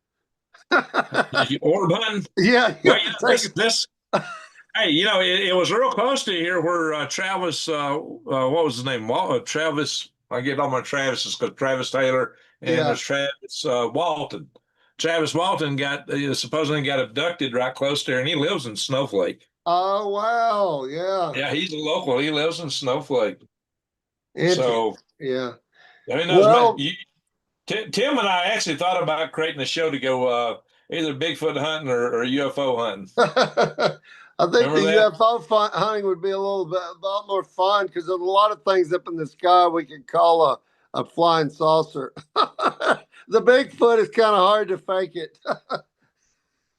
Orb hunting. Yeah, Well, you this. Hey, it was real close to here where Travis, what was his name? Travis. I get all my Travises because Travis Taylor and Yeah. there's Travis Walton. Travis Walton supposedly got abducted right close there, and he lives in Snowflake. Oh wow, yeah. Yeah, he's a local. He lives in Snowflake. Interesting. So Yeah. who knows, man? Well, Tim and I actually thought about creating a show to go either Bigfoot hunting or UFO hunting. I think Remember the that? UFO hunting would be a lot more fun because there's a lot of things up in the sky we could call a flying saucer. The Bigfoot is kind of hard to fake it.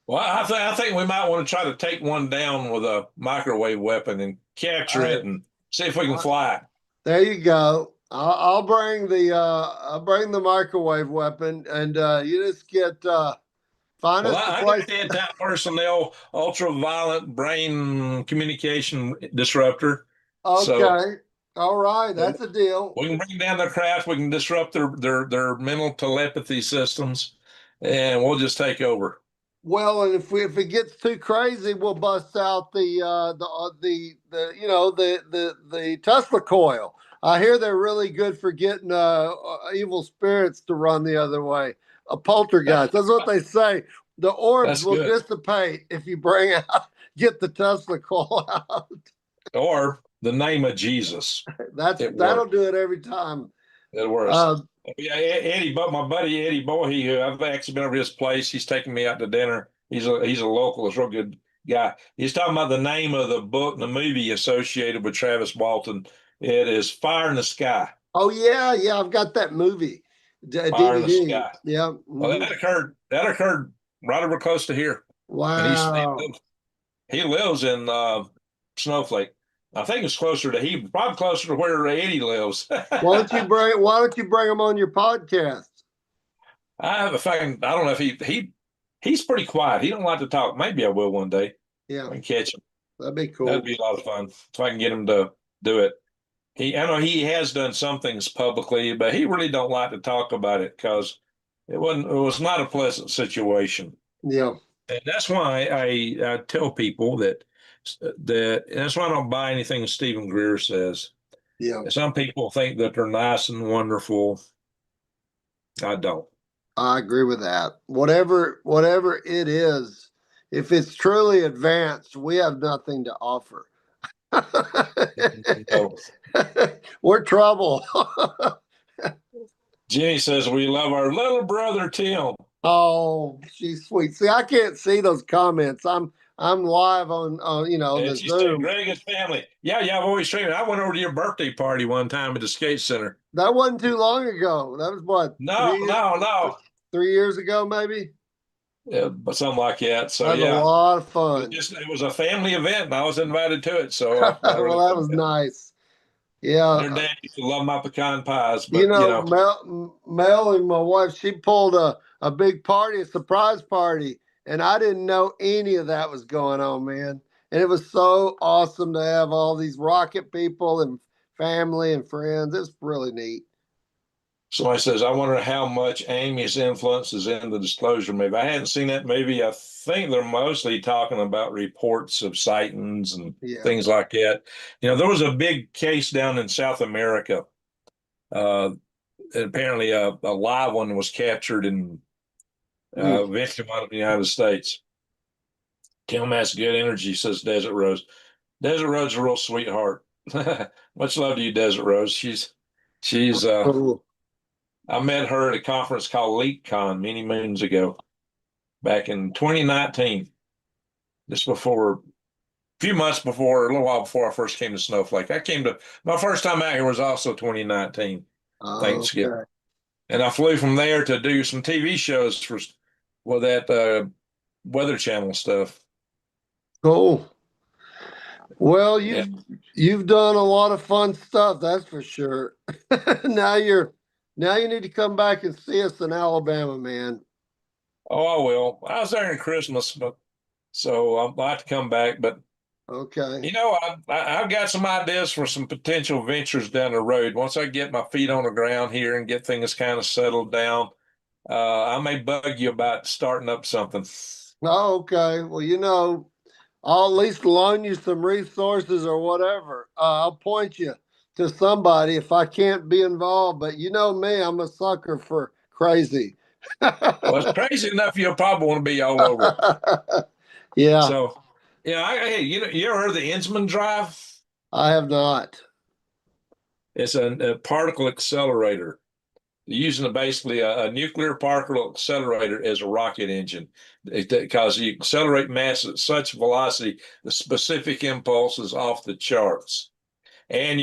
Well, I think we might want to try to take one down with a microwave weapon and capture it and see if we can fly it. There you go. I'll bring the microwave weapon, and you just find Well, us the I place. got the anti-personnel ultraviolet brain communication disruptor. So Okay, all right, that's a deal. we can bring down their craft. We can disrupt their mental telepathy systems, and we'll just take over. Well, and if it gets too crazy, we'll bust out the Tesla coil. I hear they're really good for getting evil spirits to run the other way. A poltergeist. That's what they say. The orbs That's will good. dissipate if you get the Tesla coil out. Or the name of Jesus. That'll do it every time. It works. Uh, Yeah, Eddie, but my buddy Eddie Boy, who I've actually been over his place. He's taking me out to dinner. He's a local, he's a real good guy. He's talking about the name of the book, the movie associated with Travis Walton. It is Fire in the Sky. oh yeah, I've got that movie. Fire in the DVD. Sky. Yeah. Well, Mhm. that occurred right over close to here. And Wow. he lives in Snowflake. I think it's closer to probably closer to where Eddie lives. Why don't you bring him on your podcast? I have a feeling. I don't know if he's pretty quiet. He don't like to talk. Maybe I will one day. Yeah, I can catch him. that'd be cool. That'd be a lot of fun if I can get him to do it. I know he has done some things publicly, but he really don't like to talk about it because it was not a pleasant situation. Yeah. And that's why I tell people that that's why I don't buy anything Stephen Greer says. Yeah. Some people think that they're nice and wonderful. I don't. I agree with that. Whatever it is, if it's truly advanced, we have nothing to offer. No. We're trouble. Jenny says we love our little brother Tim. Oh, she's sweet. See, I can't see those comments. I'm live on the She said Zoom. Greg and family. Yeah, I've always streamed. I went over to your birthday party one time at the skate center. That wasn't too long ago. That was what? No. 3 years ago, maybe. Yeah, but something like that. So That was yeah, a lot of fun. it was a family event, and I was invited to it. So Well, that was nice. Yeah. Their dad used to love my pecan pies, but Mel and my wife, she pulled a big party, a surprise party, and I didn't know any of that was going on, man. And it was so awesome to have all these rocket people and family and friends. It's really neat. somebody says, I wonder how much Amy's influence is in the disclosure movie. I hadn't seen that movie. I think they're mostly talking about reports of sightings and things like that. There was a big case down in South America. Apparently a live one was captured and eventually wound up in the United States. Tim has good energy, says Desert Rose. Desert Rose is a real sweetheart. Much love to you, Desert Rose. She's Cool. I met her at a conference called LeakCon many moons ago, back in 2019, just before, a few months before, a little while before I first came to Snowflake. My first time out here was also 2019, Thanksgiving. Okay. And I flew from there to do some TV shows with that Weather Channel stuff. Cool. Well, you've done a lot of fun stuff, that's for sure. Now you need to come back and see us in Alabama, man. Oh, I will. I was there in Christmas, so I'll have to come back. But okay, I've got some ideas for some potential ventures down the road. Once I get my feet on the ground here and get things kind of settled down, I may bug you about starting up something. Oh, okay. Well, I'll at least loan you some resources or whatever. I'll point you to somebody if I can't be involved. But you know me, I'm a sucker for crazy. Well, it's crazy enough. You'll probably want to be all over it. Yeah, So, yeah, hey, you ever heard of the Innsman drive? I have not. It's a particle accelerator using basically a nuclear particle accelerator as a rocket engine because you accelerate mass at such velocity, the specific impulse is off the charts. And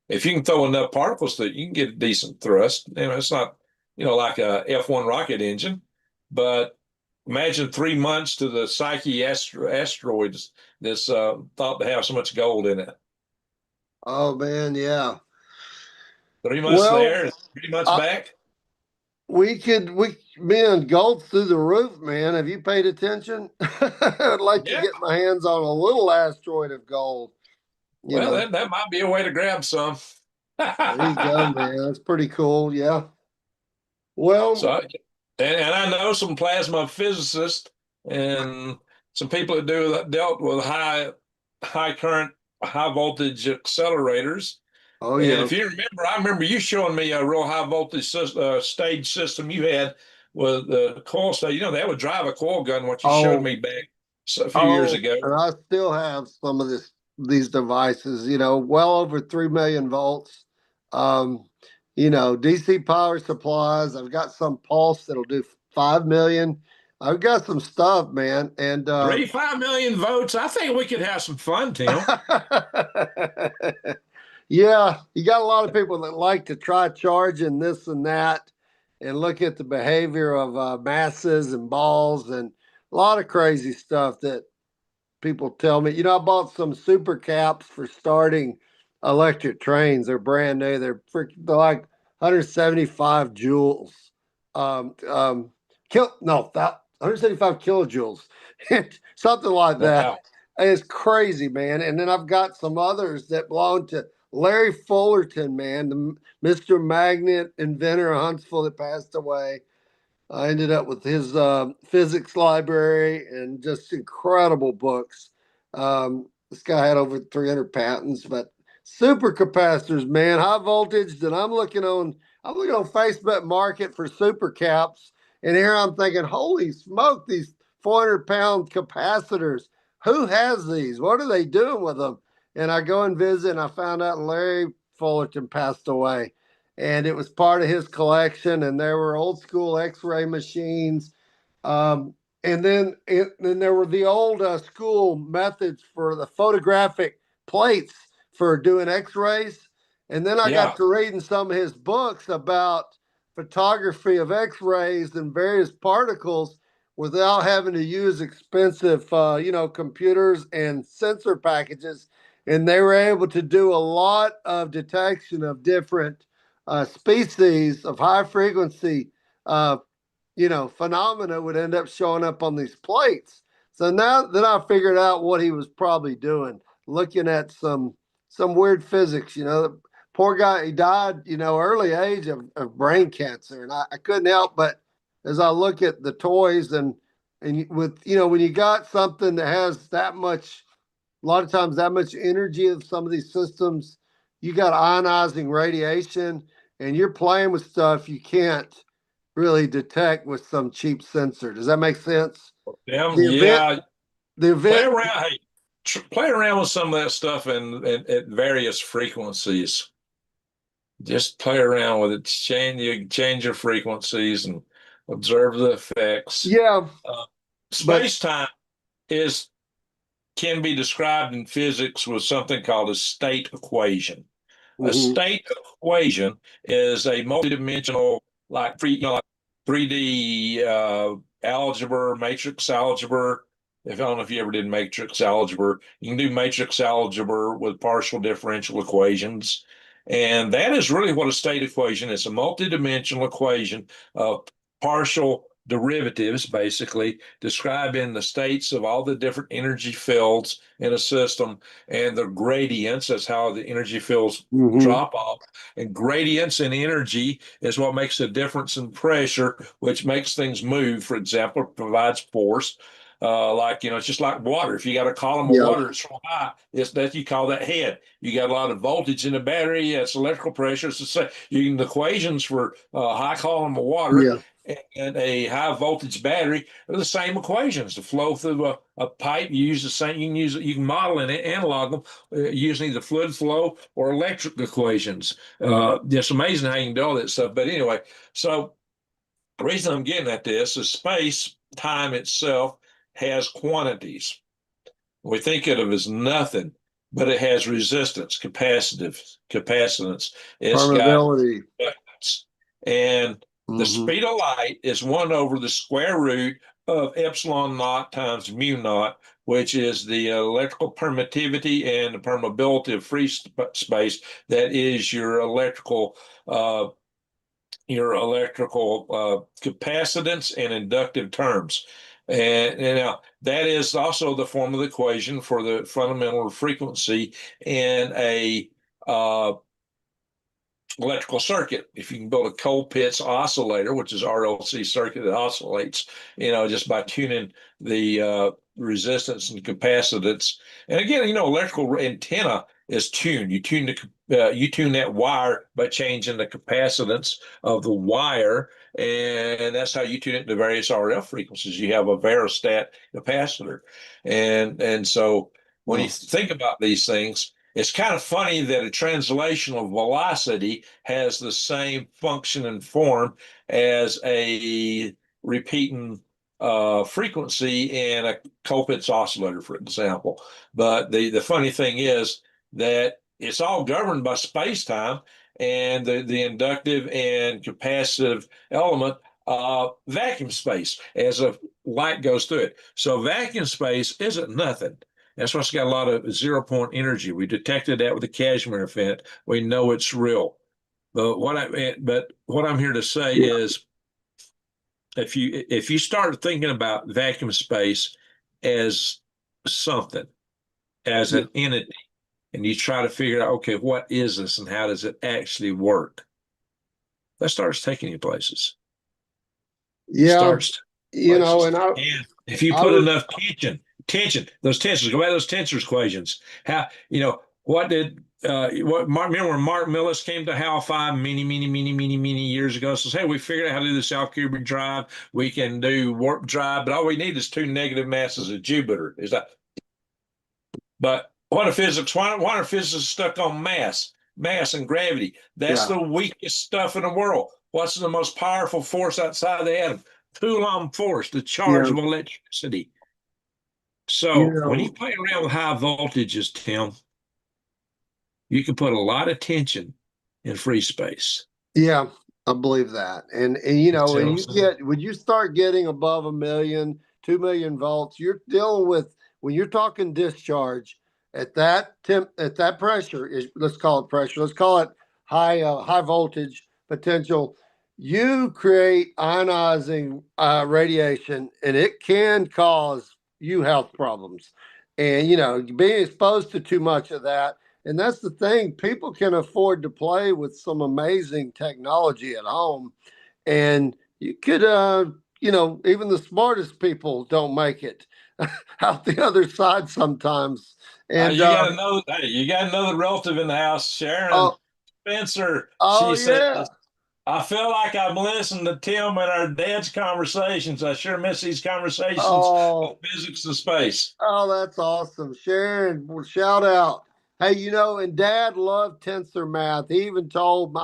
if you can throw enough particles to it, you can get a decent thrust. It's not, like a F1 rocket engine, but imagine 3 months to the Psyche asteroids that's thought to have so much gold in it. Oh man, yeah. 3 months Well, there, 3 months I, back. man, gold's through the roof, man. Have you paid attention? I'd like to Yeah. get my hands on a little asteroid of gold. You Well, know, that might be a way to grab some. there you go, man. That's pretty cool. Yeah. Well, So, and I know some plasma physicists and some people that dealt with high current, high voltage accelerators. oh And yeah. if you remember, I remember you showing me a real high voltage stage system you had with the coil stage. That would drive a coil gun, what you showed Oh, me back a few years oh, ago. and I still have some of these devices, well over 3 million volts. Um, DC power supplies. I've got some pulse that'll do 5 million. I've got some stuff, man. And 5 million votes. I think we could have some fun, Tim. yeah, you got a lot of people that like to try charging this and that and look at the behavior of masses and balls and a lot of crazy stuff that people tell me. I bought some super caps for starting electric trains. They're brand new. They're like 175 joules. No, that 175 kilojoules, something like that. Wow. It's crazy, man. And then I've got some others that belong to Larry Fullerton, man, the Mr. Magnet inventor of Huntsville that passed away. I ended up with his physics library and just incredible books. This guy had over 300 patents, but super capacitors, man, high voltage. And I'm looking on Facebook Market for super caps, and here I'm thinking, holy smoke, these 400-pound capacitors. Who has these? What are they doing with them? And I go and visit, and I found out Larry Fullerton passed away, and it was part of his collection. And there were old school X-ray machines, and then there were the old school methods for the photographic plates for doing X-rays. And then I Yeah. got to reading some of his books about photography of X-rays and various particles without having to use expensive, computers and sensor packages. And they were able to do a lot of detection of different species of high frequency, phenomena would end up showing up on these plates. So now that I figured out what he was probably doing, looking at some weird physics. The poor guy, he died, early age of brain cancer, and I couldn't help but as I look at the toys and with when you got something that has that much, a lot of times that much energy of some of these systems, you got ionizing radiation, and you're playing with stuff you can't really detect with some cheap sensor. Does that make sense? Yeah. The event, Yeah. the Play event, around. Hey, play around with some of that stuff and at various frequencies. Just play around with it. Change your frequencies and observe the effects. yeah, but Space time is can be described in physics with something called a state equation. A mhm. state equation is a multidimensional, like 3D algebra, matrix algebra. If I don't know if you ever did matrix algebra, you can do matrix algebra with partial differential equations. And that is really what a state equation is, a multidimensional equation of partial derivatives, basically describing the states of all the different energy fields in a system and the gradients. That's how the energy fields drop off. And gradients in energy is what makes a difference in pressure, which makes things move. For example, it provides force. Like, it's just like water. If you got a column of water that's so high, it's that you call that head. You got a lot of voltage in the battery. It's electrical pressure. It's the same. The equations for a high column of water and a high voltage battery are the same equations. To flow through a pipe, you use the same. You can model and analog them using either fluid flow or electric equations. It's amazing how you can do all that stuff. But anyway, so the reason I'm getting at this is space time itself has quantities. We think of it as nothing, but it has resistance, capacitance. It's Permeability. got and the speed of light is 1 over the square root of epsilon naught times mu naught, which is the electrical permittivity and the permeability of free space. That is your electrical capacitance and inductive terms. And now that is also the form of the equation for the fundamental frequency in a electrical circuit. If you can build a Colpitts oscillator, which is RLC circuit that oscillates, just by tuning the resistance and capacitance. And again, electrical antenna is tuned. You tune that wire by changing the capacitance of the wire, and that's how you tune it to various RF frequencies. You have a varostat capacitor, and so when you think about these things, it's kind of funny that a translational velocity has the same function and form as a repeating frequency in a Colpitts oscillator, for example. But the funny thing is that it's all governed by space-time and the inductive and capacitive element vacuum space as a light goes through it. So vacuum space isn't nothing. That's why it's got a lot of 0-point energy. We detected that with the Kashmir event. We know it's real. But what I'm here to say is, if you start thinking about vacuum space as something, as an entity, and you try to figure out, okay, what is this and how does it actually work? That starts taking you places. And if you put enough tension, those tensors, go back to those tensor equations. Remember when Mark Millis came to HAL 5 many years ago, says, hey, we figured out how to do the South-Cubic drive. We can do warp drive, but all we need is 2 negative masses of Jupiter. But what if physics? Why are physicists stuck on mass and gravity? That's the weakest stuff in the world. What's the most powerful force outside the atom? Coulomb force, the charge of electricity. So when you play around with high voltages, Tim, you can put a lot of tension in free space. Yeah, I believe that. And when you start getting above 1 million, 2 million volts, you're dealing with, when you're talking discharge at that pressure, let's call it pressure, let's call it high voltage potential. You create ionizing radiation, and it can cause you health problems. And being exposed to too much of that. And that's the thing. People can afford to play with some amazing technology at home. And you could, even the smartest people don't make it out the other side sometimes. And you got to know the relative in the house, Sharon Spencer. She said, I feel like I'm listening to Tim and our dad's conversations. I sure miss these conversations on physics and space. Oh, that's awesome. Sharon, well, shout out. Hey, and Dad loved tensor math. He even told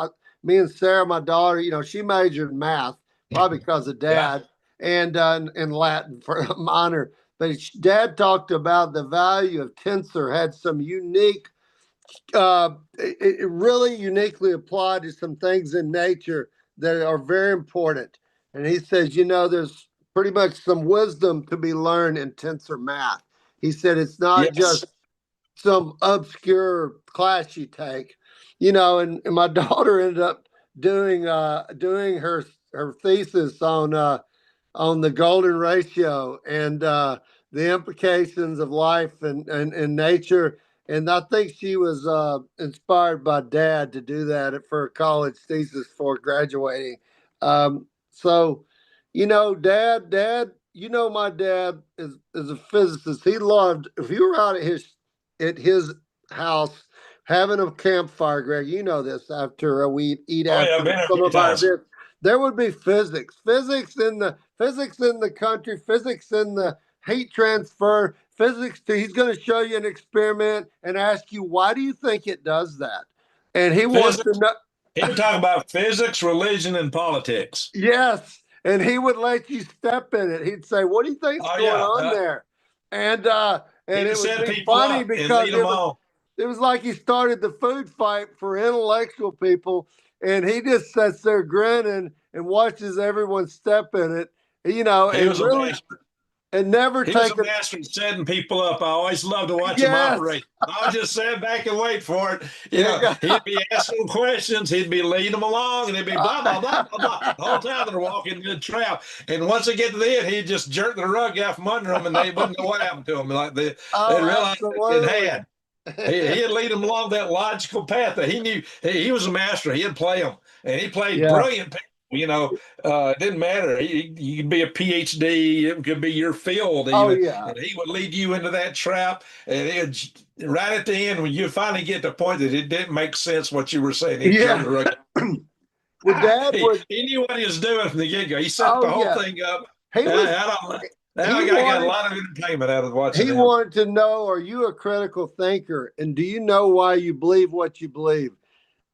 me and Sarah, my daughter, she majored in math, probably because of Dad, and in Latin for a minor. But Dad talked about the value of tensor, had some unique, it really uniquely applied to some things in nature that are very important. And he says, there's pretty much some wisdom to be learned in tensor math. He said it's not just some obscure class you take, and my daughter ended up doing her thesis on on the golden ratio and the implications of life and nature. And I think she was inspired by Dad to do that for her college thesis for graduating. So, Dad, my dad is a physicist. He loved, if you were out at his house having a campfire, Greg, you know this, after we eat Oh, yeah, after I've been there a some few of our times. this, there would be physics in the country, physics in the heat transfer, physics. He's going to show you an experiment and ask you, why do you think it does that? And he wants to Physics. know. He would talk about physics, religion, and politics. Yes, and he would let you step in it. He'd say, "What do you think's Oh, going yeah. on there?" And He would it would set be people funny up and because lead them on. it was like he started the food fight for intellectual people, and he just sits there grinning and watches everyone step in it, He and was a really, master. and never He was a taking. master at setting people up. I always loved to watch him Yes. operate. I would just sit back and wait for it. Yeah. He'd be asking questions. He'd be leading them along, and he'd be blah, blah, blah, blah, blah. The whole time they're walking in the trap. And once they get to the end, he'd just jerk the rug out from under them, and they wouldn't know what happened to them. Like they'd realize it had. He'd lead them along that logical path that he knew. He was a master. He'd play them, and he played Yeah. brilliant people. It didn't matter. You could be a PhD. It could be your field. Oh, Even, yeah. and he would lead you into that trap. And right at the end, when you finally get to the point that it didn't make sense what you were saying, he'd Yeah. jerk the rug. Well, Dad he knew what he was doing from the get-go. He set the whole thing up. He was. I got a lot of entertainment out of watching He him. wanted to know, are you a critical thinker? And do you know why you believe what you believe?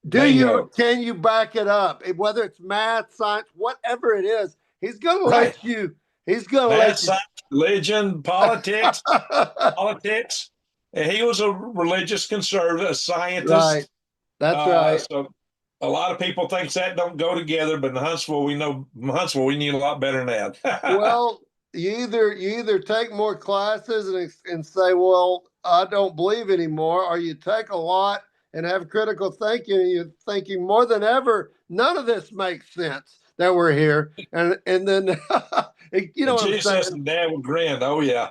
Can you back it up? Whether it's math, science, whatever it is, he's going to let you. He's going to let science, religion, politics. And he was a religious conservative, a scientist. Right. That's right. So a lot of people think that don't go together, but in Huntsville, we need a lot better than that. Well, you either take more classes and say, well, I don't believe anymore, or you take a lot and have critical thinking, and you're thinking more than ever, none of this makes sense that we're here. And then, Jesus and Dad would grin. Oh, yeah.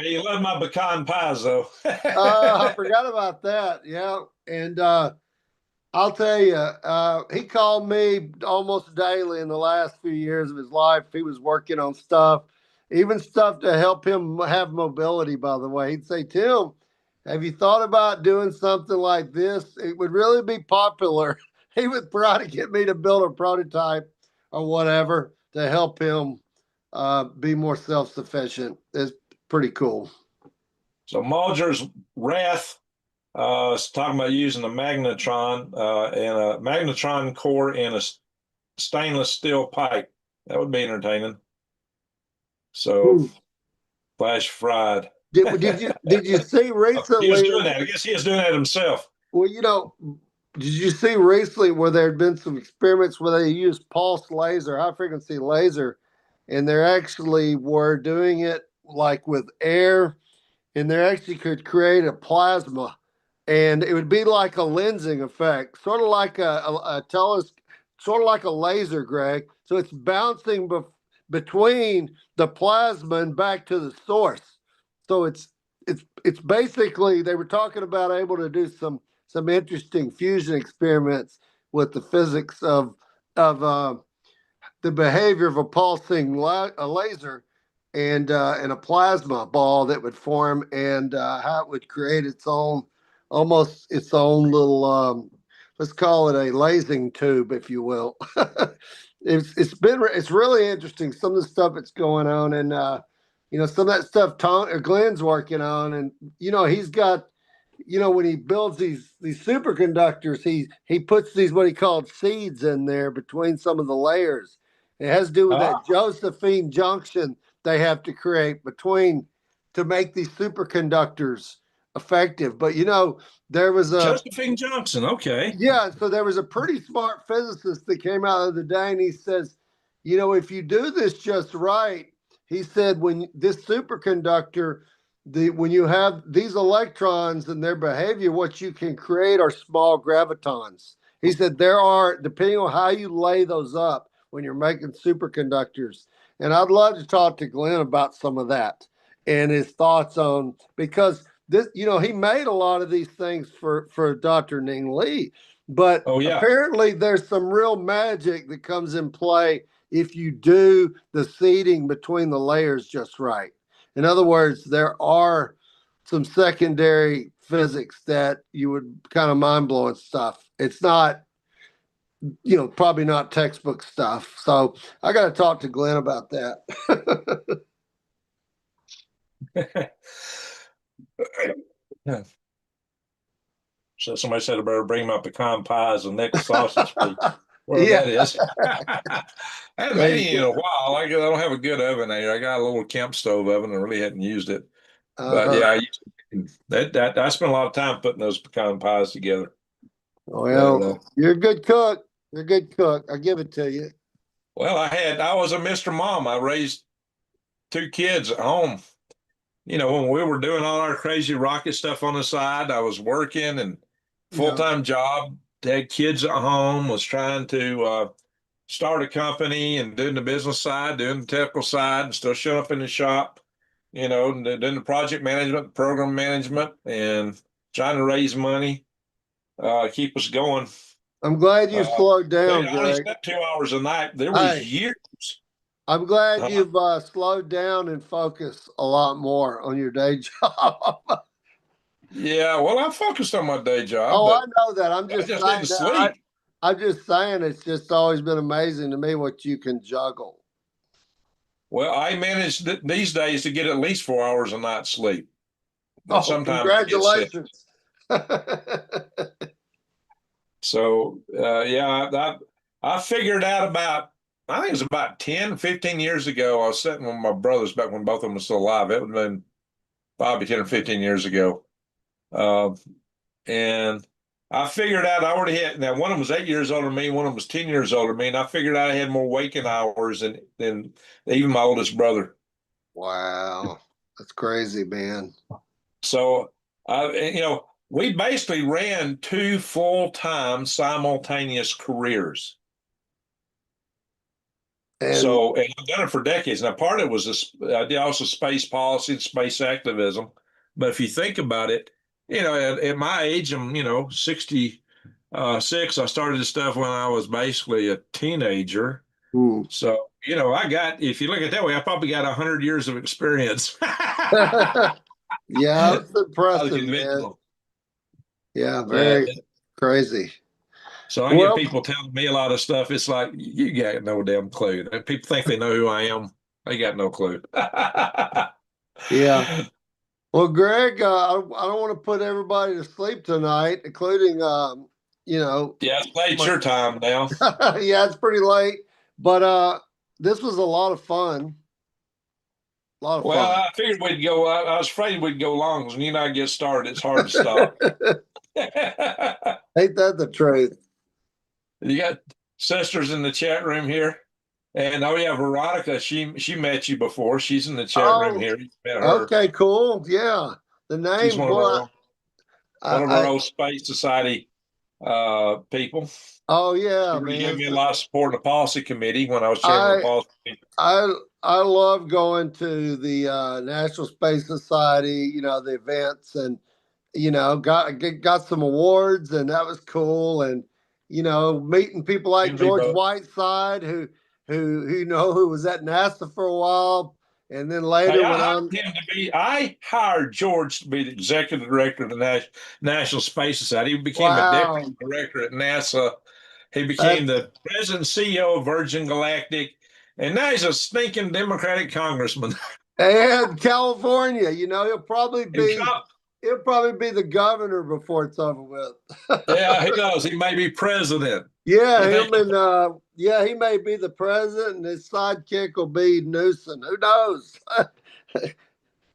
He loved my pecan pies, though. I forgot about that. Yeah. And I'll tell you, he called me almost daily in the last few years of his life. He was working on stuff, even stuff to help him have mobility, by the way. He'd say, Tim, have you thought about doing something like this? It would really be popular. He would try to get me to build a prototype or whatever to help him be more self-sufficient. It's pretty cool. So Mulder's Wrath is talking about using a magnetron and a magnetron core in a stainless steel pipe. That would be entertaining. So flash fried. Did you see recently? He was doing that. I guess he was doing that himself. Well, did you see recently where there had been some experiments where they used pulse laser, high frequency laser, and they actually were doing it like with air, and they actually could create a plasma, and it would be like a lensing effect, sort of like sort of like a laser, Greg. So it's bouncing between the plasma and back to the source. So it's basically, they were talking about able to do some interesting fusion experiments with the physics of the behavior of a pulsing a laser and a plasma ball that would form, and how it would create almost its own little let's call it a lasing tube, if you will. It's really interesting, some of the stuff that's going on, and some of that stuff Glenn's working on, and he's got, when he builds these superconductors, he puts these what he called seeds in there between some of the layers. It has to do with that Josephine junction they have to create to make these superconductors effective. But there was a Josephine Johnson. Okay. Yeah, so there was a pretty smart physicist that came out of the day, and he says, if you do this just right, he said, when this superconductor, when you have these electrons and their behavior, what you can create are small gravitons. He said there are, depending on how you lay those up, when you're making superconductors. And I'd love to talk to Glenn about some of that and his thoughts on, because this, you know, he made a lot of these things for Dr. Ning Lee, but Oh, yeah. apparently there's some real magic that comes in play if you do the seeding between the layers just right. In other words, there are some secondary physics that you would kind of mind-blowing stuff. It's not, you know, probably not textbook stuff. So I got to talk to Glenn about that. So somebody said I better bring my pecan pies and next sausage meat. Where Yeah. that is. I haven't made any in a while. I don't have a good oven here. I got a little camp stove oven and really hadn't used it. But yeah, I used that I spent a lot of time putting those pecan pies together. Well, you're a good cook. You're a good cook. I give it to you. Well, I was a Mr. Mom. I raised 2 kids at home. You know, when we were doing all our crazy rocket stuff on the side, I was working and full-time job, had kids at home, was trying to start a company and doing the business side, doing the technical side, and still showing up in the shop, you know, and doing the project management, program management, and trying to raise money, keep us going. I'm glad you slowed down, I only Greg. slept 2 hours a night. There was years. I'm glad you've slowed down and focused a lot more on your day job. Yeah, well, I focused on my day job. Oh, but I know that. I'm just I just saying didn't that sleep. I'm just saying it's just always been amazing to me what you can juggle. Well, I managed these days to get at least 4 hours a night sleep. But sometimes I get 6. Congratulations. So, yeah, I figured out about, I think it was about 10, 15 years ago. I was sitting with my brothers back when both of them were still alive. It would have been probably 10 or 15 years ago. And I figured out I already had, now one of them was 8 years older than me, one of them was 10 years older than me, and I figured out I had more waking hours than even my oldest brother. Wow. That's crazy, man. So, you know, we basically ran 2 full-time simultaneous careers. And I've done it for decades. Now, part of it was I did also space policy and space activism. But if you think about it, you know, at my age, I'm, you know, 66. I started this stuff when I was basically a teenager. So, you know, if you look at it that way, I probably got 100 years of experience. Yeah, it's impressive, man. Yeah, very crazy. So I get people telling me a lot of stuff. It's like, you got no damn clue. People think they know who I am. They got no clue. Yeah. Well, Greg, I don't want to put everybody to sleep tonight, including, you know. Yeah, it's late your time now. Yeah, it's pretty late. But this was a lot of fun. Well, I figured we'd go. I was afraid we'd go long because when you and I get started, it's hard to stop. Ain't that the truth? You got sisters in the chat room here, and oh yeah, Veronica. She met you before. She's in the chat room here. You met her. Okay, cool. Yeah, the name. She's one of our old Space Society people. Oh yeah, she man. Gave me a lot of support in the policy committee when I was chairman of the policy committee. I love going to the National Space Society, you know, the events, and you know, got some awards, and that was cool. And you know, meeting people like George Whiteside, who was at NASA for a while, and then later I hired George to be the executive director of the National Space Society. He became a deputy director at NASA. He became the president and CEO of Virgin Galactic, and now he's a stinking Democratic congressman. And California, you know, he'll probably be the governor before it's over with. Yeah, he knows. He may be president. Yeah, he may be the president, and his sidekick will be Newsom. Who knows?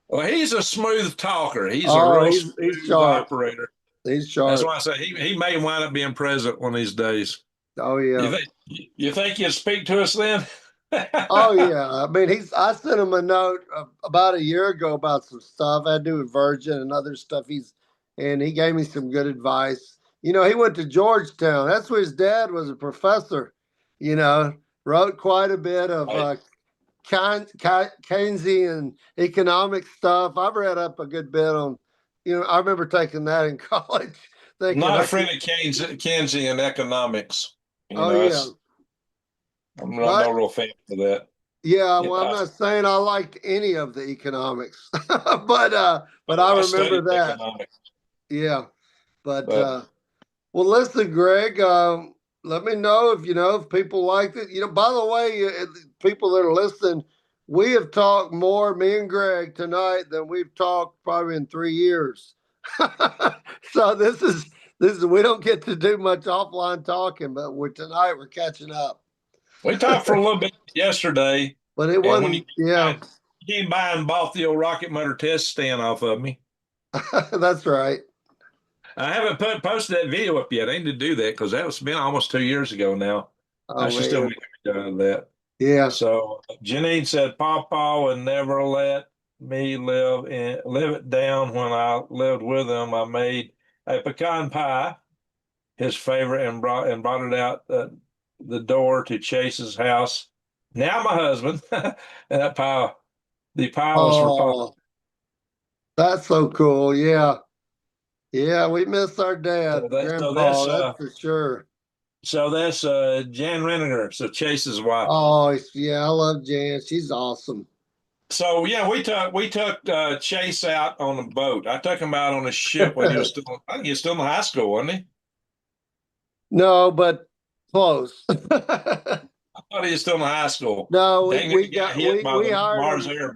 Well, he's a smooth talker. He's a real smooth operator. He's sharp. That's why I say he may wind up being president one of these days. Oh yeah. You think he'll speak to us then? Oh yeah. I mean, I sent him a note about a year ago about some stuff I do with Virgin and other stuff. And he gave me some good advice. You know, he went to Georgetown. That's where his dad was a professor. You know, wrote quite a bit of Keynesian economic stuff. I've read up a good bit on, I remember taking that in college. I'm not a friend of Keynesian economics. Yeah. I'm no real fan of that. Yeah, well, I'm not saying I liked any of the economics, but I remember that. Economics. Yeah, but well, listen, Greg. Let me know if people liked it. By the way, people that are listening, we have talked more, me and Greg, tonight than we've talked probably in 3 years. So this is we don't get to do much offline talking, but tonight we're catching up. We talked for a little bit yesterday, but it wasn't. You came by and bought the old rocket motor test stand off of me. That's right. I haven't posted that video up yet. I need to do that because that's been almost 2 years ago now. I should still be doing that. Yeah. So Janine said, Papa would never let me live it down. When I lived with him, I made a pecan pie, his favorite, and brought it out the door to Chase's house. Now my husband, and the pie was for Papa. That's so cool. Yeah. Yeah, we miss our dad, Grandpa, that's for sure. So that's Jan Reniger, so Chase's wife. Oh, yeah, I love Jan. She's awesome. So yeah, we took Chase out on a boat. I took him out on a ship when he was I think he was still in high school, wasn't he? No, but close. I thought he was still in high school. No, we hired Mars him. Air.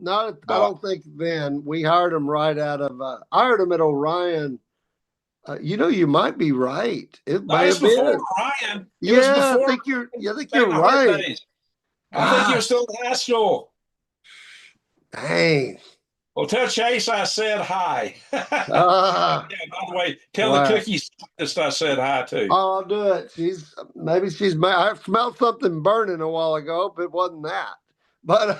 I don't think then. We hired him right out of. I hired him at Orion. You might be right. It might have been Orion. I think you're right. I think he was still in high school. Dang. Well, tell Chase I said hi. Yeah, by the way, tell the cookie scientist I said hi too. I'll do it. I smelled something burning a while ago, but it wasn't that. But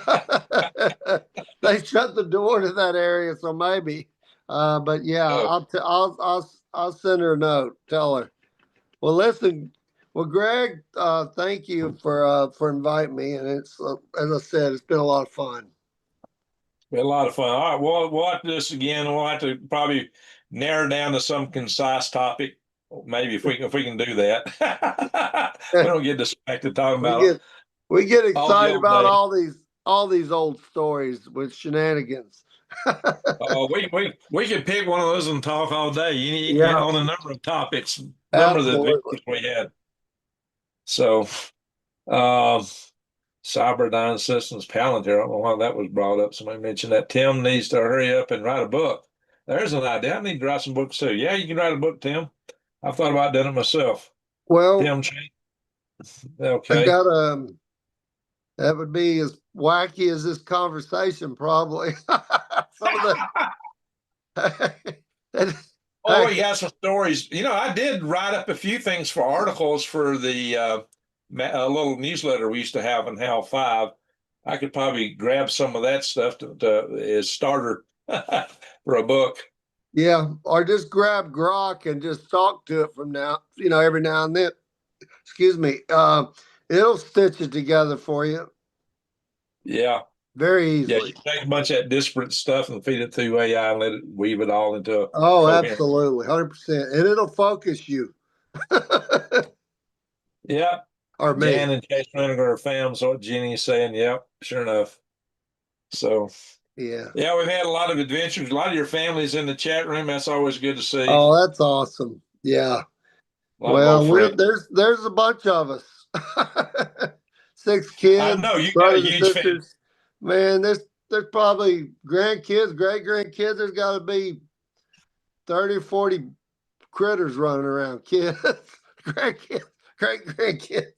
they shut the door to that area, so maybe. But yeah, I'll send her a note. Tell her. Well, listen. Well, Greg, thank you for inviting me, and it's as I said, it's been a lot of fun. Been a lot of fun. All right, we'll have to do this again. We'll have to probably narrow down to some concise topic. Maybe if we can do that. We don't get distracted talking about. We get excited about all these old stories with shenanigans. We could pick one of those and talk all day. On a number of topics, number of the adventures we had. So, Cyberdyne Systems Palantir. I don't know why that was brought up. Somebody mentioned that Tim needs to hurry up and write a book. There's an idea. I need to write some books too. Yeah, you can write a book, Tim. I've thought about doing it myself. Well, Tim, okay. I got that would be as wacky as this conversation, probably. Some of the. Oh, he has some stories. I did write up a few things for articles for the a little newsletter we used to have in HAL 5. I could probably grab some of that stuff to as starter for a book. Yeah, or just grab Grok and just talk to it from now, every now and then. Excuse me. It'll stitch it together for you. Yeah. Very easily. Yeah, you take a bunch of that disparate stuff and feed it through AI and let it weave it all into a absolutely, 100%. And it'll focus you. Yeah. Or me. Jan and Chase Reniger are fans. What Jenny's saying. Yep, sure enough. So yeah, we've had a lot of adventures. A lot of your family's in the chat room. That's always good to see. Oh, that's awesome. Yeah. Well, there's a bunch of us. 6 kids. I know you got a huge family. Man, there's probably grandkids, great-grandkids. There's got to be 30 or 40 critters running around. Kids, grandkids, great-grandkids.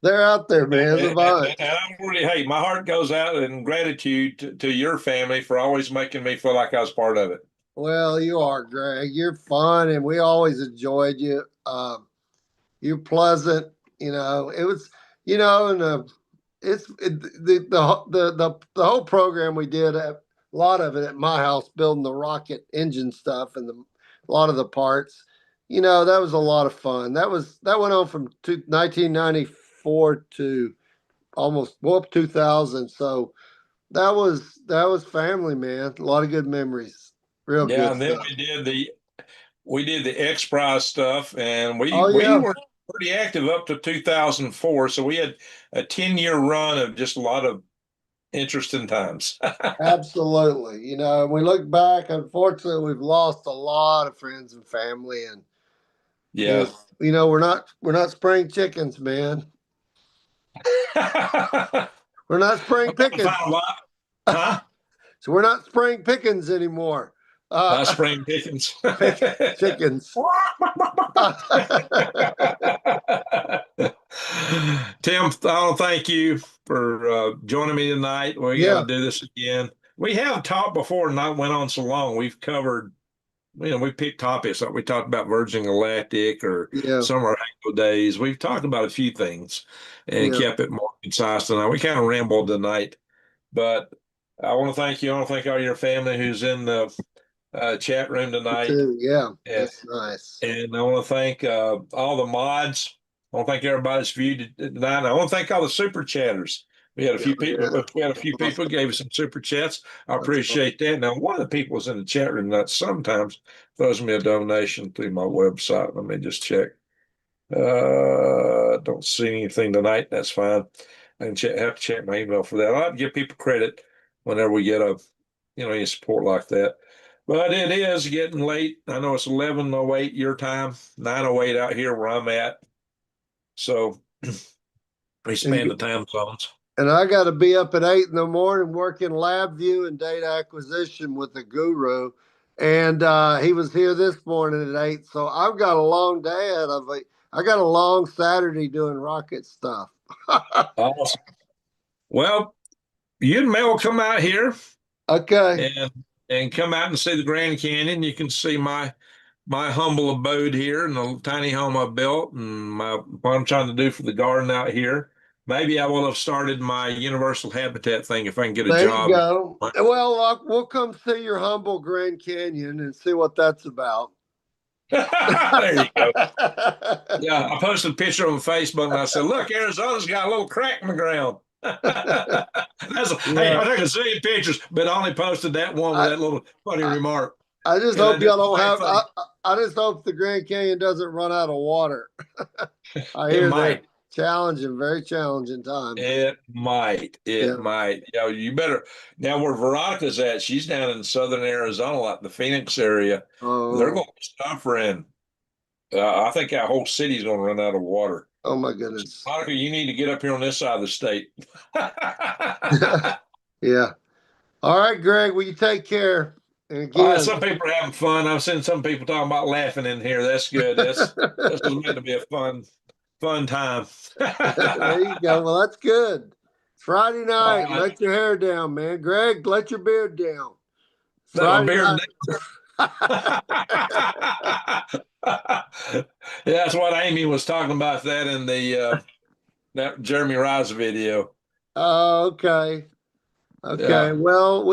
They're out there, man. And I really my heart goes out in gratitude to your family for always making me feel like I was part of it. Well, you are, Greg. You're fun, and we always enjoyed you. You're pleasant. It was, and it's the whole program we did. A lot of it at my house, building the rocket engine stuff and a lot of the parts. That was a lot of fun. That went on from 1994 to almost up 2000. So that was family, man. A lot of good memories. Real Yeah, good and then stuff. we did the X Prize stuff, and we Oh, yeah. were pretty active up to 2004. So we had a 10-year run of just a lot of interesting times. Absolutely. You know, and we look back, unfortunately, we've lost a lot of friends and family, and Yeah. you know, we're not spring chickens, man. We're not spring pickens. Huh? So we're not spring pickens anymore. Spring Pickens. Chickens. Tim, I want to thank you for joining me tonight. We got Yeah. to do this again. We have talked before, not went on so long. We've covered, we picked topics like we talked about Virgin Galactic or Yeah. some of our Halo days. We've talked about a few things and Yeah. kept it more concise tonight. We kind of rambled tonight, but I want to thank you. I want to thank all your family who's in the chat room tonight. Too. Yeah. And, That's nice. and I want to thank all the mods. I want to thank everybody that's viewed tonight. And I want to thank all the super chatters. We had a few people. Yeah. We had a few people who gave us some super chats. I That's appreciate that. Now, one of the people was in the chat room that sometimes throws me a donation through my website. Let me just check. Don't see anything tonight. That's fine. I can have to check my email for that. I like to give people credit whenever we get any support like that. But it is getting late. I know it's 11:08 your time, 9:08 out here where I'm at. So we span the time zones. And I got to be up at 8 in the morning working lab view and data acquisition with the guru. And he was here this morning at 8. So I've got a long day ahead of me. I got a long Saturday doing rocket stuff. Awesome. Well, you and Mel come out here Okay. and come out and see the Grand Canyon. You can see my humble abode here and the tiny home I built and what I'm trying to do for the garden out here. Maybe I will have started my universal habitat thing if I can get a There job. you go. Well, we'll come see your humble Grand Canyon and see what that's about. There you go. Yeah, I posted a picture on Facebook and I said, "Look, Arizona's got a little crack in the ground." Hey, I took a zillion pictures, but I only posted that one with that little funny remark. I just hope y'all don't have. I just hope the Grand Canyon doesn't run out of water. I hear that challenging, very challenging time. It might. It might. You better. Now, where Veronica's at, she's down in southern Arizona, like the Phoenix area. Oh. They're going to be suffering. I think our whole city's going to run out of water. Oh, my goodness. Veronica, you need to get up here on this side of the state. Yeah. All right, Greg. Well, you take care. And again, some people are having fun. I've seen some people talking about laughing in here. That's good. This is meant to be a fun time. There you go. Well, that's good. Friday night. Right. Let your hair down, man. Greg, let your beard down. Friday night. Yeah, that's what Amy was talking about that in the that Jeremy Rice video. Oh, okay. Okay. Yeah. Well,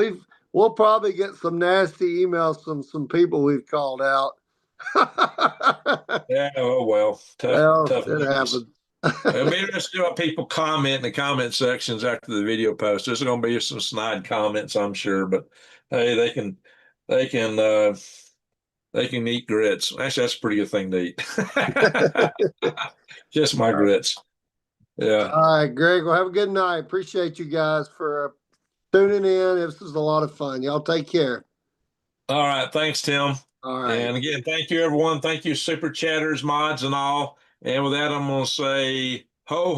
we'll probably get some nasty emails from some people we've called out. Yeah, oh well. Tough it happens. Maybe let's do what people comment in the comment sections after the video post. There's going to be some snide comments, I'm sure, but hey, they can eat grits. Actually, that's a pretty good thing to eat. Just my grits. Yeah. All right, Greg. Well, have a good night. Appreciate you guys for tuning in. This was a lot of fun. Y'all take care. All right. Thanks, Tim. All right. And again, thank you, everyone. Thank you, super chatters, mods, and all. And with that, I'm going to say ho.